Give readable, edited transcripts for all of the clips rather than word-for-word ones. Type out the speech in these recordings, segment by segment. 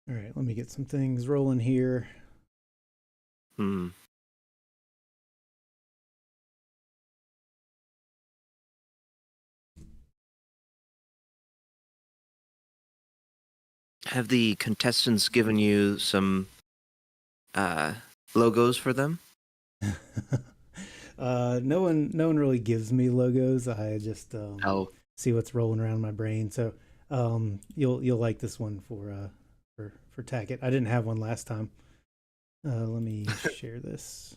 All right, let me get some things rolling here. Hmm. Have the contestants given you some uh, logos for them? No one really gives me logos. I just Oh, see what's rolling around my brain. So you'll like this one for Tackett. I didn't have one last time. Let me share this.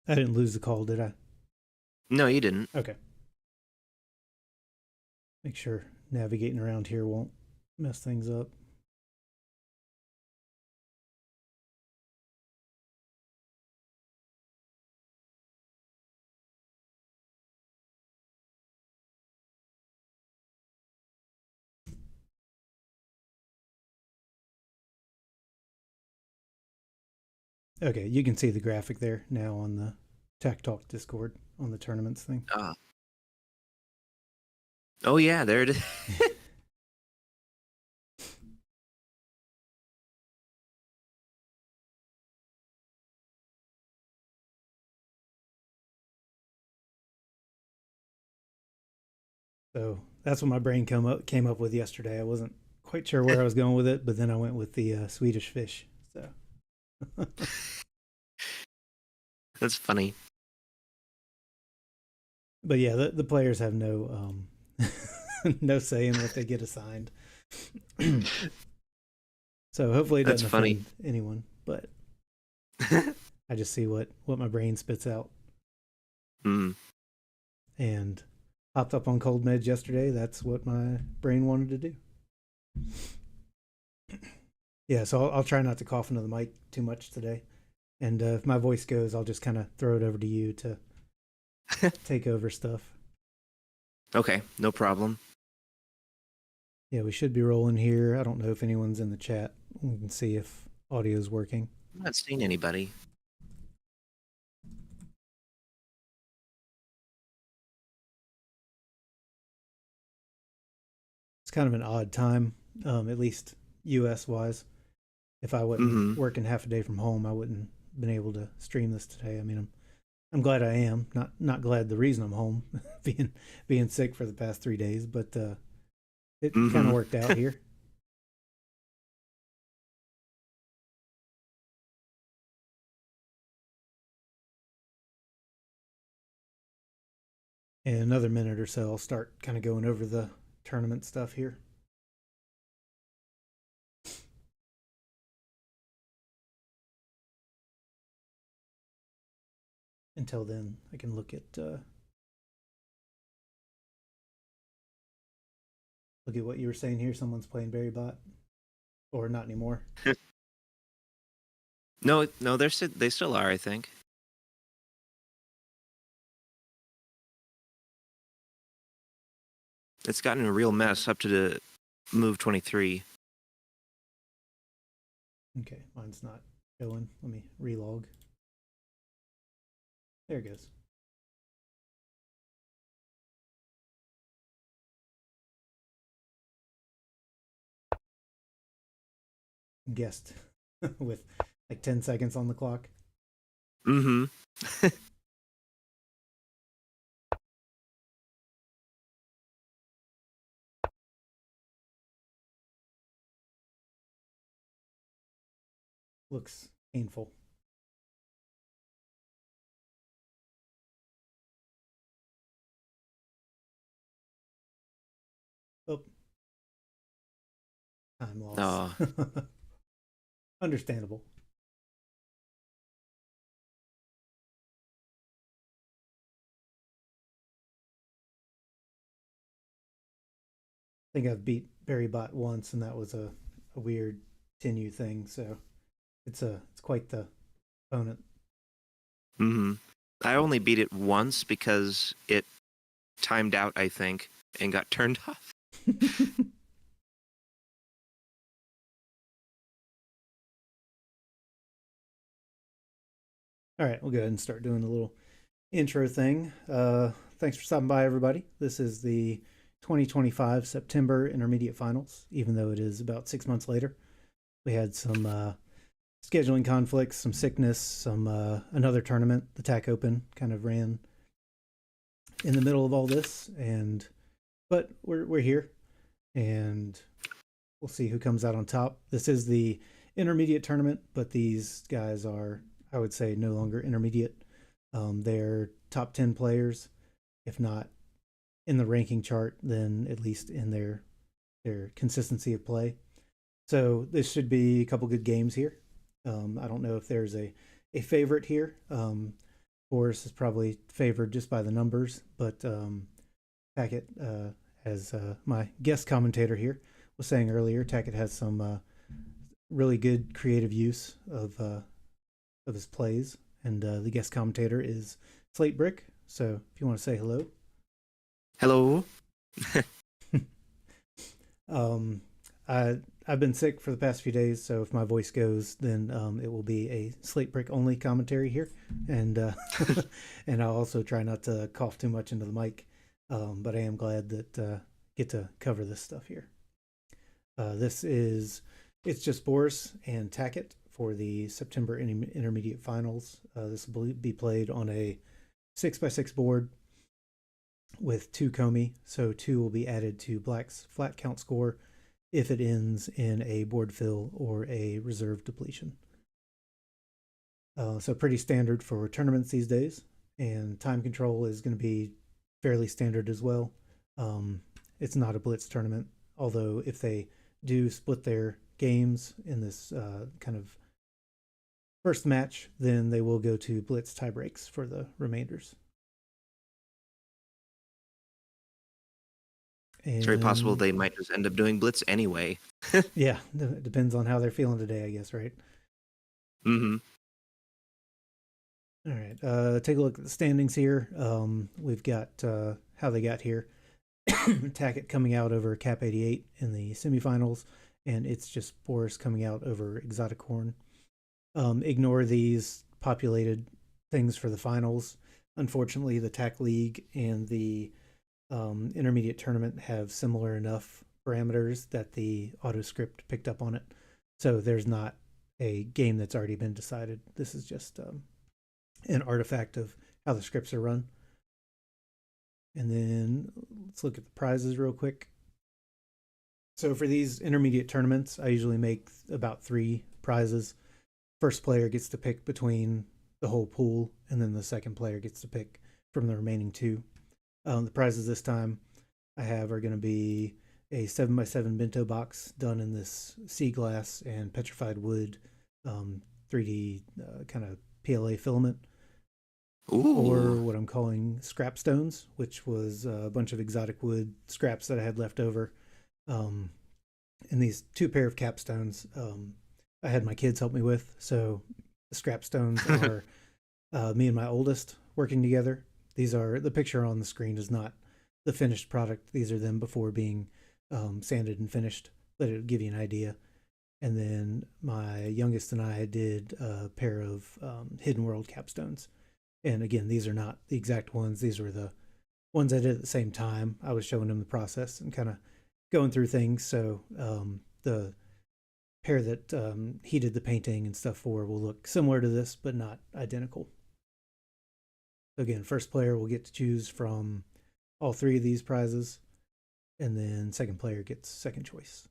I didn't lose the call, did I? no, you didn't. Okay. Make sure navigating around here won't mess things up. Okay, you can see the graphic there now on the Tech Talk Discord on the tournaments thing. Uh, oh yeah, there it is. So that's what my brain came up with yesterday. I wasn't quite sure where I was going with it, but then I went with the Swedish fish. So, That's funny. but yeah, the players have no no say in what they get assigned. So hopefully it That's doesn't funny. offend anyone. But I just see what my brain spits out. Hmm. And hopped up on cold meds yesterday. That's what my brain wanted to do. Yeah, so I'll try not to cough into the mic too much today. And if my voice goes, I'll just kind of throw it over to you to take over stuff. Okay, no problem. Yeah, we should be rolling here. I don't know if anyone's in the chat. We can see if audio's working. I'm not seeing anybody. It's kind of an odd time, at least US wise. If I wasn't Mm-hmm. working half a day from home, I wouldn't been able to stream this today. I mean, I'm glad I am. Not glad the reason I'm home, being sick for the past 3 days, but it kind Mm-hmm. of worked out here. In another minute or so, I'll start kind of going over the tournament stuff here. Until then, I can look at what you were saying here. Someone's playing Berry Bot, or not anymore. No, no, they still are, I think. It's gotten a real mess up to the move 23. Okay, mine's not showing. Let me relog. There it goes. Guessed with like 10 seconds on the clock. Mm-hmm. Looks painful. Oh, time loss. Oh, Understandable. I think I've beat Berry Bot once, and that was a weird Tinu thing. So it's quite the opponent. mm-hmm. I only beat it once because it timed out, I think, and got turned off. All right, we'll go ahead and start doing a little intro thing. Thanks for stopping by, everybody. This is the 2025 September Intermediate Finals, even though it is about 6 months later. We had some scheduling conflicts, some sickness, some another tournament, the TAC Open, kind of ran in the middle of all this, but we're here, and we'll see who comes out on top. This is the intermediate tournament, but these guys are, I would say, no longer intermediate. They're top 10 players, if not in the ranking chart, then at least in their consistency of play. So this should be a couple good games here. I don't know if there's a favorite here. Boris is probably favored just by the numbers, but Tackett, as my guest commentator here was saying earlier, Tackett has some really good creative use of his plays, and the guest commentator is Slate Brick. So if you want to say hello. Hello. I've been sick for the past few days, so if my voice goes, then it will be a Slate Brick only commentary here, and and I'll also try not to cough too much into the mic. But I am glad that get to cover this stuff here. It's just Boris and Tackett for the September Intermediate Finals. This will be played on a 6x6 board with 2 Comey, so 2 will be added to Black's flat count score if it ends in a board fill or a reserve depletion. So pretty standard for tournaments these days, and time control is going to be fairly standard as well. It's not a blitz tournament, although if they do split their games in this kind of first match, then they will go to blitz tiebreaks for the remainders. It's very possible they might just end up doing blitz anyway. Yeah, it depends on how they're feeling today, I guess, right? Mm-hmm. All right, take a look at the standings here. We've got how they got here. Tackett coming out over Cap 88 in the semifinals, and it's just Boris coming out over Exotic Horn. Ignore these populated things for the finals. Unfortunately, the TAC League and the intermediate tournament have similar enough parameters that the auto script picked up on it. So there's not a game that's already been decided. This is just an artifact of how the scripts are run. And then let's look at the prizes real quick. So for these intermediate tournaments, I usually make about 3 prizes. First player gets to pick between the whole pool, and then the second player gets to pick from the remaining 2. The prizes this time I have are going to be a 7x7 bento box done in this sea glass and petrified wood 3D kind of PLA filament. Ooh. Or what I'm calling scrap stones, which was a bunch of exotic wood scraps that I had left over. And these 2 pair of capstones I had my kids help me with. So the scrap stones are me and my oldest working together. These are, the picture on the screen is not the finished product. These are them before being sanded and finished, but it'll give you an idea. And then my youngest and I did a pair of Hidden World capstones. And again, these are not the exact ones. These were the ones I did at the same time. I was showing them the process and kind of going through things. So the pair that he did the painting and stuff for will look similar to this, but not identical. So again, first player will get to choose from all 3 of these prizes, and then second player gets second choice.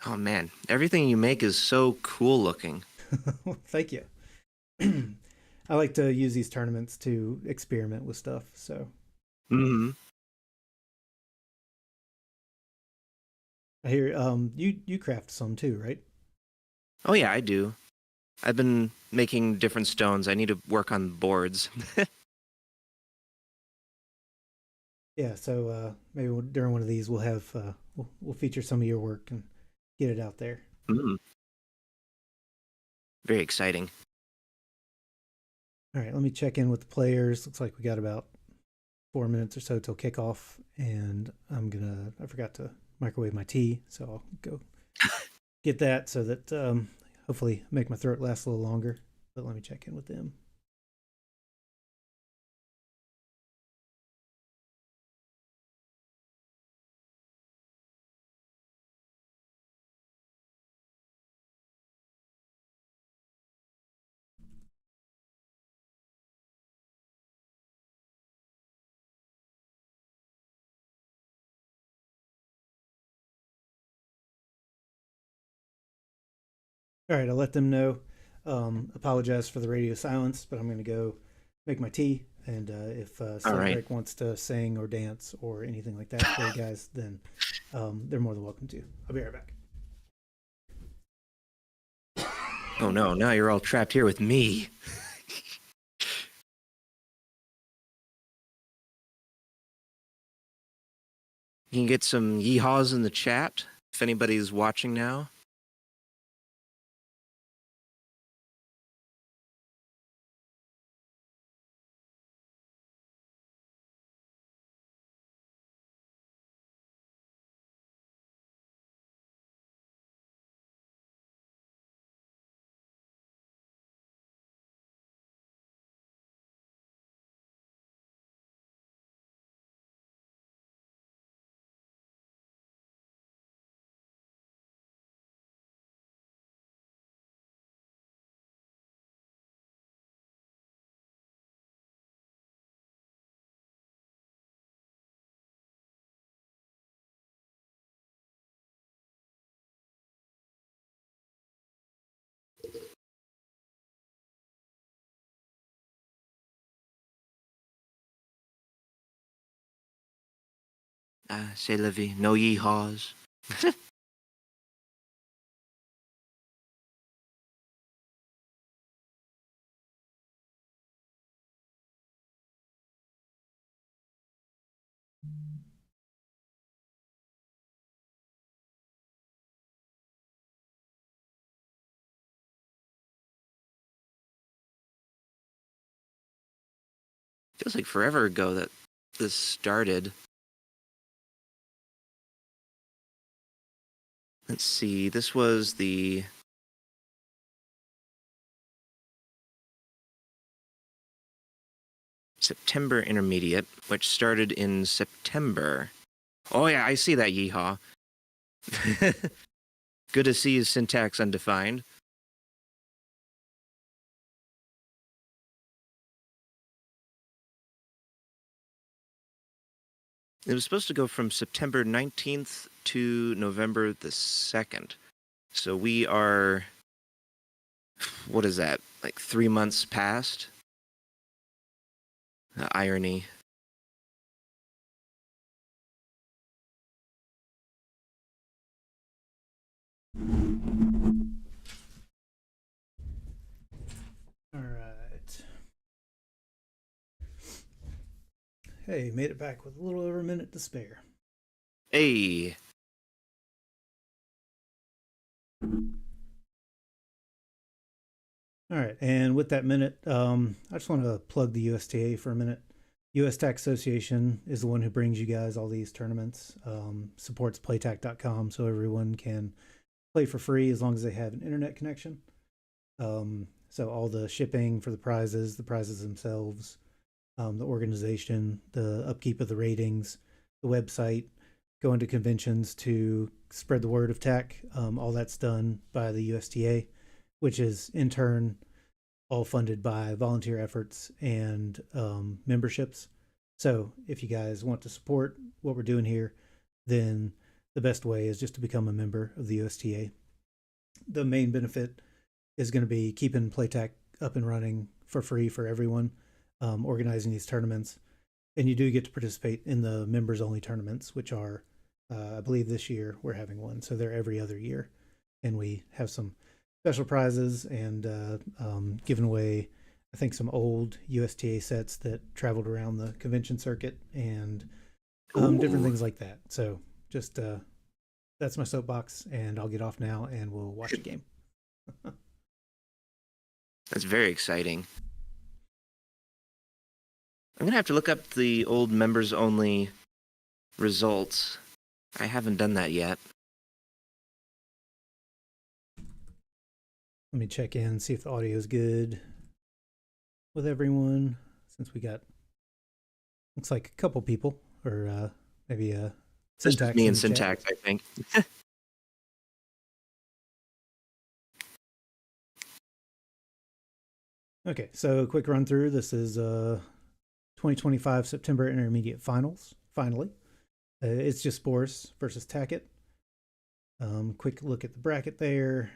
Oh man, everything you make is so cool looking. Thank you. I like to use these tournaments to experiment with stuff. So. Mm-hmm. I hear you craft some too, right? Oh yeah, I do. I've been making different stones. I need to work on boards. Yeah, so maybe during one of these we'll have we'll feature some of your work and get it out there. Mm. Very exciting. All right, let me check in with the players. Looks like we got about 4 minutes or so till kickoff, and I forgot to microwave my tea, so I'll go get that so that hopefully make my throat last a little longer. But let me check in with them. All right, I'll let them know. Apologize for the radio silence, but I'm going to go make my tea. And if All right. Cedric wants to sing or dance or anything like that for you guys, then they're more than welcome to. I'll be right back. Oh no, now you're all trapped here with me. You can get some yeehaws in the chat if anybody's watching now. C'est la vie. No yeehaws. Feels like forever ago that this started. Let's see. This was the September Intermediate, which started in September. Oh yeah, I see that yeehaw. Good to see his syntax undefined. It was supposed to go from September 19th to November the 2nd. So we are, what is that, like 3 months past? Irony. All right. Hey, made it back with a little over a minute to spare. Hey. All right, and with that minute, I just want to plug the USTA for a minute. U.S. Tax Association is the one who brings you guys all these tournaments, supports playtac.com so everyone can play for free as long as they have an internet connection. So all the shipping for the prizes themselves, the organization, the upkeep of the ratings, the website, going to conventions to spread the word of TAC, all that's done by the USTA, which is in turn all funded by volunteer efforts and memberships. So if you guys want to support what we're doing here, then the best way is just to become a member of the USTA. The main benefit is going to be keeping PlayTac up and running for free for everyone, organizing these tournaments. And you do get to participate in the members only tournaments, which are, I believe this year we're having one. So they're every other year. And we have some special prizes and giving away, I think, some old USTA sets that traveled around the convention circuit and different things like that. So just that's my soapbox, and I'll get off now and we'll watch the game. That's very exciting. I'm going to have to look up the old members only results. I haven't done that yet. Let me check in, see if the audio is good with everyone, since we got, looks like a couple people, or maybe Syntax. Me and Syntax, I think. Okay, so quick run through. This is 2025 September Intermediate Finals, finally. It's just Boris versus Tackett. Quick look at the bracket there.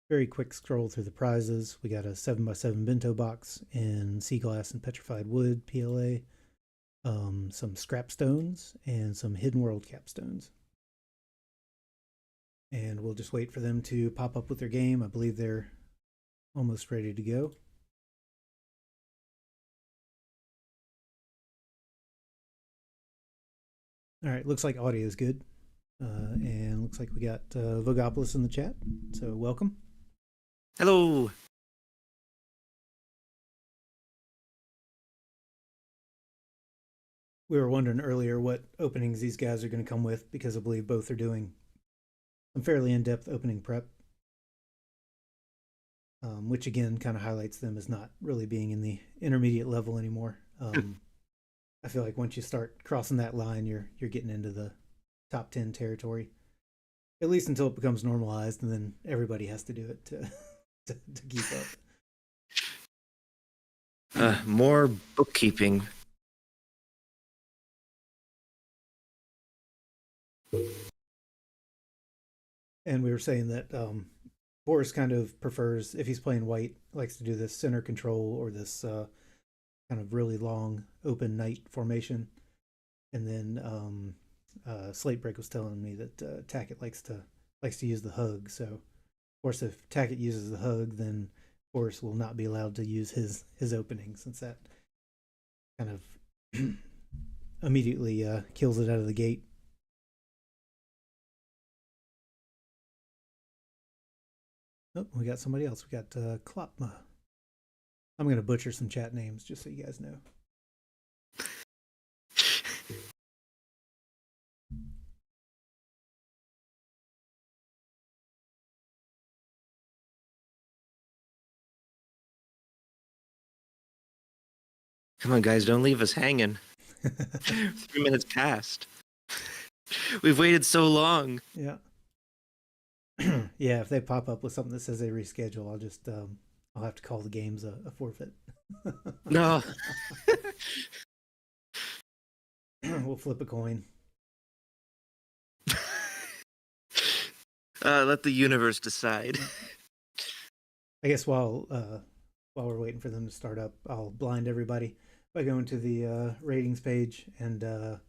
very quick scroll through the prizes. We got a 7x7 bento box in sea glass and petrified wood PLA, some scrap stones, and some Hidden World capstones. And we'll just wait for them to pop up with their game. I believe they're almost ready to go. All right, looks like audio is good. And looks like we got Vogopolis in the chat. So welcome. Hello. We were wondering earlier what openings these guys are going to come with, because I believe both are doing some fairly in-depth opening prep, which again kind of highlights them as not really being in the intermediate level anymore. I feel like once you start crossing that line, you're getting into the top 10 territory, at least until it becomes normalized, and then everybody has to do it to keep up. More bookkeeping. And we were saying that Boris kind of prefers, if he's playing white, likes to do this center control or this kind of really long open knight formation. And then Slatebreak was telling me that Tackett likes to use the hug. So, of course, if Tackett uses the hug, then Boris will not be allowed to use his opening, since that kind of immediately kills it out of the gate. Oh, we got somebody else. We got Klopma. I'm going to butcher some chat names just so you guys know. Come on, guys, don't leave us hanging. 3 minutes past. We've waited so long. Yeah. Yeah, if they pop up with something that says they reschedule, I'll just I'll have to call the games a forfeit. No. We'll flip a coin. Let the universe decide. I guess while we're waiting for them to start up, I'll blind everybody by going to the ratings page, and we'll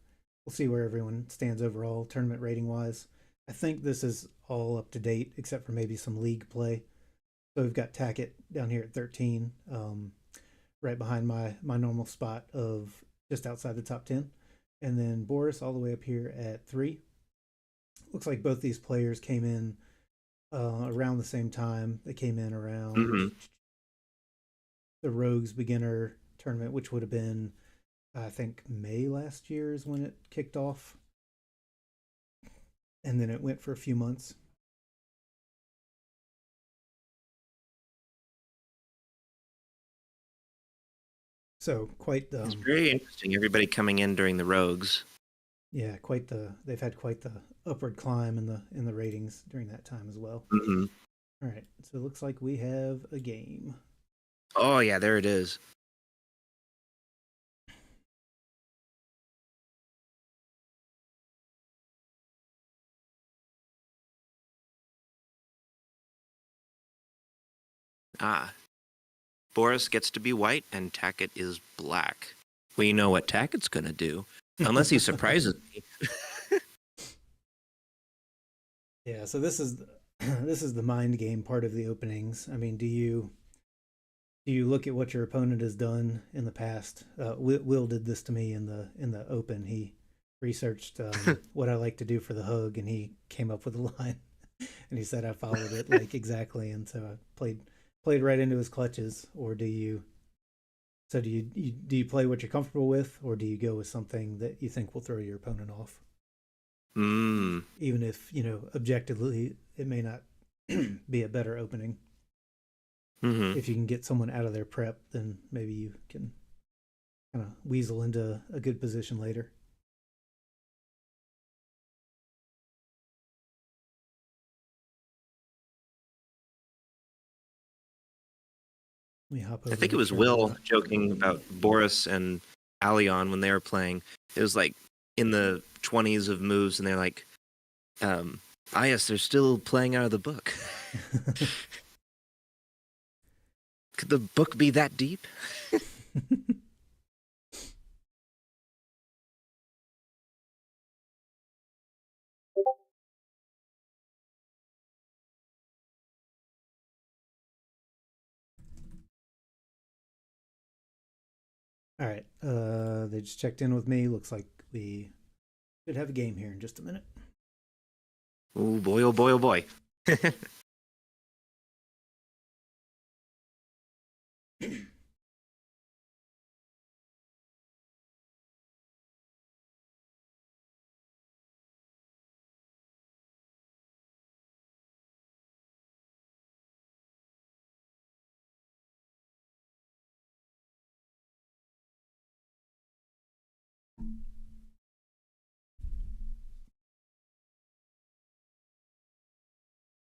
see where everyone stands overall tournament rating wise. I think this is all up to date except for maybe some league play. So we've got Tackett down here at 13, right behind my normal spot of just outside the top 10, and then Boris all the way up here at 3. Looks like both these players came in around the same time. They came in around the Rogues Beginner tournament, which would have been, I think, May last year is when it kicked off. And then it went for a few months. So quite It's very interesting. Everybody coming in during the Rogues. Yeah, they've had quite the upward climb in the ratings during that time as well. Mm-hmm. All right, so it looks like we have a game. Oh yeah, there it is. Boris gets to be white and Tackett is black. We know what Tackett's gonna do, unless he surprises me. Yeah, so this is the mind game part of the openings. I mean, do you look at what your opponent has done in the past? Will did this to me in the open. He researched what I like to do for the hug, and he came up with a line, and he said I followed it like exactly, and so I played right into his clutches. Or do you play what you're comfortable with, or do you go with something that you think will throw your opponent off? Even if, objectively it may not be a better opening. Mm-hmm. If you can get someone out of their prep, then maybe you can kind of weasel into a good position later. I think it was Will joking about Boris and Alion when they were playing. It was like in the 20s of moves, and they're like, yes, they're still playing out of the book. Could the book be that deep? All right. They just checked in with me. Looks like we should have a game here in just a minute. Oh boy, oh boy, oh boy.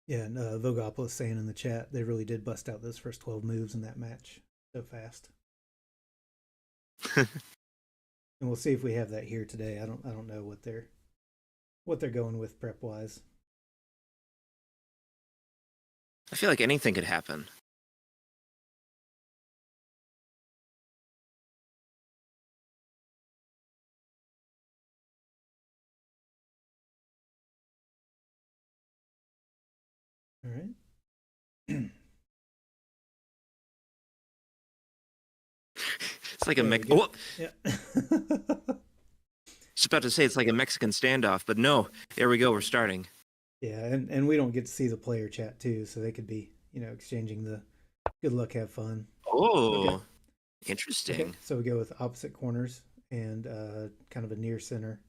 Yeah, and Vogopolis saying in the chat they really did bust out those first 12 moves in that match so fast. And we'll see if we have that here today. I don't know what they're going with prep wise. I feel like anything could happen. All right. It's like a There we Mex. go. Oh, Yeah. just about to say it's like a Mexican standoff, but no. There we go. We're starting. Yeah, and we don't get to see the player chat too, so they could be, exchanging the good luck, have fun. Oh, Okay. interesting. Okay, so we go with opposite corners and kind of a near center,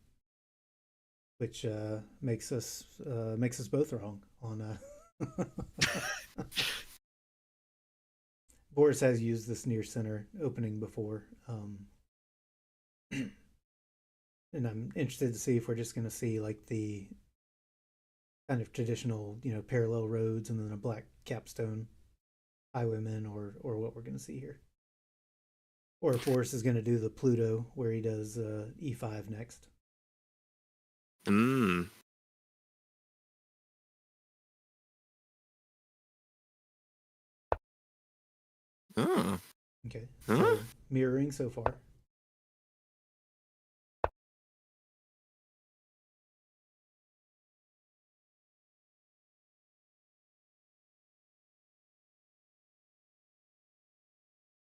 which makes us both wrong on. Boris has used this near center opening before, and I'm interested to see if we're just going to see like the kind of traditional, parallel roads and then a black capstone highwayman, or what we're going to see here. Or if Boris is going to do the Pluto where he does E5 next. Hmm. Oh. Okay. Huh? So mirroring so far.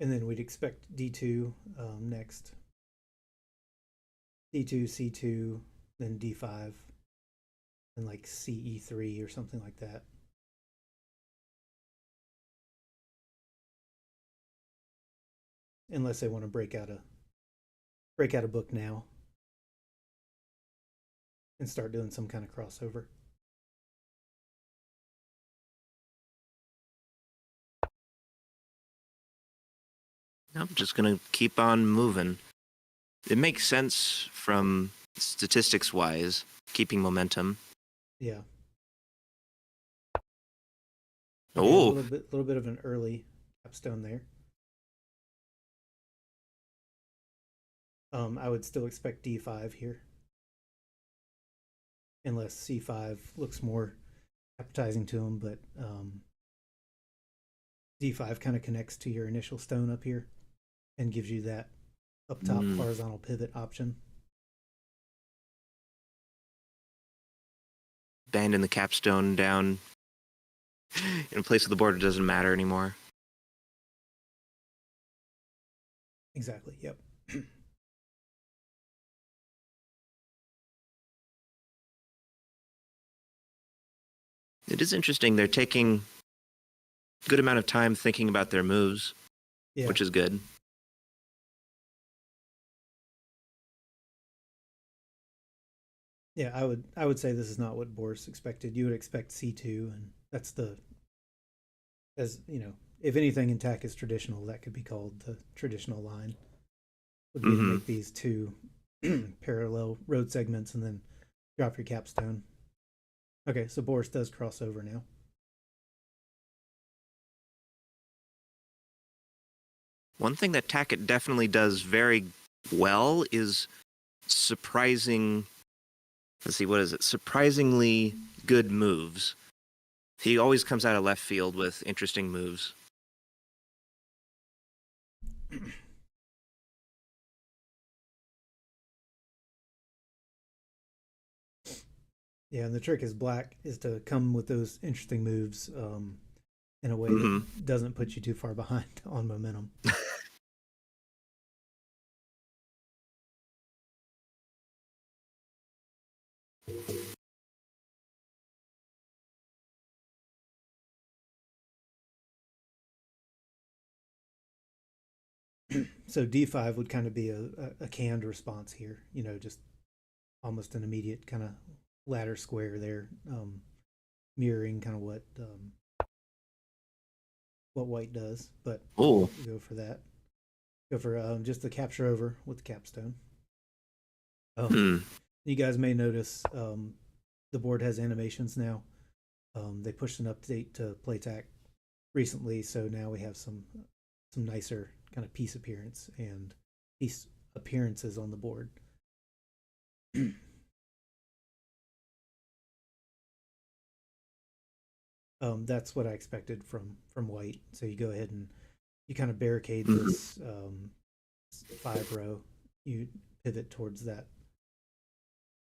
And then we'd expect D2 next. D2, C2, then D5, and like CE3 or something like that. Unless they want to break out a book now and start doing some kind of crossover. I'm just gonna keep on moving. It makes sense from statistics wise, keeping momentum. Yeah. Okay, Oh, a little bit of an early capstone there. I would still expect D5 here, unless C5 looks more appetizing to him. But D5 kind of connects to your initial stone up here and gives you that up top horizontal pivot option. banding the capstone down in place of the border doesn't matter anymore. Exactly. Yep. It is interesting. They're taking a good amount of time thinking about their moves, Yeah. which is good. Yeah, I would say this is not what Boris expected. You would expect C2, and that's if anything in TAC is traditional, that could be called the traditional line. Would be to make these two parallel road segments and then drop your capstone. Okay, so Boris does cross over now. One thing that Tackett definitely does very well is surprising. Let's see, what is it? Surprisingly good moves. He always comes out of left field with interesting moves. Yeah, and the trick is black is to come with those interesting moves in a way Hmm. that doesn't put you too far behind on momentum. So D5 would kind of be a canned response here, just almost an immediate kind of ladder square there, mirroring kind of what white does. But Oh. go for that. Go for just the capture over with the capstone. Hmm. You guys may notice the board has animations now. They pushed an update to Playtac recently, so now we have some nicer kind of piece appearance and piece appearances on the board. That's what I expected from white. So you go ahead and you kind of barricade Hmm. this 5 row. You pivot towards that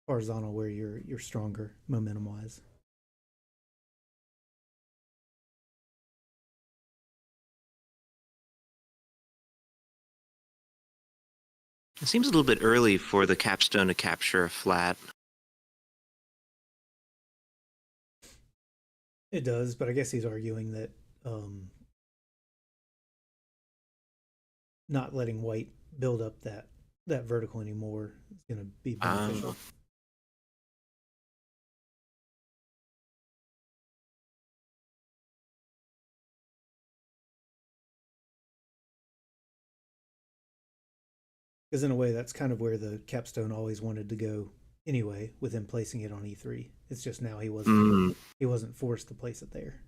horizontal where you're stronger momentum wise. It seems a little bit early for the capstone to capture a flat. It does, but I guess he's arguing that um, not letting white build up that vertical anymore is going to be beneficial. Because in a way, that's kind of where the capstone always wanted to go anyway, with him placing it on E3. It's just now Mm. he wasn't forced to place it there.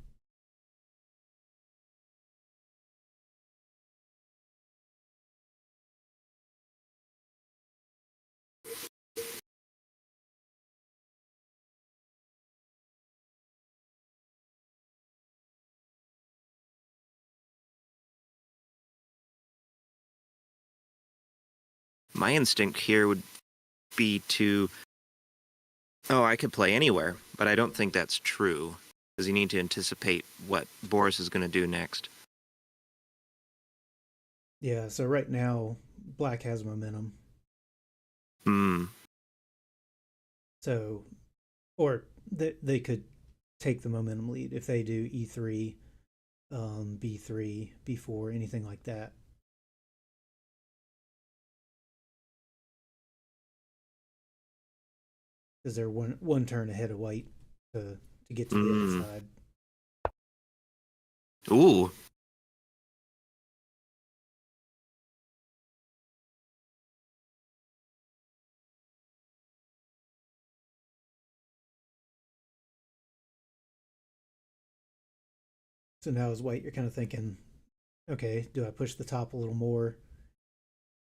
My instinct here would be to, oh, I could play anywhere, but I don't think that's true because you need to anticipate what Boris is going to do next. Yeah, so right now, black has momentum. Hmm. So, or they could take the momentum lead if they do E3, B3, B4, anything like that. Because they're one turn ahead of white to get to the other Hmm. side. Ooh. So now as white, you're kind of thinking, okay, do I push the top a little more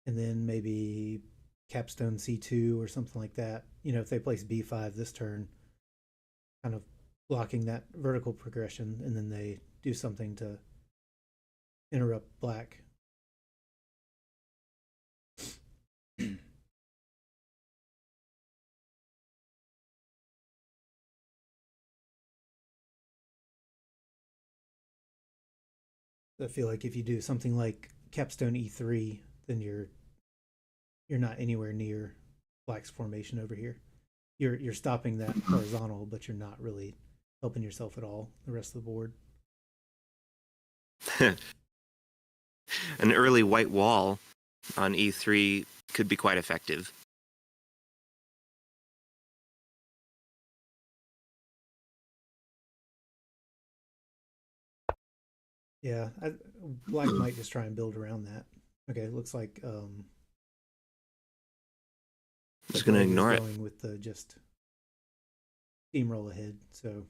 and then maybe capstone C2 or something like that? If they place B5 this turn, kind of blocking that vertical progression, and then they do something to interrupt black. I feel like if you do something like capstone E3, then you're not anywhere near black's formation over here. You're stopping that horizontal, but you're not really helping yourself at all the rest of the board. An early white wall on E3 could be quite effective. Yeah, black might just try and build around that. Okay, it looks like Just going to Greg is ignore it. going with the just steamroll ahead. So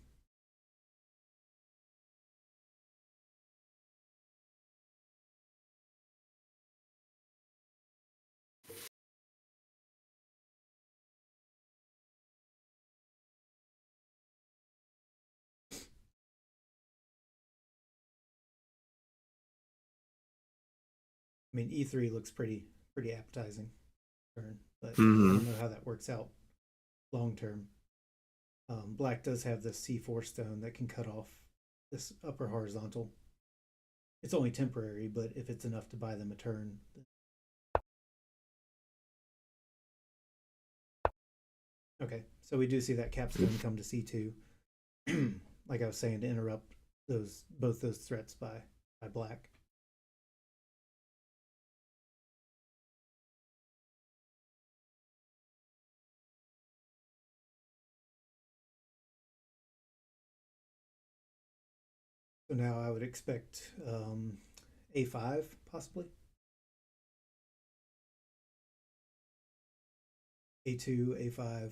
I mean, E3 looks pretty appetizing turn, but I Hmm. don't know how that works out long term. Black does have the C4 stone that can cut off this upper horizontal. It's only temporary, but if it's enough to buy them a turn. Okay, so we do see that capstone come to C2. Like I was saying, to interrupt both those threats by black. So now I would expect A5 possibly. A2, A5.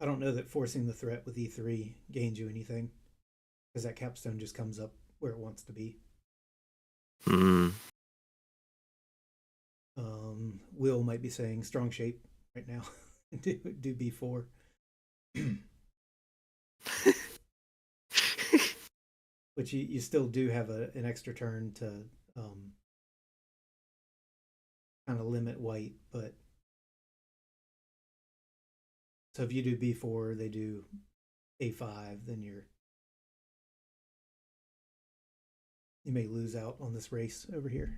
I don't know that forcing the threat with E3 gains you anything because that capstone just comes up where it wants to be. Mm. Will might be saying strong shape right now. do B4. Which you still do have an extra turn to kind of limit white, but so if you do B4, they do A5, then you may lose out on this race over here.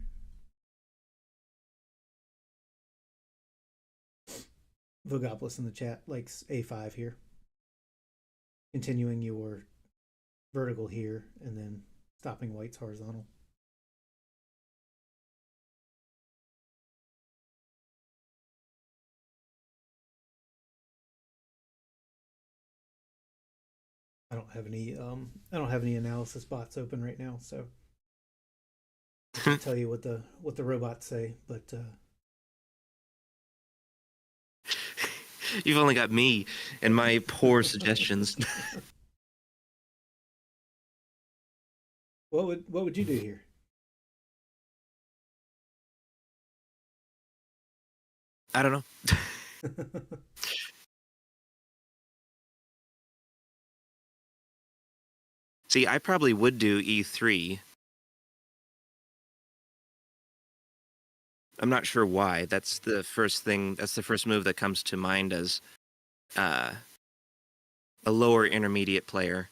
Vogopolis in the chat likes A5 here. Continuing your vertical here and then stopping white's horizontal. I don't have any analysis bots open right now, so I can't tell you what the robots say, but You've only got me and my poor suggestions. what would you do here? I don't know. See, I probably would do E3. I'm not sure why. That's the first thing. That's the first move that comes to mind as uh, a lower intermediate player.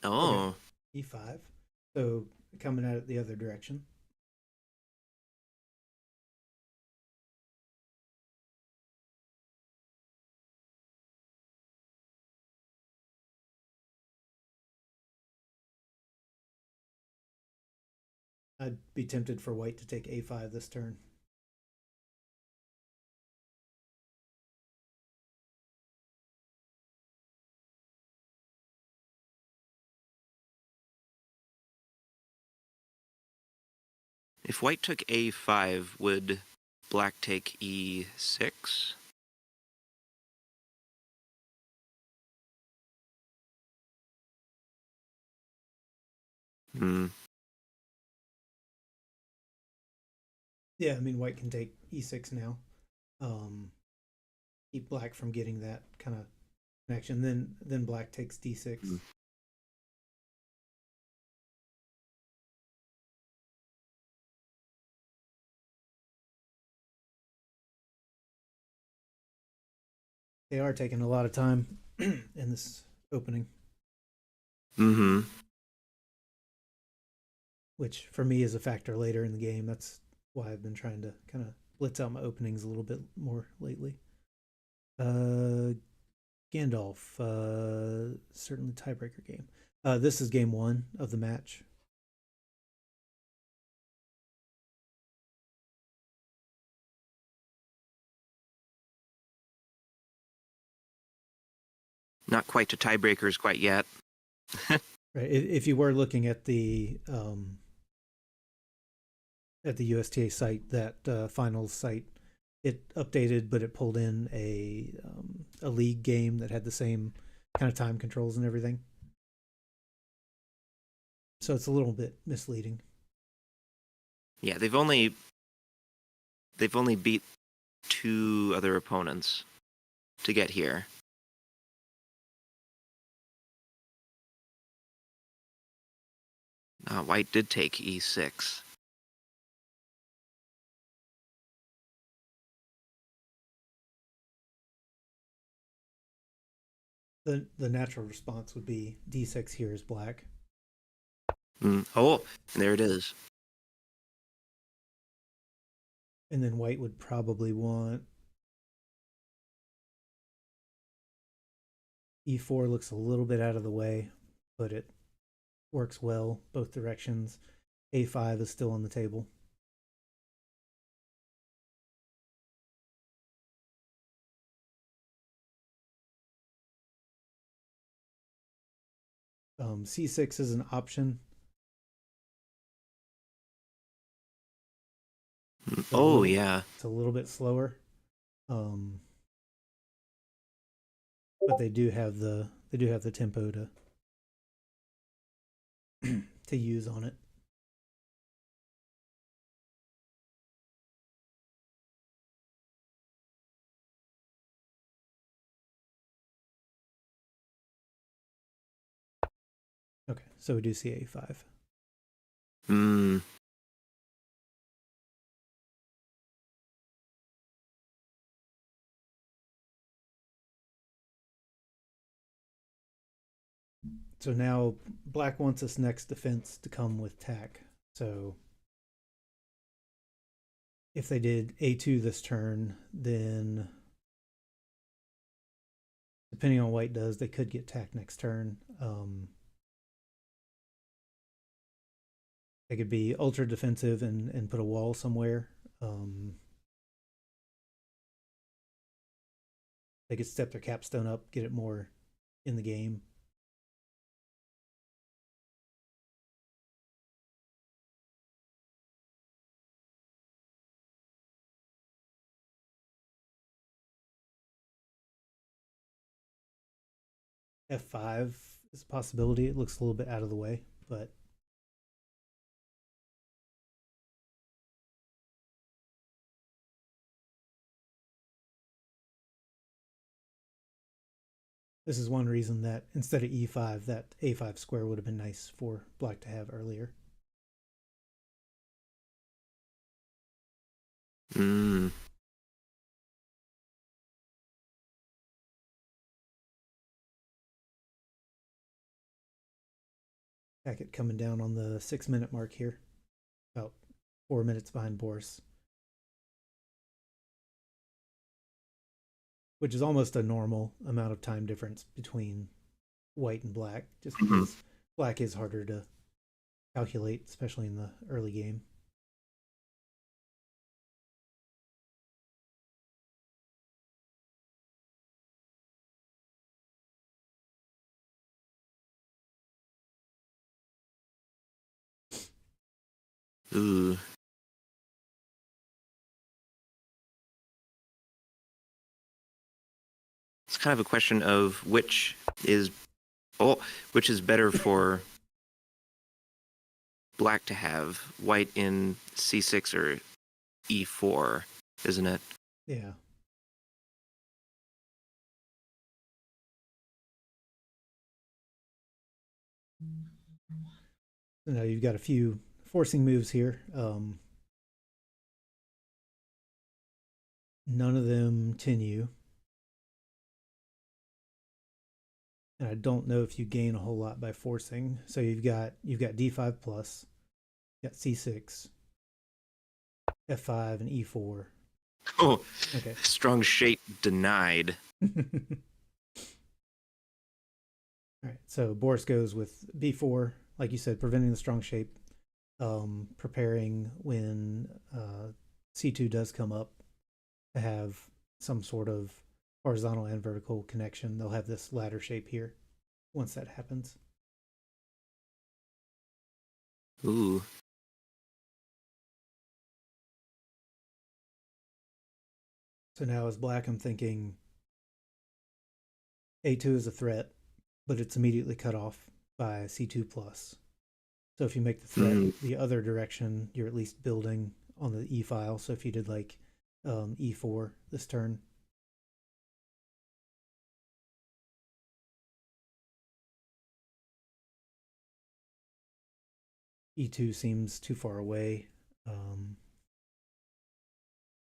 Okay, Oh, E5. So coming at it the other direction. I'd be tempted for white to take A5 this turn. if white took A5, would black take E6? Hmm. Yeah, I mean white can take E6 now. Keep black from getting that kind of connection. Then black takes D6. Hmm. They are taking a lot of time in this opening, Mm-hmm. which for me is a factor later in the game. That's why I've been trying to kind of blitz out my openings a little bit more lately. Gandalf, certainly tiebreaker game. This is game 1 of the match. Not quite to tiebreakers quite yet. Right. If you were looking at the USTA site, that finals site, it updated, but it pulled in a league game that had the same kind of time controls and everything. So it's a little bit misleading. Yeah, they've only beat 2 other opponents to get here. White did take e6. The natural response would be d6 here is black. Oh, and there it is. And then white would probably want e4 looks a little bit out of the way, but it works well both directions. a5 is still on the table. c6 is an option. Oh, yeah. It's a little bit slower. But they do have the tempo to to use on it. Okay, so we do see a5. So now black wants this next defense to come with tack. So if they did a2 this turn, then depending on what white does, they could get tack next turn. They could be ultra defensive and put a wall somewhere. They could step their capstone up, get it more in the game. f5 is a possibility. It looks a little bit out of the way, but this is one reason that instead of e5, that a5 square would have been nice for black to have earlier. Packet coming down on the 6-minute mark here, about 4 minutes behind Boris, which is almost a normal amount of time difference between white and black, just because black is harder to calculate, especially in the early game. Ooh. It's kind of a question of which is better for black to have, white in c6 or e4, isn't it? Yeah. So now you've got a few forcing moves here. None of them continue. And I don't know if you gain a whole lot by forcing. So you've got d5 plus, you got c6, f5, and e4. Oh, okay. Strong shape denied. All right, so Boris goes with b4, like you said, preventing the strong shape, preparing when c2 does come up to have some sort of horizontal and vertical connection. They'll have this ladder shape here once that happens. Ooh. So now as black, I'm thinking A2 is a threat, but it's immediately cut off by C2 plus. So if you make the threat Mm, the other direction, you're at least building on the E file. So if you did like E4 this turn, E2 seems too far away. Um,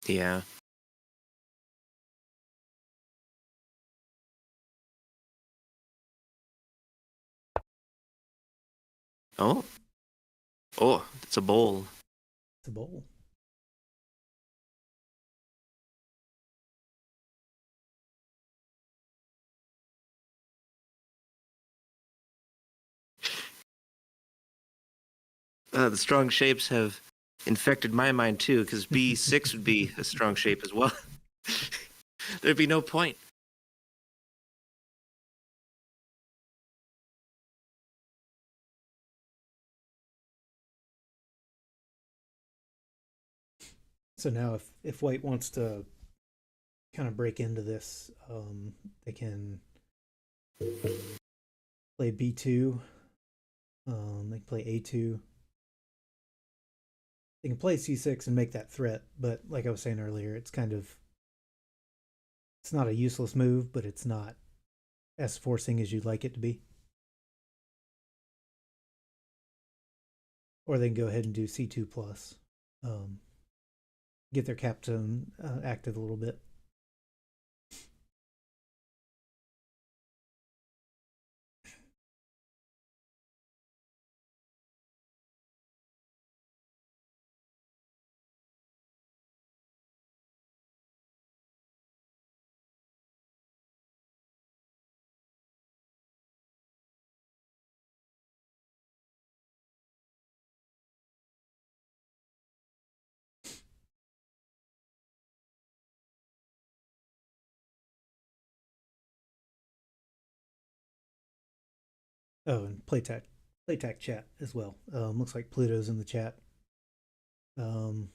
yeah. Oh, oh, it's a bowl. it's a bowl. The strong shapes have infected my mind too, because B6 would be a strong shape as well. There'd be no point. So now if white wants to kind of break into this, they can play B2. They can play A2. They can play C6 and make that threat, but like I was saying earlier, it's not a useless move, but it's not as forcing as you'd like it to be. Or they can go ahead and do C2 plus, um, get their capstone active a little bit. Oh, and playtech chat as well. Looks like Pluto's in the chat, um,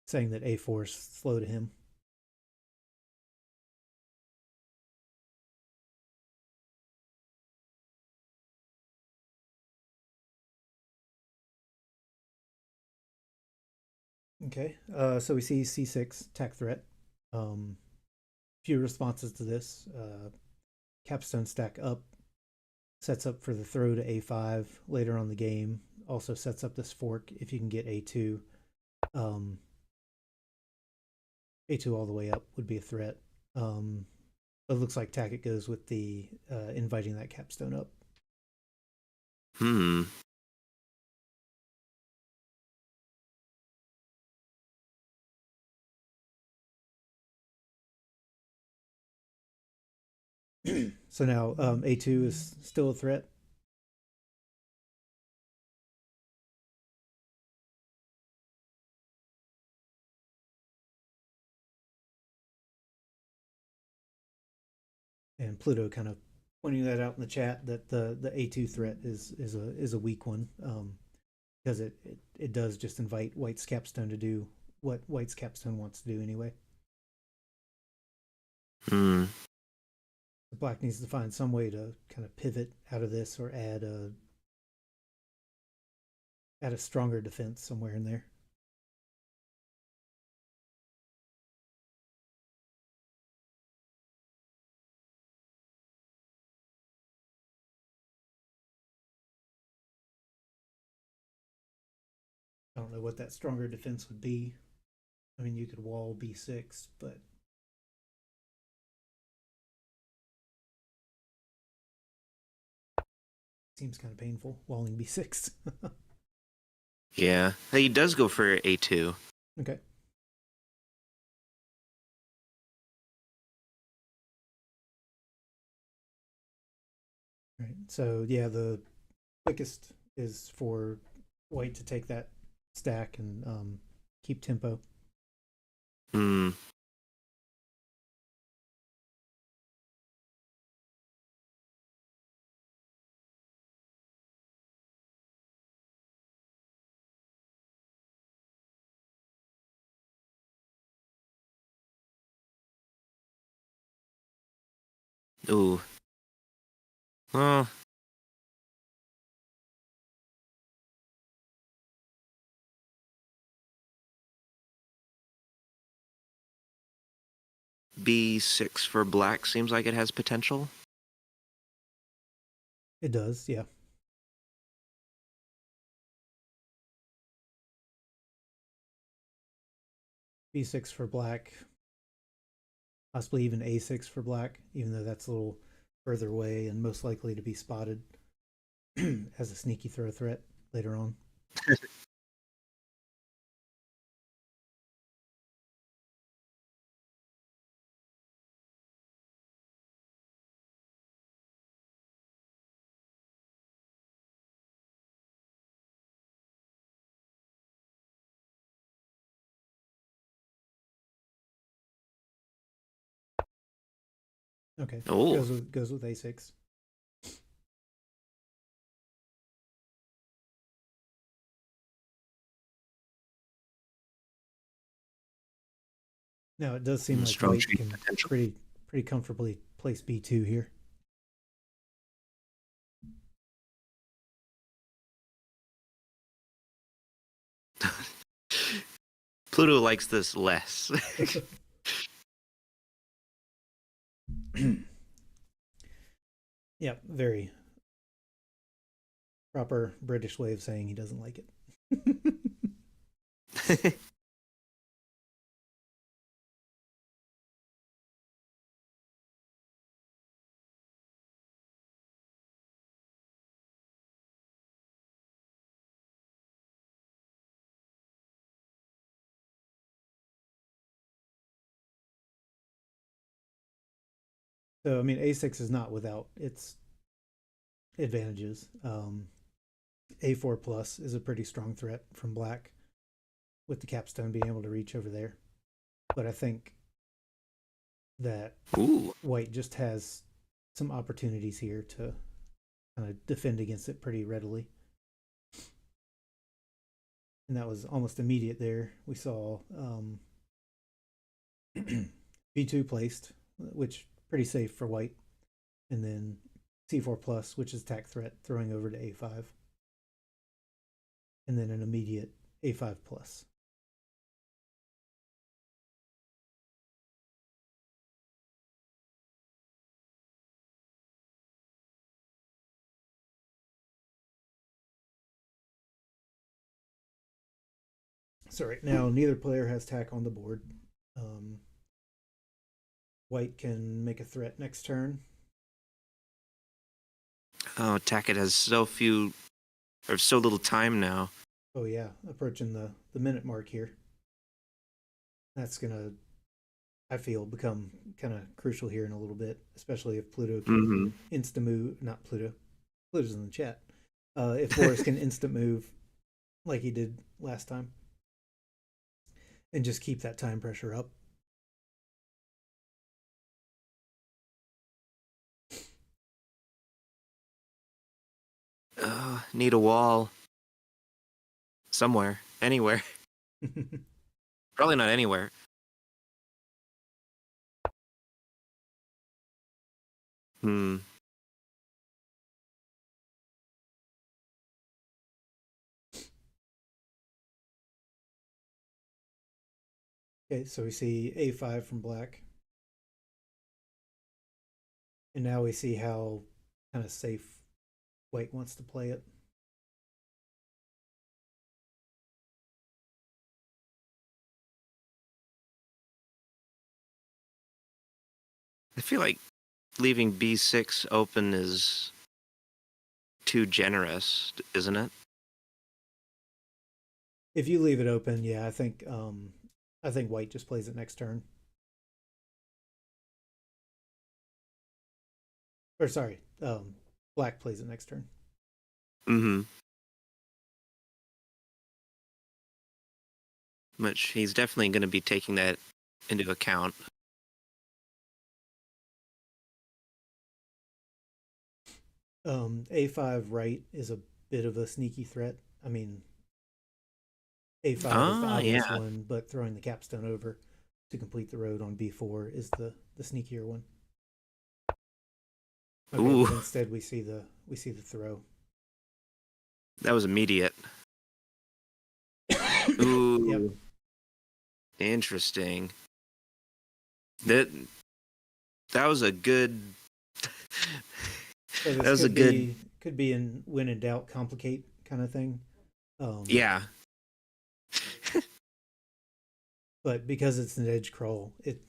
saying that A4 is slow to him. Okay, so we see C6 attack threat. Few responses to this. Capstone stack up sets up for the throw to A5 later on the game. Also sets up this fork if you can get A2. Um, A2 all the way up would be a threat. But it looks like Tackett goes with the inviting that capstone up. Hmm. So now A2 is still a threat. And Pluto kind of pointing that out in the chat that the A2 threat is a weak one, because it does just invite White's capstone to do what White's capstone wants to do anyway. Hmm. Black needs to find some way to kind of pivot out of this or add a stronger defense somewhere in there. I don't know what that stronger defense would be. I mean, you could wall B6, but it seems kind of painful walling B6. Yeah. He does go for A2. Okay. Right. So yeah, the quickest is for White to take that stack and keep tempo. Hmm. Ooh. Well, B6 for black seems like it has potential. It does, yeah. B6 for black, possibly even A6 for black, even though that's a little further away and most likely to be spotted as a sneaky throw threat later on. Okay, Oh, goes with A6. Now it does seem like strong white trade can potential. pretty comfortably place B2 here. Pluto likes this less. Yeah, very proper British way of saying he doesn't like it. So I mean, A6 is not without its advantages. A4 plus is a pretty strong threat from black, with the capstone being able to reach over there. But I think that Ooh. white just has some opportunities here to kind of defend against it pretty readily. And that was almost immediate there. We saw B2 placed, which pretty safe for white, and then C4 plus, which is attack threat, throwing over to A5, and then an immediate A5 plus. So right now, neither player has tack on the board. Um, White can make a threat next turn. Oh, Tackett has so few or so little time now. Oh yeah, approaching the minute mark here. That's gonna, I feel, become kind of crucial here in a little bit, especially if Pluto can Mm-hmm. insta move. Not Pluto. Pluto's in the chat. If Boris can instant move like he did last time, and just keep that time pressure up. Need a wall somewhere, anywhere. Probably not anywhere. Hmm. Okay, so we see A5 from black. And now we see how kind of safe white wants to play it. I feel like leaving B6 open is too generous, isn't it? If you leave it open, yeah, I think white just plays it next turn. Or sorry, black plays it next turn. Mm-hmm. Which he's definitely going to be taking that into account. A5 right is a bit of a sneaky threat. I mean, A5 is the Ah, obvious yeah. one, but throwing the capstone over to complete the road on B4 is the sneakier one. Okay, Ooh, but instead we see the throw. that was immediate. Yep. Ooh, interesting. That that was a good. So That this was a good. could be in when in doubt, complicate kind of thing. Um, Yeah, but because it's an edge crawl, it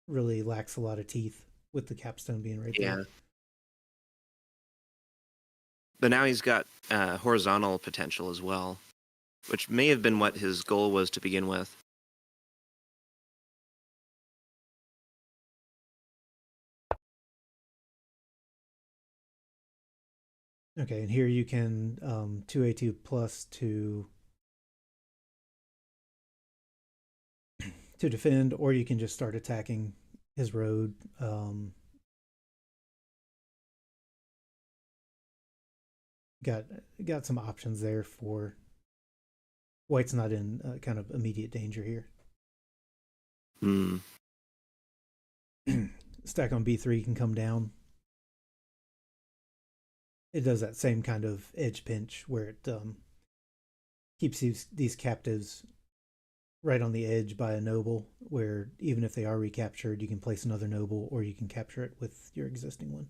really lacks a lot of teeth with the capstone being right there. yeah. But now he's got horizontal potential as well, which may have been what his goal was to begin with. Okay, and here you can 2A2 plus to defend, or you can just start attacking his road. Got got some options there for White's not in kind of immediate danger here. Hmm. Stack on B3 can come down. It does that same kind of edge pinch where it keeps these captives right on the edge by a noble, where even if they are recaptured, you can place another noble or you can capture it with your existing one.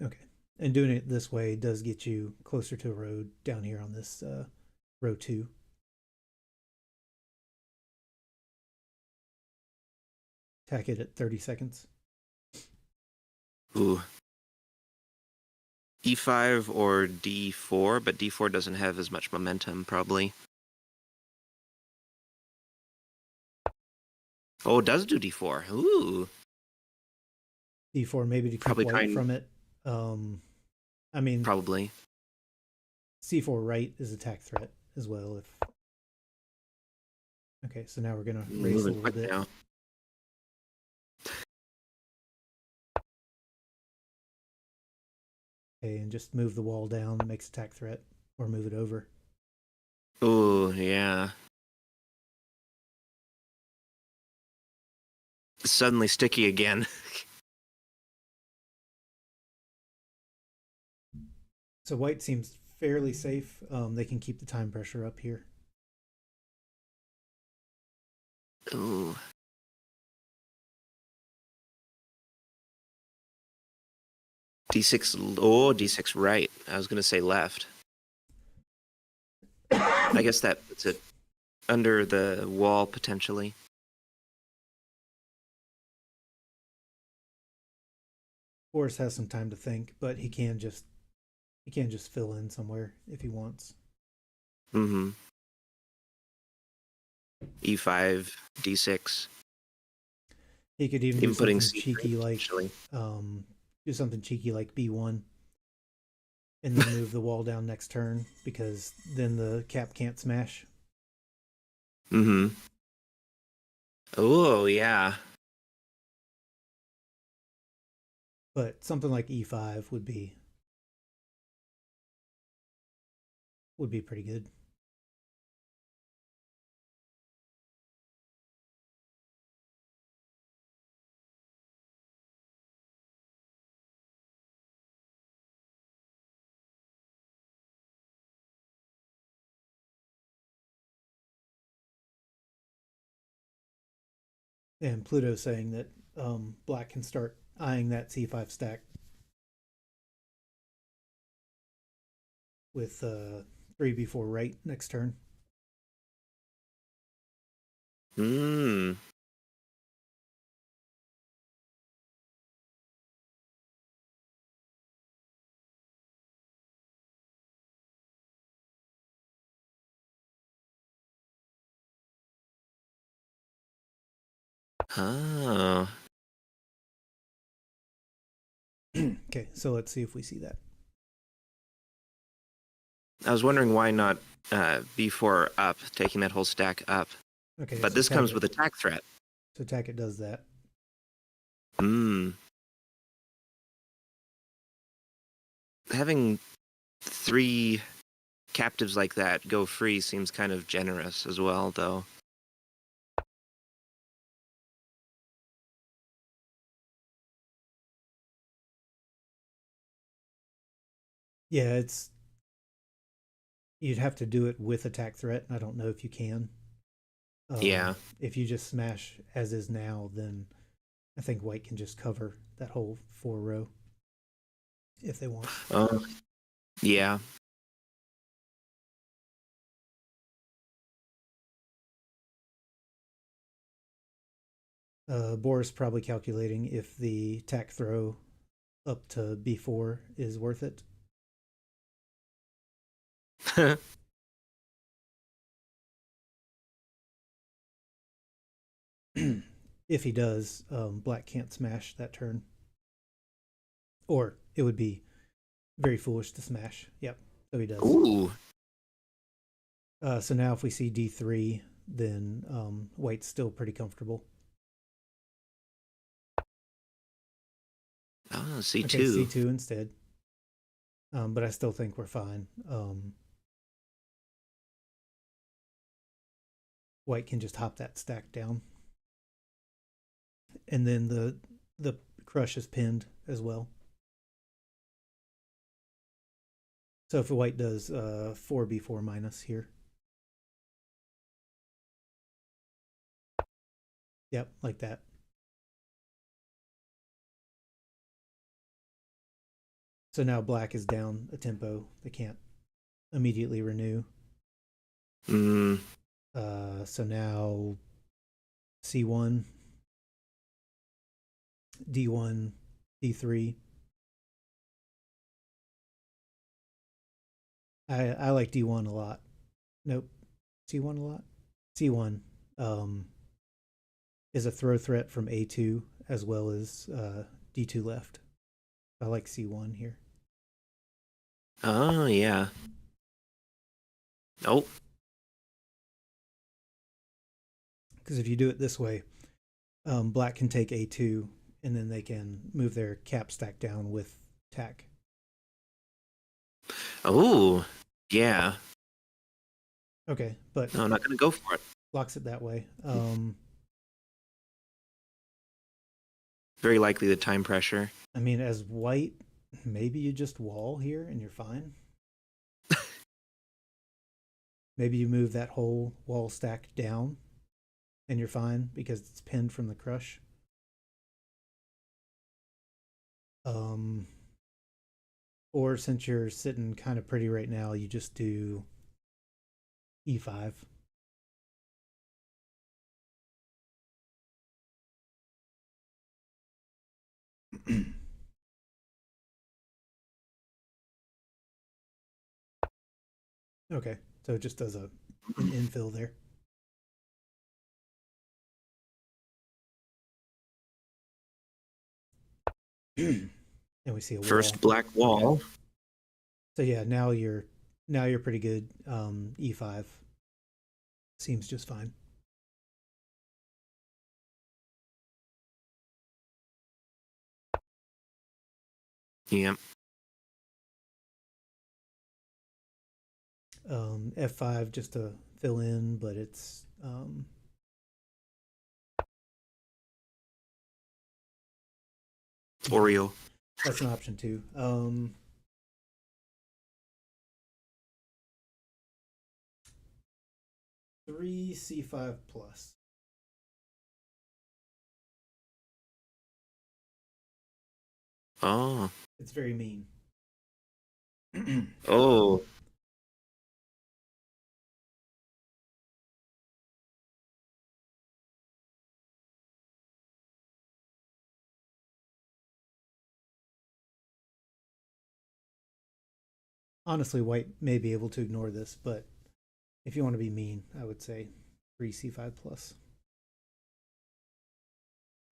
Okay. And doing it this way does get you closer to a road down here on this row 2. Attack it at 30 seconds. Ooh. E5 or D4, but D4 doesn't have as much momentum, probably. Oh, it does do D4. Ooh. D4 maybe to keep Probably white trying. from it. I mean, Probably. C4 right is attack threat as well. If okay, so now we're gonna race a Moving little quick bit. now. Okay, and just move the wall down. It makes attack threat, or move it over. Ooh, yeah. Suddenly sticky again. So white seems fairly safe. They can keep the time pressure up here. Ooh. D6. Oh, D6 right. I was going to say left. I guess that puts it under the wall potentially. Boris has some time to think, but he can just fill in somewhere if he wants. Mm-hmm. E5, D6. He could even do Even putting something C3 cheeky like potentially. B1 and then move the wall down next turn because then the cap can't smash. Mm-hmm. Oh, yeah. But something like E5 would be pretty good. And Pluto's saying that Black can start eyeing that C5 stack with 3 before right next turn. Hmm. Oh. Okay, so let's see if we see that. I was wondering why not B4 up, taking that whole stack up. Okay, But so this comes with attack threat. So Tackett does that. Hmm. Having 3 captives like that go free seems kind of generous as well, though. Yeah, it's you'd have to do it with attack threat, and I don't know if you can. Yeah. If you just smash as is now, then I think white can just cover that whole 4 row if they want. Uh, yeah. Boris probably calculating if the attack throw up to b4 is worth it. If he does, black can't smash that turn. Or it would be very foolish to smash. Yep, so he does. Ooh. So now if we see d3, then white's still pretty comfortable. Oh, C2. Okay, c2 instead. But I still think we're fine. White can just hop that stack down. And then the crush is pinned as well. So if white does 4b4 minus here. Yep, like that. So now black is down a tempo. They can't immediately renew. Mm. So now c1, d1, d3. I like d1 a lot. Nope, c1 a lot. c1 is a throw threat from a2 as well as d2 left. I like c1 here. Oh, yeah. Nope. Because if you do it this way, black can take a2 and then they can move their cap stack down with tack. Oh, yeah. Okay, but No, I'm not going to go for it. blocks it that way. Very likely the time pressure. I mean, as white, maybe you just wall here and you're fine. Maybe you move that whole wall stack down and you're fine because it's pinned from the crush. Or since you're sitting kind of pretty right now, you just do e5. Okay, so it just does an infill there. And we see a wall. First black wall. So yeah, now you're pretty good. E5 seems just fine. Yep. F5 just to fill in, but it's Oreo. that's an option too. 3c5 plus. Oh. It's very mean. Oh. Honestly, white may be able to ignore this, but if you want to be mean, I would say 3c5 plus.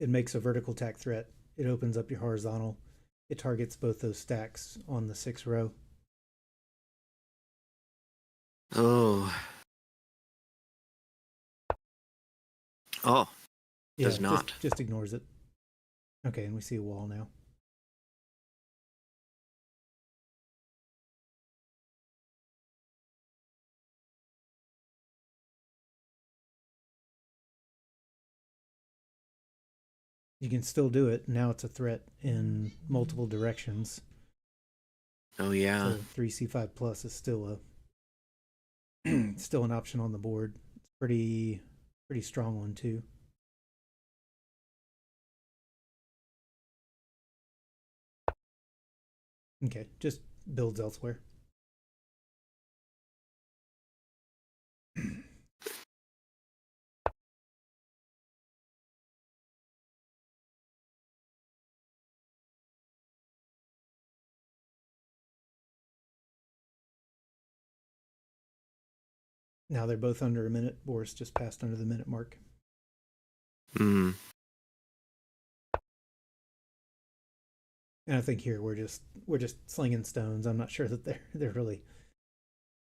It makes a vertical tack threat. It opens up your horizontal. It targets both those stacks on the 6th row. Oh. Oh. Yeah, Does not. just ignores it. Okay, and we see a wall now. You can still do it. Now it's a threat in multiple directions. Oh yeah. So 3c5 plus is still a still an option on the board. It's pretty strong one too. Okay, just builds elsewhere. Now they're both under a minute. Boris just passed under the minute mark. Hmm. And I think here we're just slinging stones. I'm not sure that they're really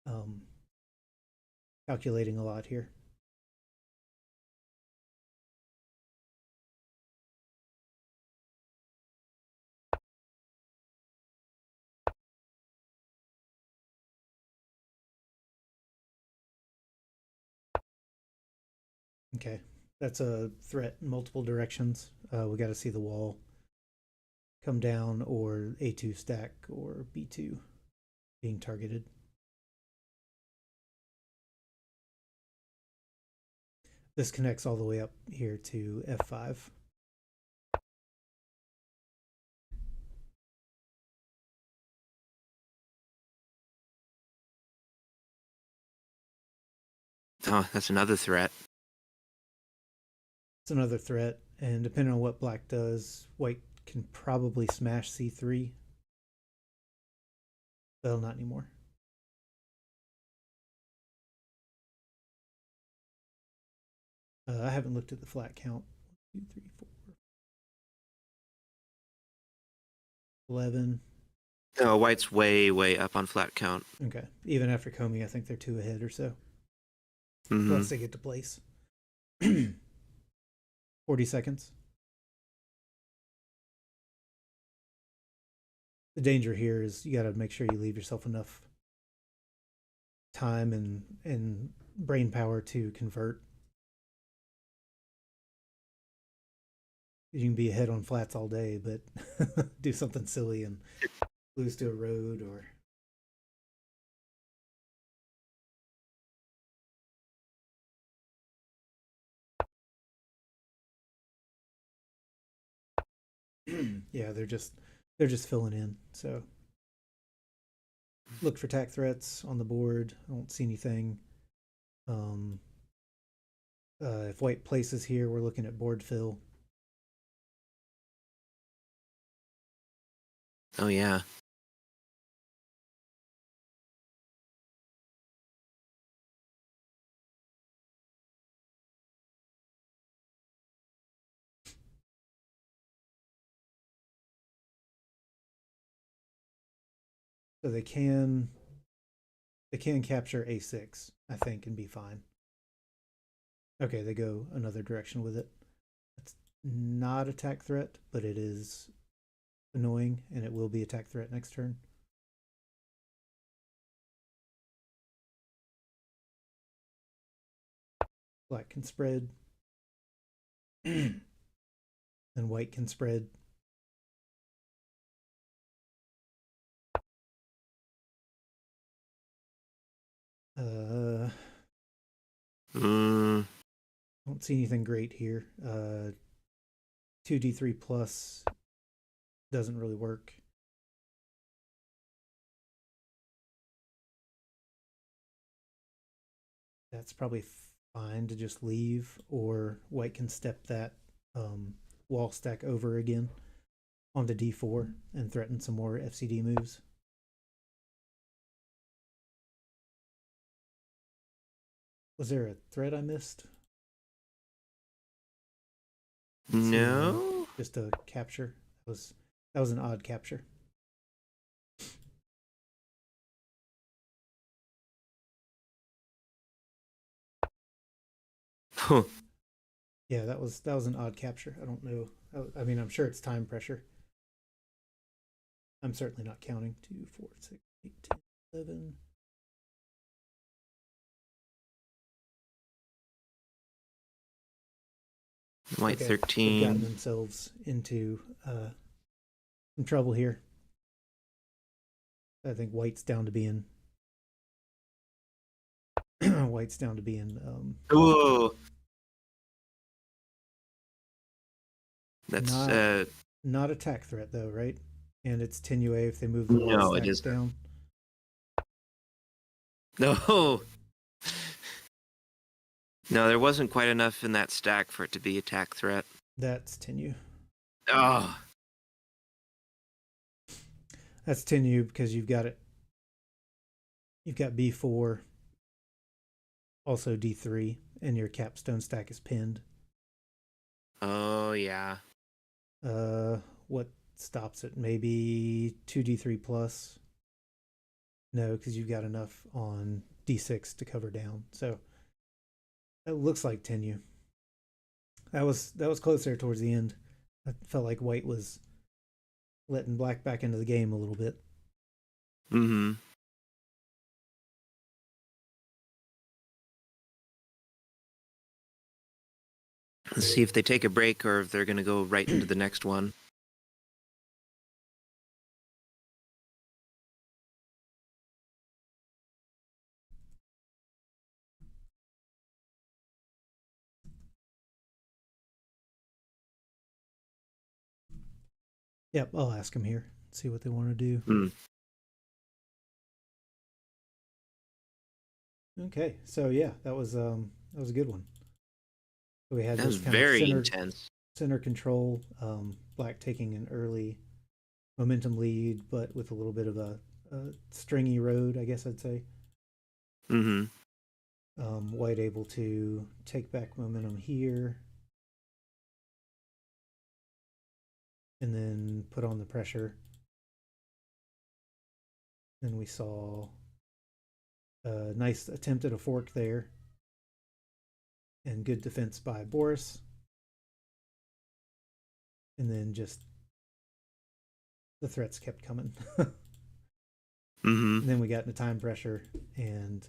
um, calculating a lot here. Okay, that's a threat in multiple directions. We got to see the wall come down or A2 stack or B2 being targeted. This connects all the way up here to F5. Oh, that's another threat. It's another threat, and depending on what black does, white can probably smash C3. Well, not anymore. I haven't looked at the flat count. 1, 2, 3, 4, 11. Oh, white's way up on flat count. Okay. Even after combing, I think they're 2 ahead or so. Mm-hmm. Once they get to place. 40 seconds. The danger here is you got to make sure you leave yourself enough time and brain power to convert. You can be ahead on flats all day, but do something silly and lose to a road or yeah, they're just filling in. So look for tack threats on the board. I don't see anything. Um, if white places here, we're looking at board fill. Oh yeah. So they can capture a6, I think, and be fine. Okay, they go another direction with it. It's not attack threat, but it is annoying, and it will be attack threat next turn. Black can spread, and white can spread. Mm. Don't see anything great here. 2d3 plus doesn't really work. That's probably fine to just leave, or white can step that wall stack over again onto d4 and threaten some more FCD moves. Was there a threat I missed? No. Just a capture. That was an odd capture. Huh. Yeah, that was an odd capture. I don't know. I mean, I'm sure it's time pressure. I'm certainly not counting. 2, 4, 6, 8, 10, 11. White Okay, they've gotten 13. themselves into some trouble here. I think white's down to being white's down to being Ooh, that's not not attack threat though, right? And it's 10 UA if they move the white no, it stacks isn't. down. No, no, there wasn't quite enough in that stack for it to be attack threat. That's 10 U. Oh, That's 10 U because you've got it. You've got B4, also D3, and your capstone stack is pinned. oh yeah. What stops it? Maybe 2D3 plus. No, because you've got enough on D6 to cover down. So it looks like 10U. That was close there towards the end. I felt like white was letting black back into the game a little bit. Mm-hmm. Let's see if they take a break or if they're going to go right into the next one. Yep, I'll ask them here. See what they want to do. Mm. Okay, so yeah, that was a good one. So we had That this was kind of very intense. center control, black taking an early momentum lead, but with a little bit of a stringy road, I guess I'd say. Mm-hmm. White able to take back momentum here, and then put on the pressure. Then we saw a nice attempt at a fork there, and good defense by Boris. And then just the threats kept coming. Mm-hmm. And then we got into time pressure and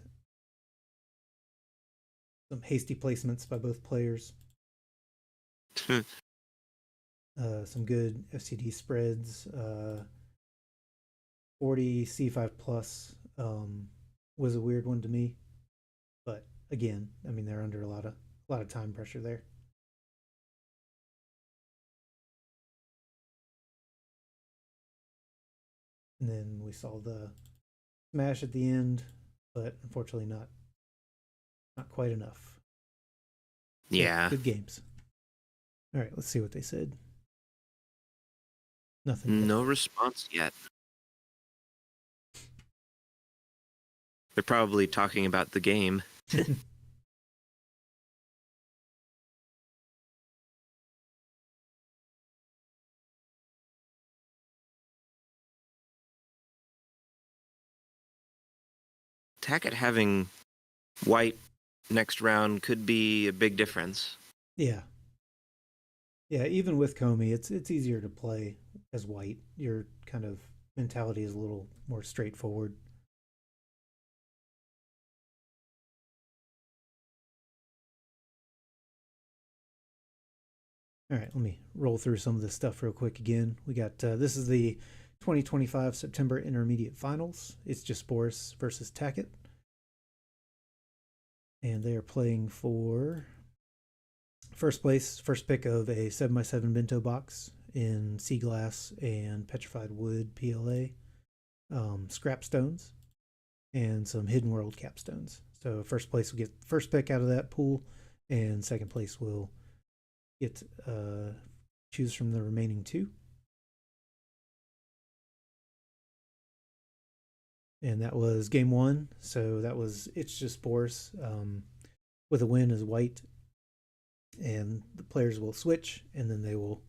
some hasty placements by both players. Some good FCD spreads. 40 C5 plus was a weird one to me, but again, I mean they're under a lot of time pressure there. And then we saw the smash at the end, but unfortunately not quite enough. Yeah. Good games. All right, let's see what they said. Nothing yet. No response yet. They're probably talking about the game. Tackett having white next round could be a big difference. Yeah. Yeah, even with Comey, it's easier to play as white. Your kind of mentality is a little more straightforward. All right, let me roll through some of this stuff real quick again. We got this is the 2025 September Intermediate Finals. It's just Boris versus Tackett. And they are playing for first place, first pick of a 7x7 bento box in sea glass and petrified wood PLA, scrap stones, and some hidden world capstones. So first place will get first pick out of that pool, and second place will get choose from the remaining two. And that was game one. So that was it's just Boris with a win as white, and the players will switch, and then they will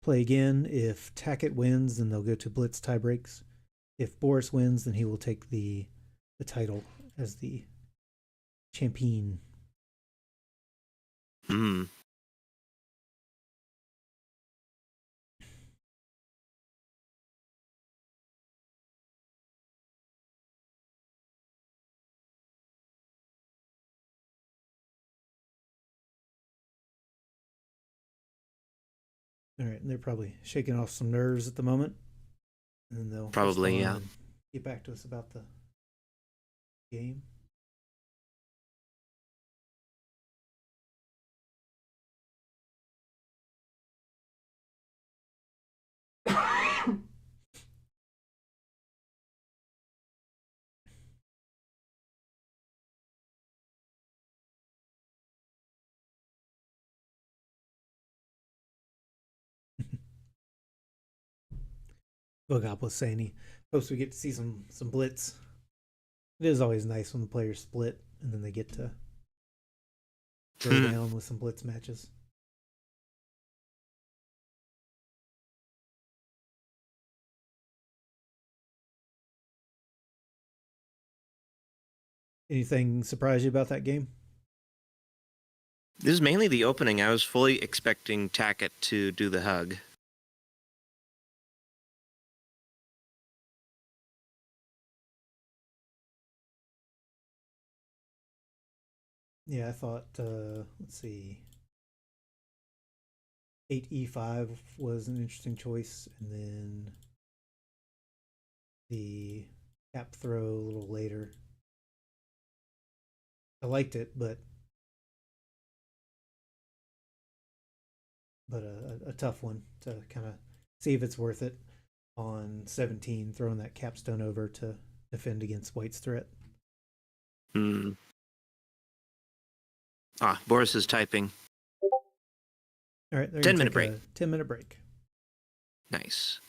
play again. If Tackett wins, then they'll go to blitz tiebreaks. If Boris wins, then he will take the title as the champion. Mm. All right, and they're probably shaking off some nerves at the moment, and they'll Probably, yeah. respond get back to us about the game. Bogop was saying he hopes we get to see some blitz. It is always nice when the players split and then they get to throw down with some blitz matches. Anything surprise you about that game? This is mainly the opening. I was fully expecting Tackett to do the hug. Yeah, I thought, let's see, 8E5 was an interesting choice, and then the cap throw a little later. I liked it, but a tough one to kind of see if it's worth it on 17, throwing that capstone over to defend against White's threat. Boris is typing. All right, they're 10-minute break. 10-minute break. Nice.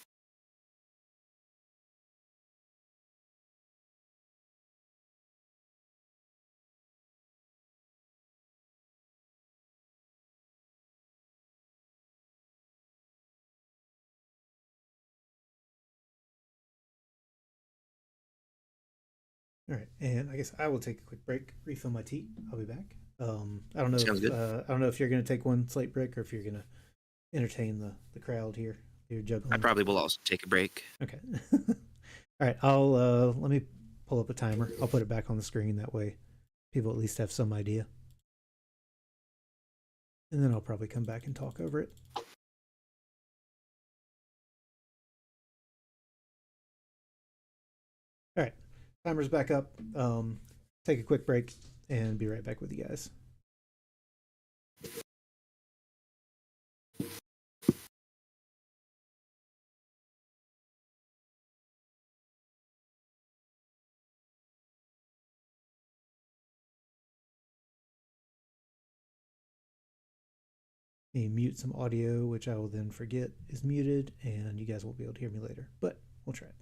All right, and I guess I will take a quick break, refill my tea. I'll be back. I don't know. Sounds good. I don't know if you're going to take one slate break or if you're going to entertain the crowd here. You're juggling. I probably will also take a break. Okay. All right. I'll let me pull up a timer. I'll put it back on the screen. That way, people at least have some idea. And then I'll probably come back and talk over it. All right. Timer's back up. Take a quick break and be right back with you guys. Mute some audio, which I will then forget is muted, and you guys won't be able to hear me later, but we'll try it.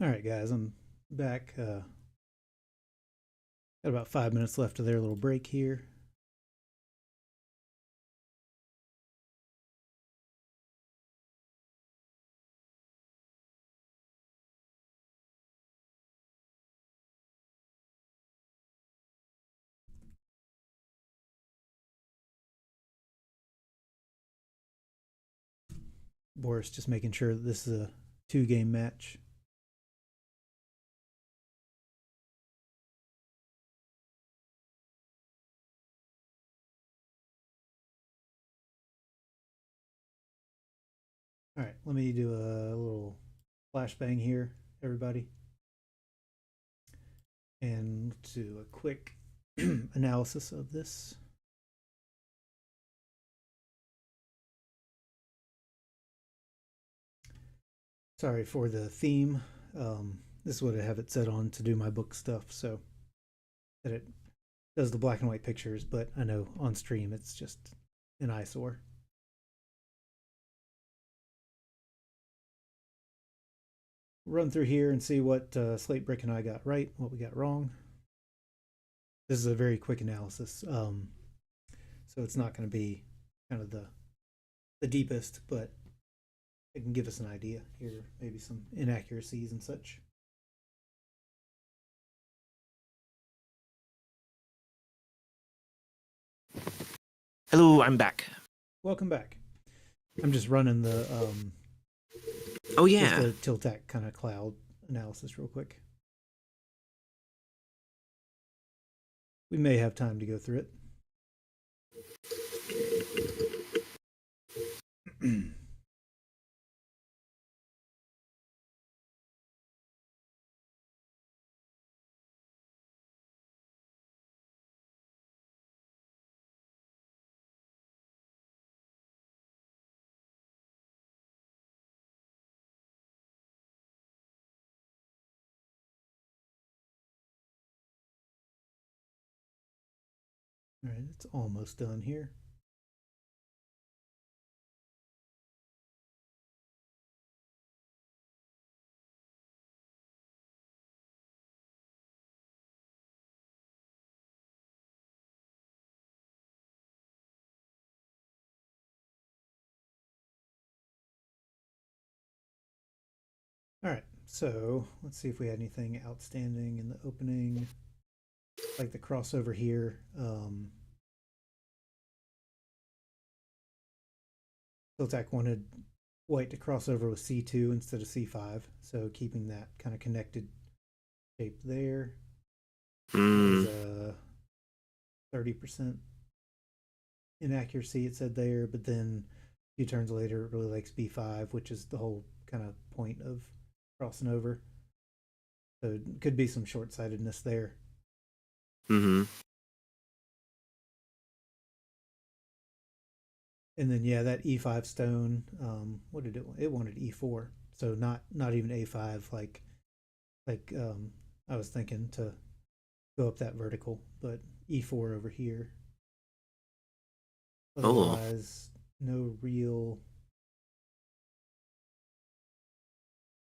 All right, guys, I'm back. Got about 5 minutes left of their little break here. Boris just making sure that this is a 2-game match. All right, let me do a little flashbang here, everybody, and do a quick analysis of this. Sorry for the theme. This is what I have it set on to do my book stuff, so that it does the black and white pictures, but I know on stream it's just an eyesore. Run through here and see what Slate Brick and I got right, what we got wrong. This is a very quick analysis, so it's not going to be kind of the deepest, but it can give us an idea here, maybe some inaccuracies and such. Hello, I'm back. Welcome back. I'm just running the Oh yeah, just the Tiltac kind of cloud analysis real quick. We may have time to go through it. All right, it's almost done here. All right, so let's see if we had anything outstanding in the opening, like the crossover here. Tiltac wanted white to cross over with C2 instead of C5, so keeping that kind of connected shape there. There's a 30% inaccuracy, it said there, but then a few turns later it really likes B5, which is the whole kind of point of crossing over. So it could be some short-sightedness there. Mm-hmm. And then yeah, that E5 stone, what did it want? It wanted E4, so not even A5 like I was thinking to go up that vertical, but E4 over here. Otherwise, no real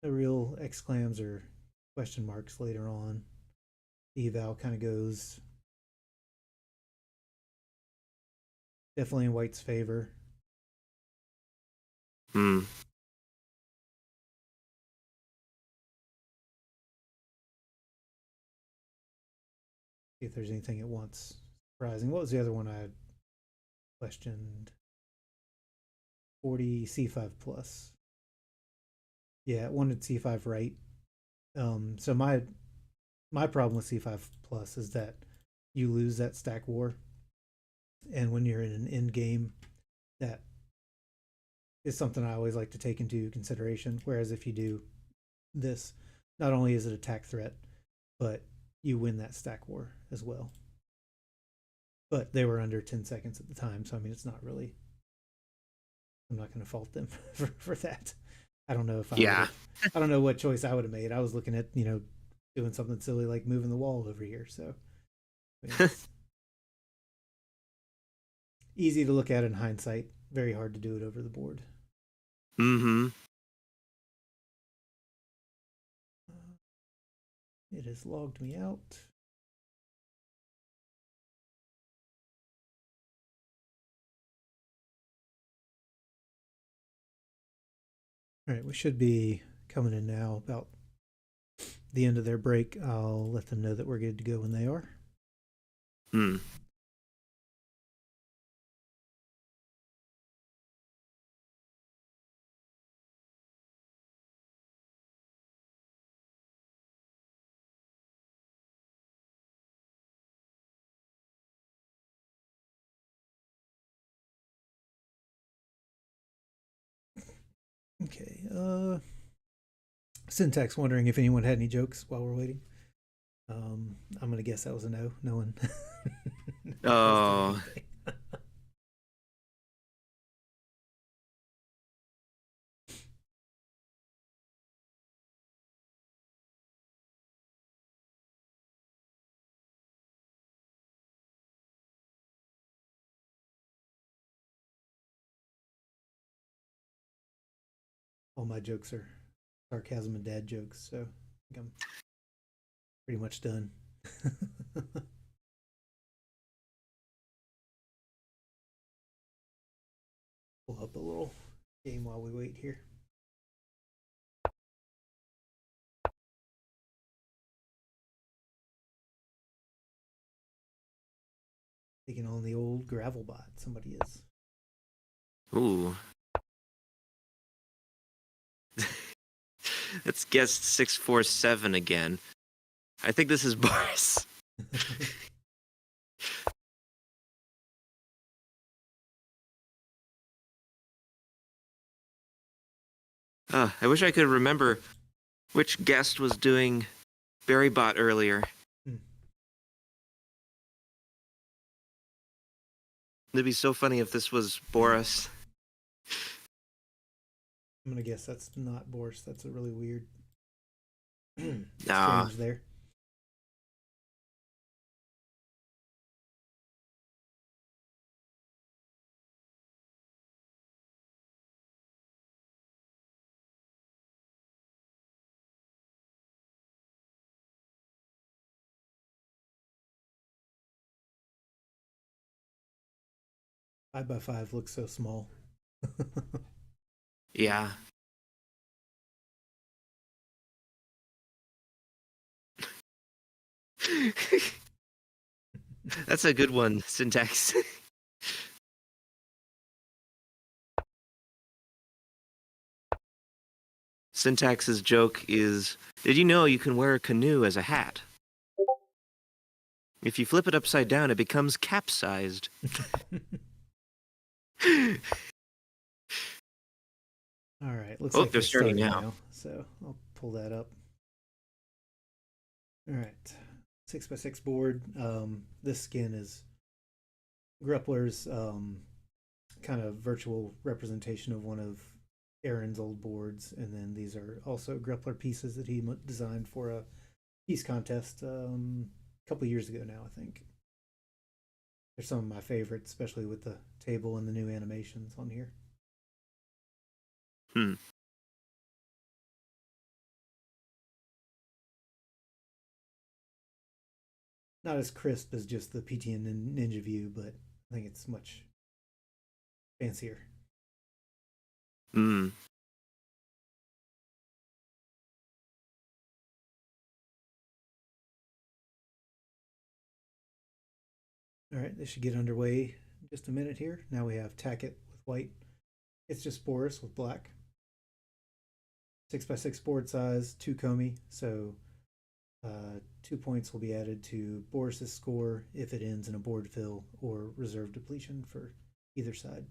exclams or question marks later on. The eval kind of goes definitely in white's favor. Hmm. See if there's anything it wants surprising. What was the other one I had questioned? 40 C5 plus. Yeah, it wanted C5 right. So my problem with C5 plus is that you lose that stack war, and when you're in an end game, that is something I always like to take into consideration. Whereas if you do this, not only is it attack threat, but you win that stack war as well. But they were under 10 seconds at the time, so I mean, it's not really. I'm not going to fault them for that. I don't know if I don't know what choice I would have made. I was looking at doing something silly like moving the wall over here. So it's easy to look at in hindsight. Very hard to do it over the board. Mm-hmm. it has logged me out. All right, we should be coming in now about the end of their break. I'll let them know that we're good to go when they are. Hmm. Okay. Syntax wondering if anyone had any jokes while we're waiting. I'm gonna guess that was a no. No one. Oh, All my jokes are sarcasm and dad jokes, so I think I'm pretty much done. Pull up a little game while we wait here. Taking on the old gravel bot. Somebody is. ooh. It's guest 647 again. I think this is Boris. I wish I could remember which guest was doing Berrybot earlier. It'd be so funny if this was Boris. I'm gonna guess that's not Boris. That's a really weird Nah. exchange there. Five by five looks so small. Yeah. That's a good one, Syntax. Syntax's joke is, did you know you can wear a canoe as a hat? If you flip it upside down, it becomes capsized. All right, looks Oh, like they're starting now. So I'll pull that up. All right, 6x6 board. This skin is Gruppler's kind of virtual representation of one of Aaron's old boards, and then these are also Gruppler pieces that he designed for a piece contest a couple years ago now, I think. They're some of my favorites, especially with the table and the new animations on here. Hmm. Not as crisp as just the PTN Ninja View, but I think it's much fancier. Hmm. All right, this should get underway in just a minute here. Now we have Tackett with white. It's just Boris with black. 6x6 board size, 2 Komi. So 2 points will be added to Boris's score if it ends in a board fill or reserve depletion for either side.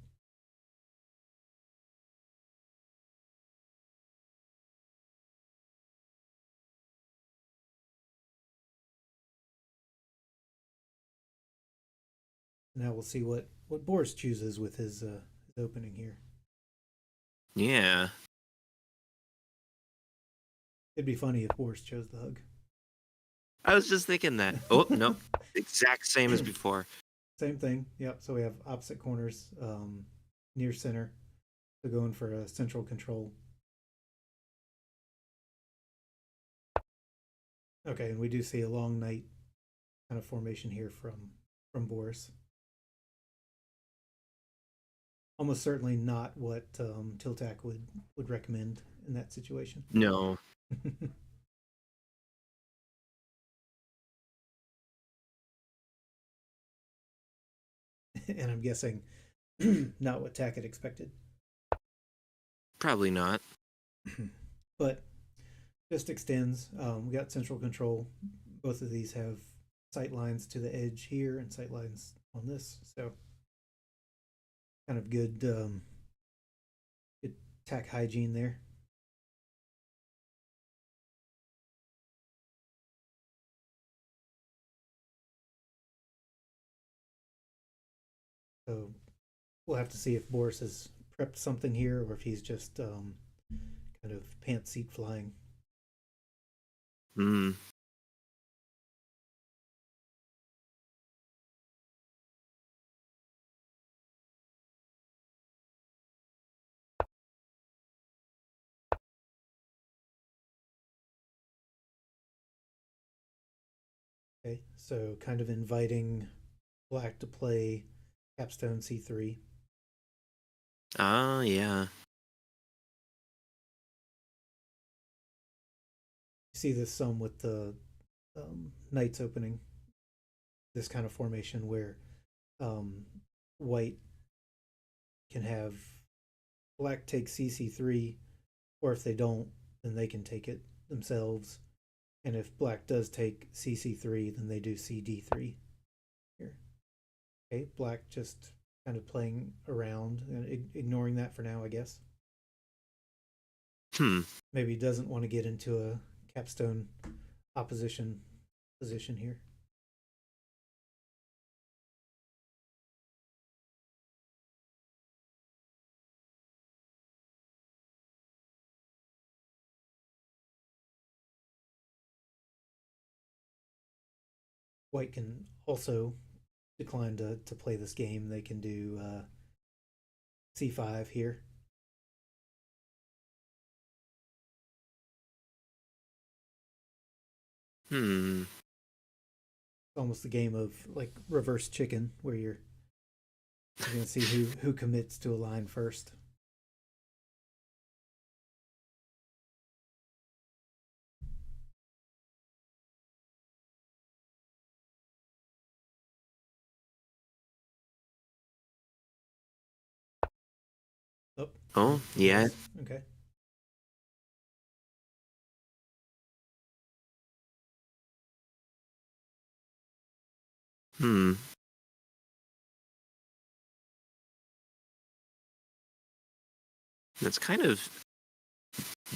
Now we'll see what Boris chooses with his opening here. Yeah. It'd be funny if Boris chose the hug. I was just thinking that. Oh, no. Exact same as before. Same thing. Yep. So we have opposite corners, near center. So going for a central control. Okay, and we do see a long knight kind of formation here from Boris. Almost certainly not what Tiltak would recommend in that situation. No. And I'm guessing not what Tackett expected. Probably not. But just extends. We got central control. Both of these have sight lines to the edge here and sight lines on this. So kind of good tack hygiene there. So we'll have to see if Boris has prepped something here or if he's just kind of pants seat flying. Hmm. Okay, so kind of inviting Black to play Capstone C3. Ah, yeah. You see this some with the Knights opening. This kind of formation where um, White can have Black take CC3, or if they don't, then they can take it themselves. And if Black does take CC3, then they do CD3 here. Okay, Black just kind of playing around and ignoring that for now, I guess. Hmm. Maybe doesn't want to get into a capstone opposition position here. White can also decline to play this game. They can do C5 here. Hmm. It's almost a game of like reverse chicken, where you're going to see who commits to a line first. Oh, Oh, yeah. yes. Okay. Hmm. That's kind of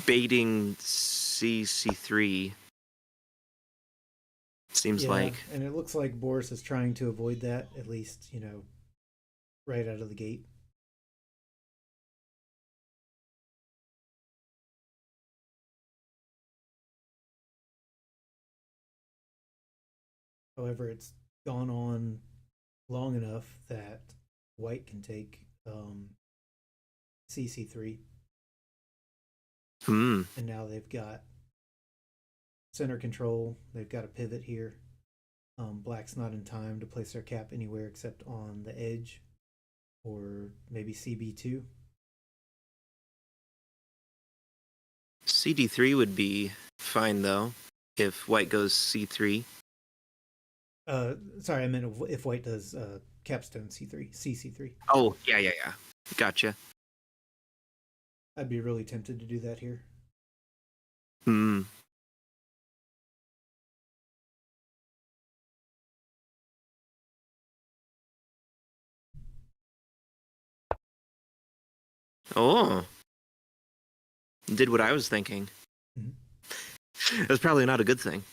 baiting CC3. Seems Yeah, like. and it looks like Boris is trying to avoid that, at least, right out of the gate. However, it's gone on long enough that White can take CC3, Hmm. and now they've got center control. They've got a pivot here. Black's not in time to place their cap anywhere except on the edge or maybe CB2. CD3 would be fine though, if white goes C3. Sorry, I meant if White does capstone C3, CC3. Oh, yeah, yeah, yeah. Gotcha. I'd be really tempted to do that here. Hmm. Oh, did what I was thinking. Mm-hmm. That's probably not a good thing.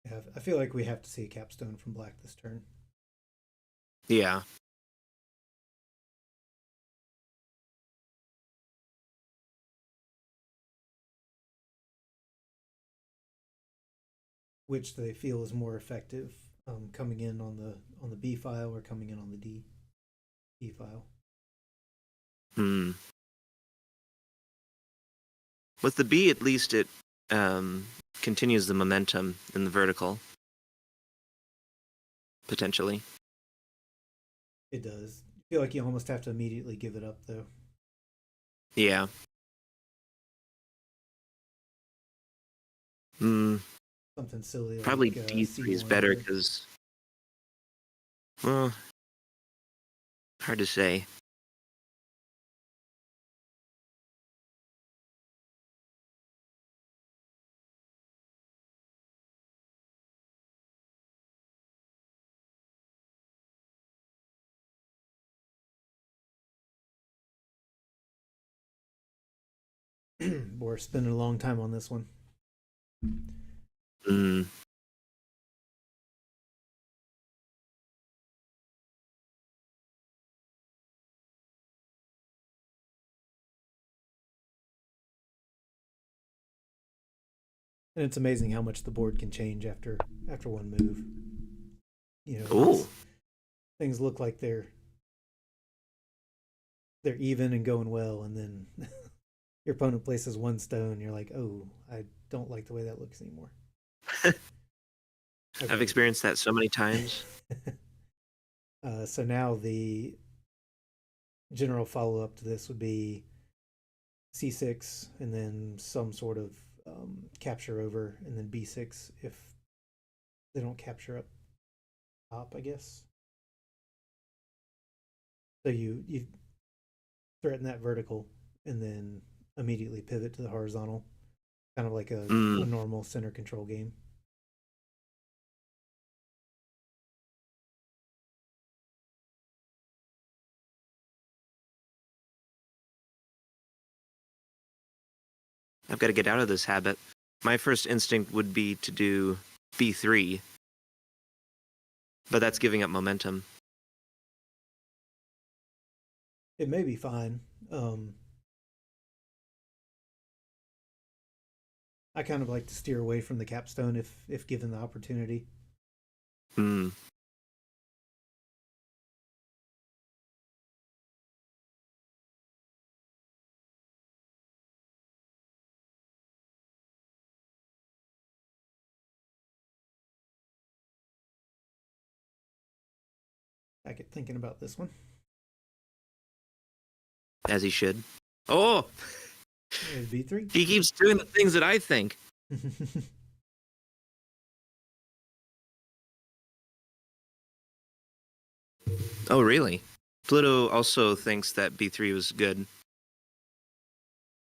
Yeah, I feel like we have to see a capstone from Black this turn. Yeah. Which they feel is more effective. coming in on the B file or coming in on the D file. Hmm. With the B, at least it continues the momentum in the vertical, potentially. It does. I feel like you almost have to immediately give it up though. Yeah. Hmm. Something silly Probably like D3 is C1 better or because, well, hard to say. we're spending a long time on this one. Hmm. And it's amazing how much the board can change after one move. You know, Oh, things look like they're even and going well, and then your opponent places one stone. You're like, oh, I don't like the way that looks anymore. I've Okay. experienced that so many times. So now the general follow up to this would be C6 and then some sort of capture over, and then B6 if they don't capture up top, I guess. So you threaten that vertical and then immediately pivot to the horizontal, kind of like a Hmm. normal center control game. I've got to get out of this habit. My first instinct would be to do B3, but that's giving up momentum. It may be fine. Um, I kind of like to steer away from the capstone if given the opportunity. Hmm. I get thinking about this one. As he should. Oh, There's B3. he keeps doing the things that I think. Oh, really? Pluto also thinks that B3 was good.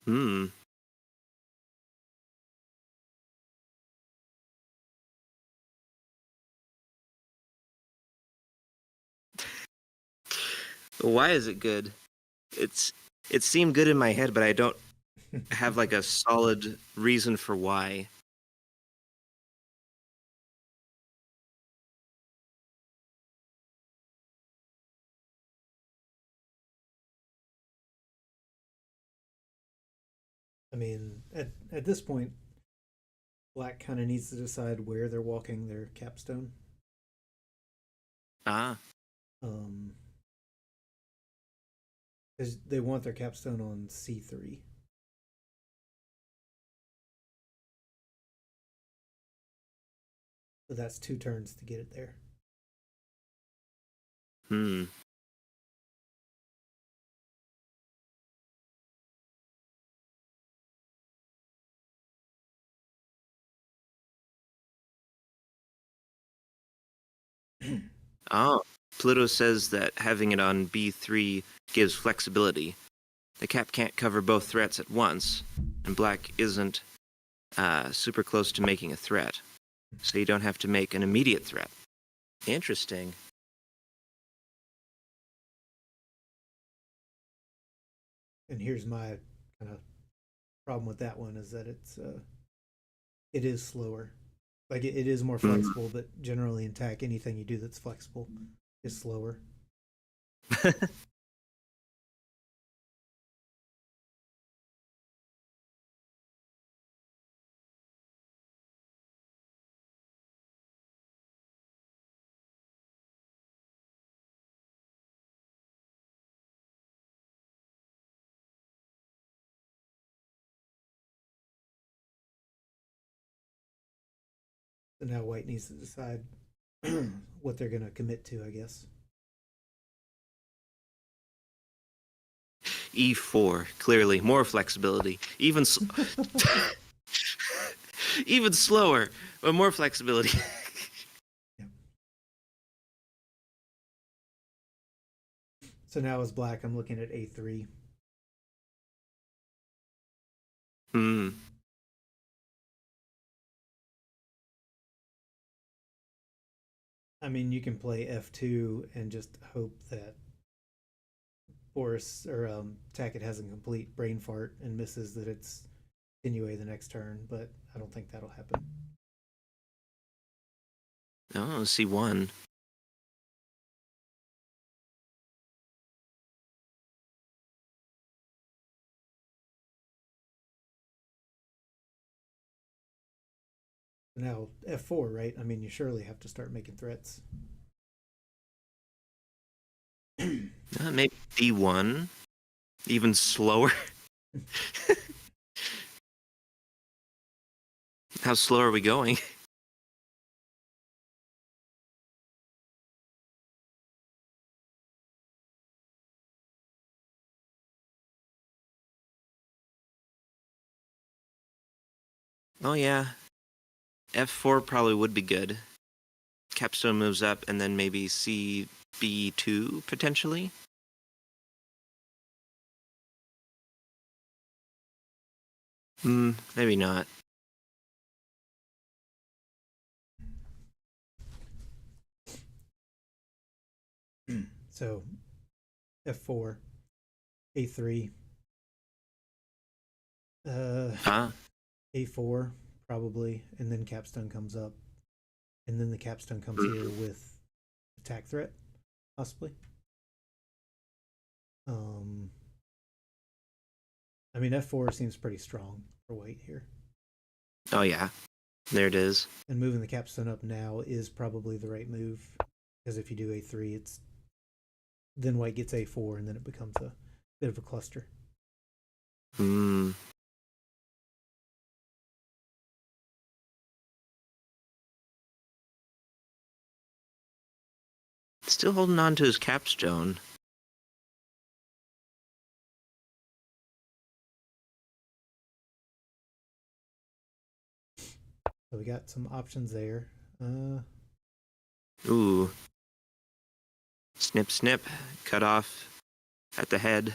Hmm. Why is it good? It's it seemed good in my head, but I don't have like a solid reason for why. I mean, at this point, Black kind of needs to decide where they're walking their capstone. Ah. Um, because they want their capstone on C3. So that's 2 turns to get it there. Hmm. Oh. Pluto says that having it on B3 gives flexibility. The cap can't cover both threats at once, and Black isn't super close to making a threat, so you don't have to make an immediate threat. Interesting. And here's my kind of problem with that one is that it is slower. Like it is more Hmm. flexible, but generally in tech, anything you do that's flexible is slower. So now white needs to decide what they're going to commit to, I guess. E4, clearly more flexibility, even slower, but more flexibility. Yep. So now as black, I'm looking at A3. Hmm. I mean, you can play F2 and just hope that Boris or Tackett has a complete brain fart and misses that it's Inoue the next turn, but I don't think that'll happen. Oh, C1. Now F4, right? I mean, you surely have to start making threats. Maybe D1. Even slower. How slow are we going? Oh yeah, F4 probably would be good. Capstone moves up, and then maybe CB2 potentially. Maybe not. So F4, A3, Huh? A4 probably, and then capstone comes up, and then the capstone comes here with attack threat, possibly. Um, I mean F4 seems pretty strong for white here, Oh yeah, there it is. and moving the capstone up now is probably the right move because if you do A3, it's then white gets A4, and then it becomes a bit of a cluster. Hmm. Still holding on to his capstone. So we got some options there. Ooh. Snip, snip. Cut off at the head.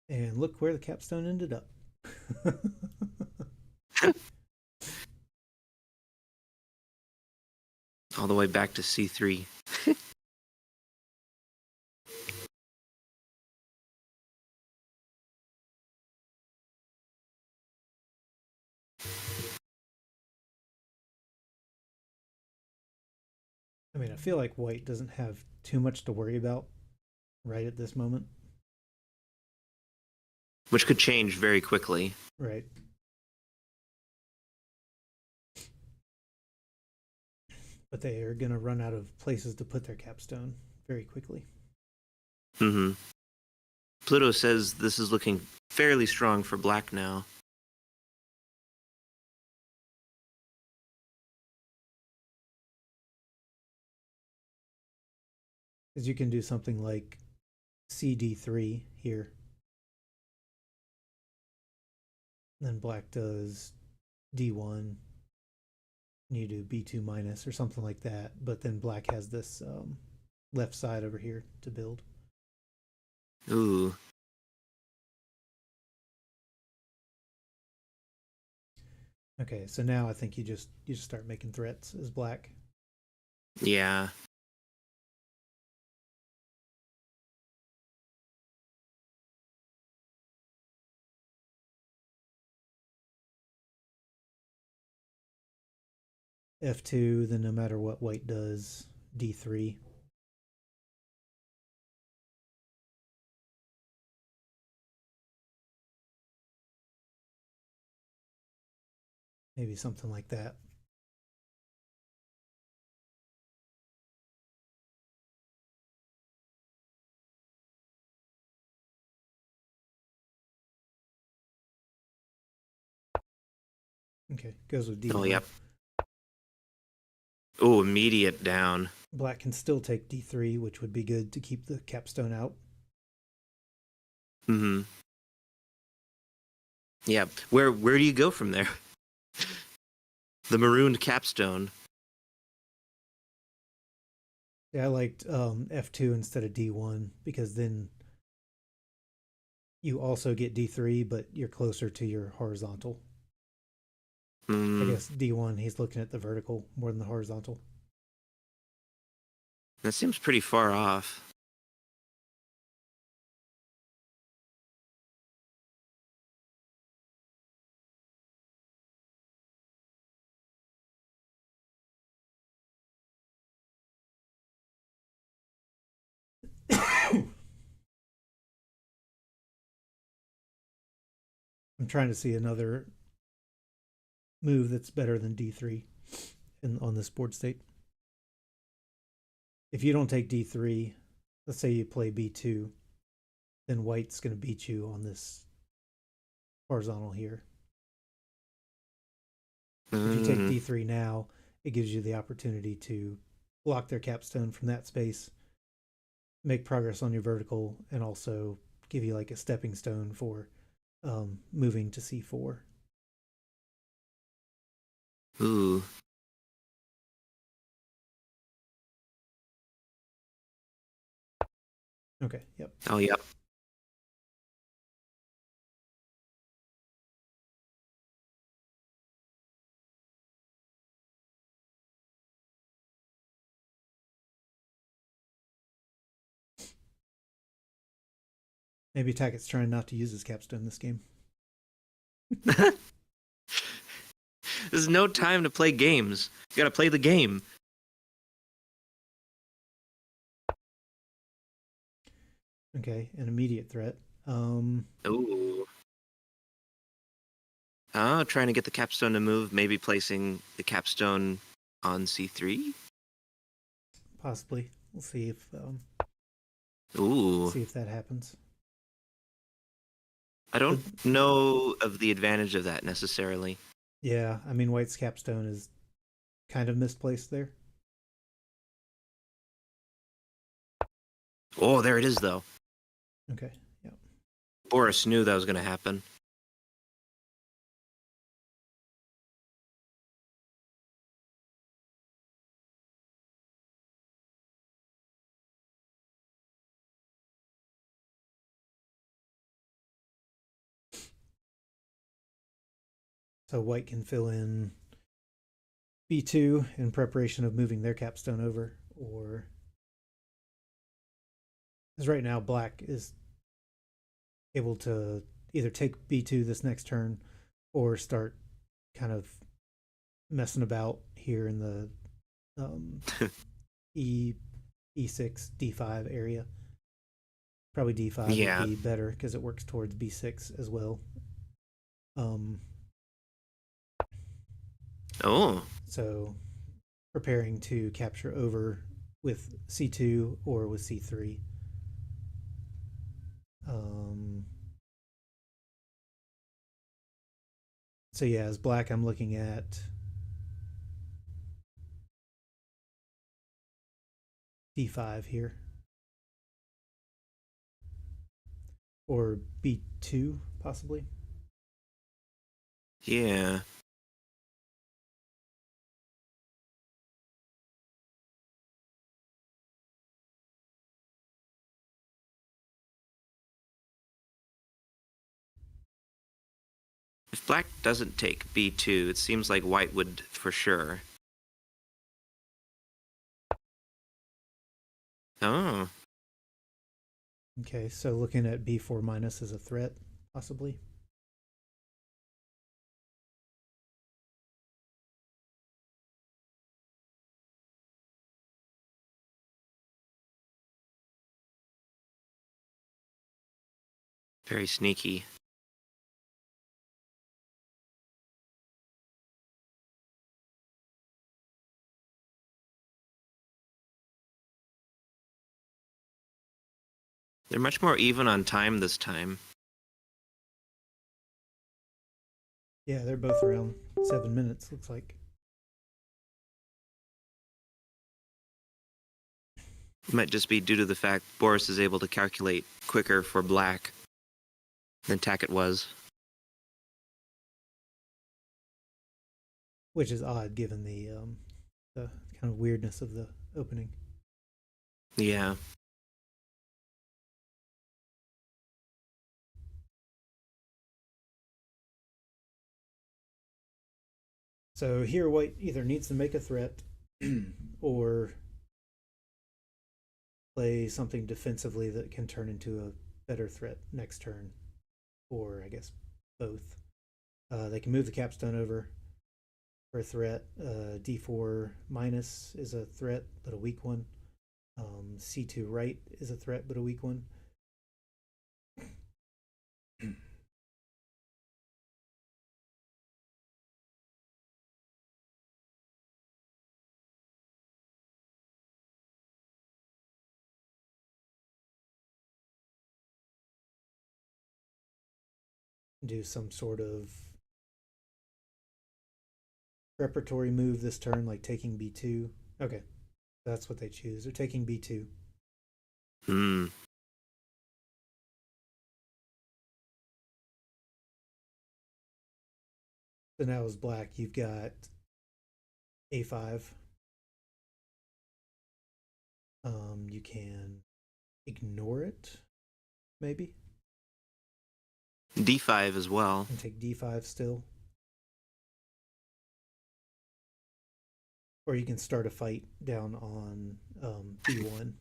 And look where the capstone ended up. All the way back to C3. I mean, I feel like white doesn't have too much to worry about right at this moment. Which could change very quickly. Right. But they are going to run out of places to put their capstone very quickly. Mm-hmm. Pluto says this is looking fairly strong for black now. Because you can do something like CD3 here. Then black does D1. And you do B2 minus or something like that. But then black has this left side over here to build. Ooh. Okay, so now I think you just start making threats as black. Yeah. F2, then no matter what white does, D3. Maybe something like that. Okay, goes with D1. Oh, yep. Oh, immediate down. Black can still take D3, which would be good to keep the capstone out. Mm-hmm. Yeah. Where do you go from there? The marooned capstone. Yeah, I liked F2 instead of D1 because then you also get D3, but you're closer to your horizontal. I Mm, guess D1, he's looking at the vertical more than the horizontal. that seems pretty far off. I'm trying to see another move that's better than D3 on this board state. If you don't take D3, let's say you play B2, then white's going to beat you on this horizontal here. If you take Mm. D3 now, it gives you the opportunity to block their capstone from that space, make progress on your vertical, and also give you like a stepping stone for moving to C4. Ooh. Okay, yep. Oh, yep. Maybe Tackett's trying not to use his capstone this game. There's no time to play games. You gotta play the game. Okay, an immediate threat. Ooh. Oh, trying to get the capstone to move, maybe placing the capstone on C3? Possibly. We'll Ooh. see if that happens. I don't know of the advantage of that necessarily. Yeah, I mean white's capstone is kind of misplaced there. Oh, there it is, though. Okay, yeah. Boris knew that was going to happen. So white can fill in B2 in preparation of moving their capstone over, or because right now black is able to either take B2 this next turn or start kind of messing about here in the um, E E6 D5 area. Probably D5 Yeah. would be better because it works towards B6 as well. Um, Oh. so preparing to capture over with C2 or with C3. Um, so yeah, as black, I'm looking at D5 here, or B2 possibly. Yeah. If black doesn't take B2, it seems like white would for sure. Oh. Okay, so looking at B4 minus as a threat, possibly. Very sneaky. They're much more even on time this time. Yeah, they're both around 7 minutes, looks like. It might just be due to the fact Boris is able to calculate quicker for black than Tackett was. Which is odd given the kind of weirdness of the opening. Yeah. So here white either needs to make a threat or play something defensively that can turn into a better threat next turn, or I guess both. They can move the capstone over for a threat. D4 minus is a threat, but a weak one. C2 right is a threat, but a weak one. Do some sort of preparatory move this turn, like taking B2. Okay, that's what they choose. They're taking B2. Hmm. So now as black, you've got A5. You can ignore it, maybe, D5 as well. and take D5 still. Or you can start a fight down on B1.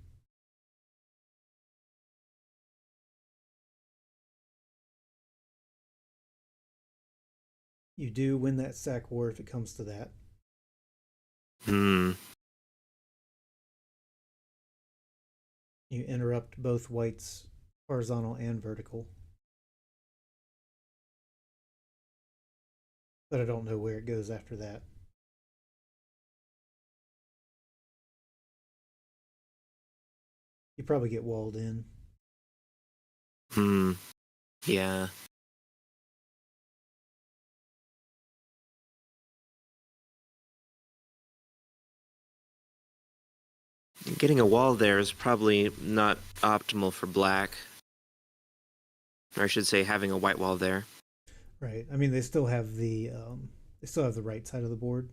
You do win that sack war if it comes to that. Hmm. You interrupt both whites, horizontal and vertical. But I don't know where it goes after that. You probably get walled in. Hmm. Yeah. Getting a wall there is probably not optimal for black. Or I should say having a white wall there. Right. I mean, they still have the right side of the board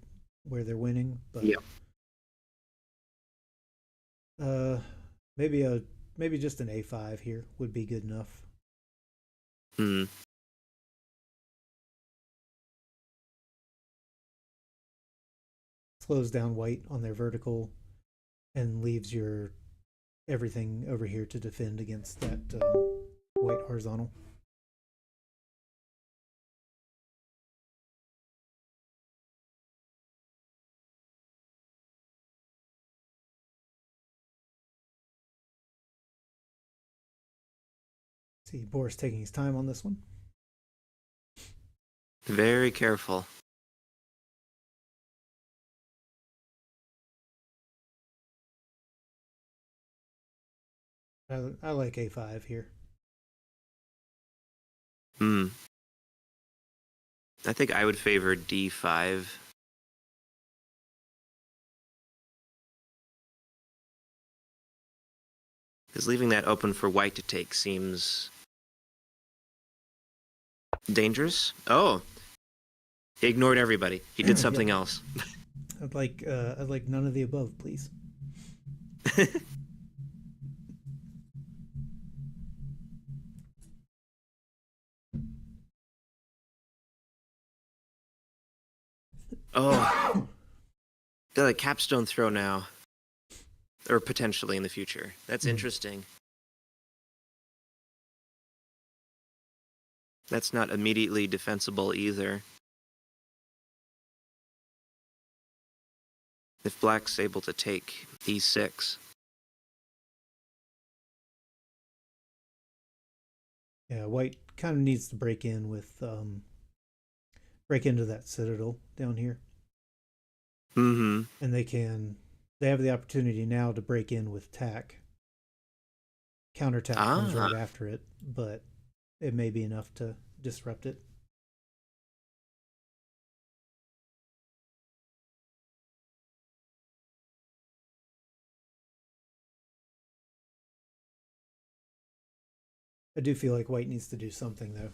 where they're winning, but Yeah. uh, maybe just an A5 here would be good enough. Hmm. Slows down white on their vertical and leaves your everything over here to defend against that white horizontal. See, Boris taking his time on this one. Very careful. I like A5 here. Hmm. I think I would favor D5. Because leaving that open for white to take seems dangerous. Oh, he ignored everybody. He did something else. I'd like none of the above, please. Oh, got a capstone throw now. Or potentially in the future. That's interesting. That's not immediately defensible either. If black's able to take E6. Yeah, white kind of needs to break break into that citadel down here. Mm-hmm. And they have the opportunity now to break in with tack. Counterattack comes right after it, but it may be enough to disrupt it. I do feel like white needs to do something though.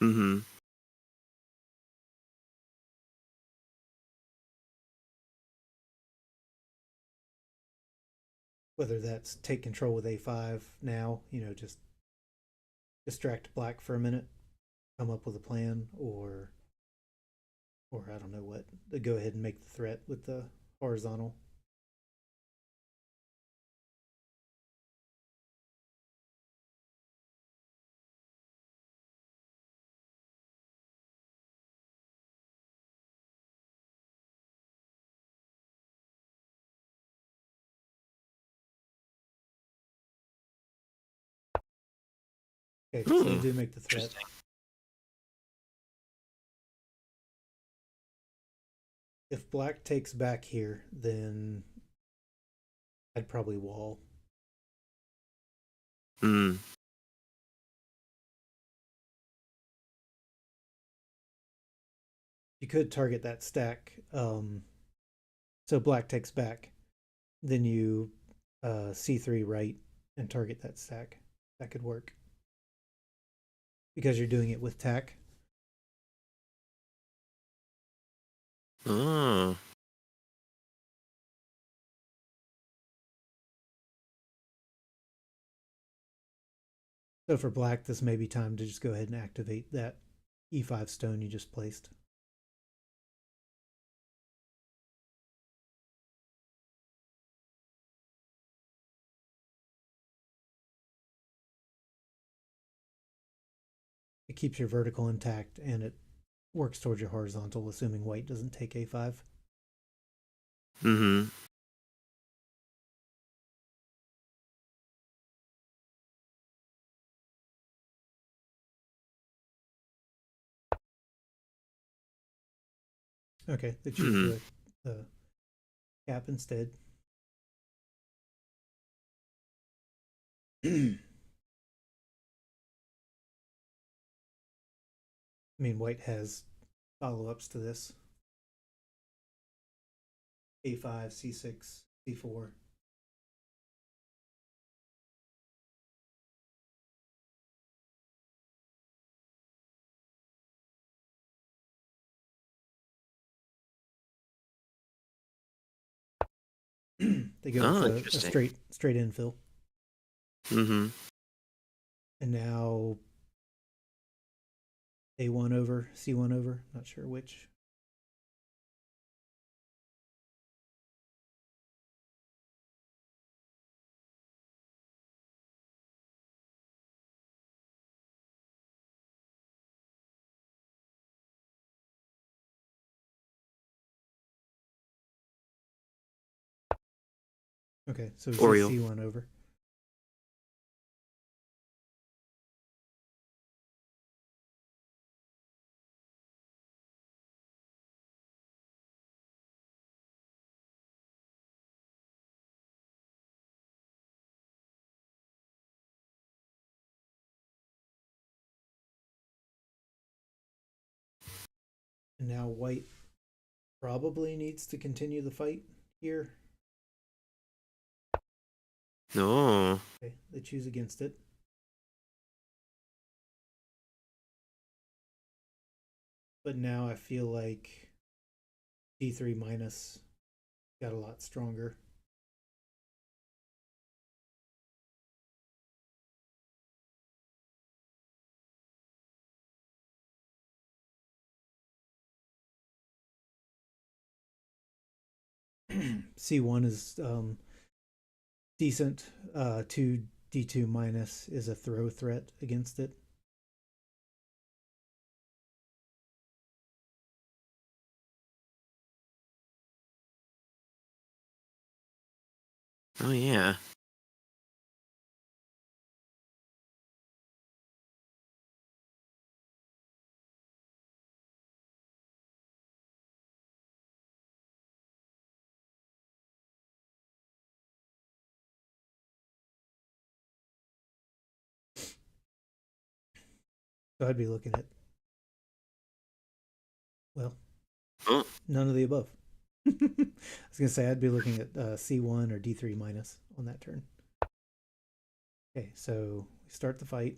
Mm-hmm. Whether that's take control with a5 now, just distract black for a minute, come up with a plan, or I don't know what, go ahead and make the threat with the horizontal. Okay, so do make the threat. If black takes back here, then I'd probably wall. Mm. You could target that stack. So black takes back, then you c3 right and target that stack. That could work because you're doing it with tack. Oh. So for black, this may be time to just go ahead and activate that e5 stone you just placed. It keeps your vertical intact and it works towards your horizontal, assuming white doesn't take a5. Mm-hmm. Okay, they choose the cap instead. I mean, white has follow-ups to this. a5, c6, c4. They go with a straight infill. Mm-hmm. And now a1 over, c1 over. Not sure which. Okay, so it's Oriole. just c1 over. And now white probably needs to continue the fight here. No. Okay, they choose against it. But now I feel like d3 minus got a lot stronger. c1 is decent. 2 d2 minus is a throw threat against it. Oh yeah. So I'd be looking at, well, Oh. none of the above. I was gonna say I'd be looking at c1 or d3 minus on that turn. Okay, so we start the fight.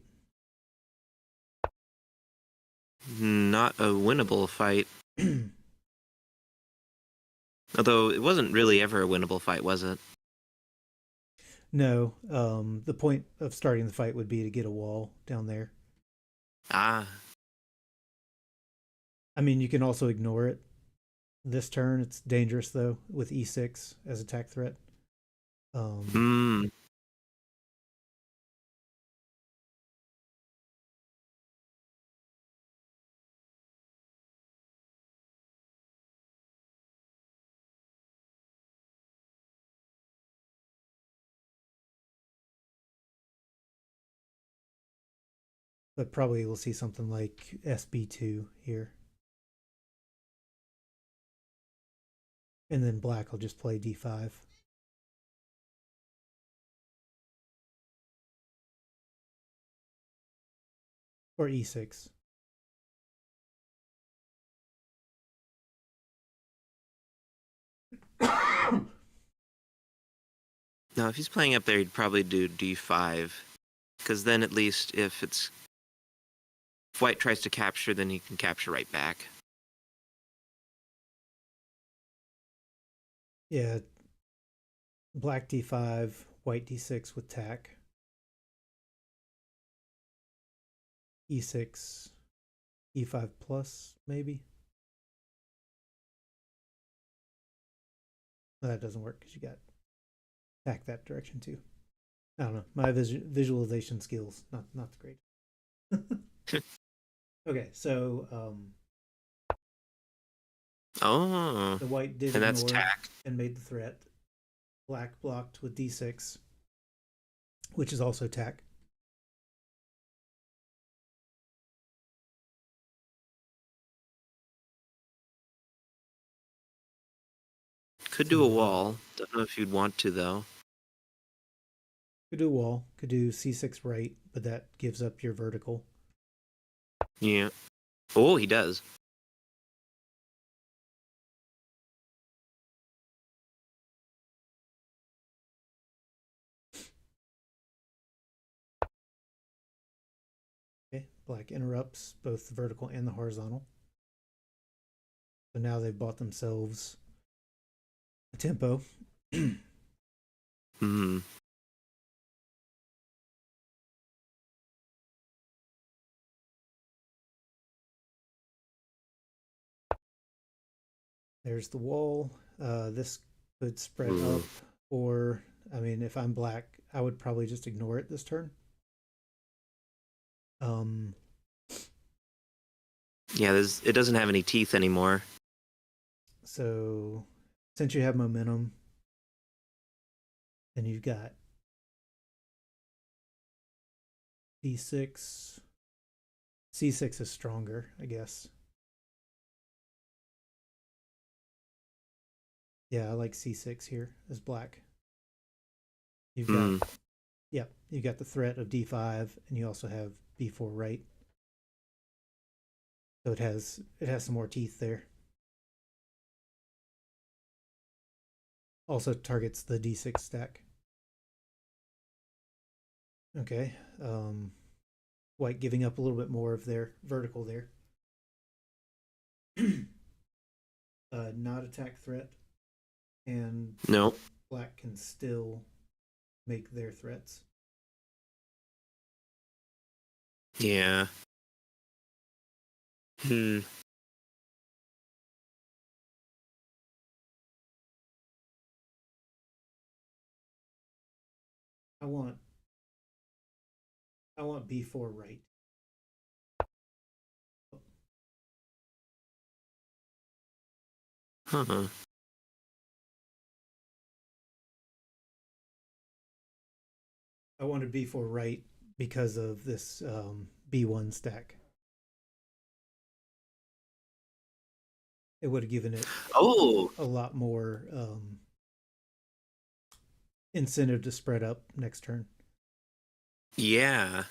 Not a winnable fight. Although it wasn't really ever a winnable fight, was it? No, the point of starting the fight would be to get a wall down there. Ah. I mean, you can also ignore it this turn. It's dangerous though with e6 as attack threat. Hmm. But probably we'll see something like SB2 here. And then black will just play D5. Or E6. Now, if he's playing up there, he'd probably do D5. Because then at least if white tries to capture, then he can capture right back. Yeah. Black D5, white D6 with tack. E6, E5 plus, maybe. No, that doesn't work because you got tack that direction too. I don't know. My visualization skills not the great. Okay, so Oh, the white did and that's ignore tack. and made the threat. Black blocked with D6, which is also tack. Could So do a wall. Don't know if you'd want to, though. could do a wall, could do C6 right, but that gives up your vertical. Yeah. Oh, he does. Okay, black interrupts both the vertical and the horizontal. So now they've bought themselves a tempo. Hmm. There's the wall. This could spread Ooh. up, or I mean, if I'm black, I would probably just ignore it this turn. Um, Yeah, it doesn't have any teeth anymore. so since you have momentum, then you've got D6. C6 is stronger, I guess. Yeah, I like C6 here as black. You've Hmm. got, yeah, you got the threat of D5, and you also have B4 right. So it has some more teeth there. Also targets the D6 stack. Okay. White giving up a little bit more of their vertical there. Not attack threat, and No. black can still make their threats. Yeah. Hmm. I want B4 right. Huh. I wanted B4 right because of this B1 stack. It would have given it Oh. a lot more incentive to spread up next turn. Yeah.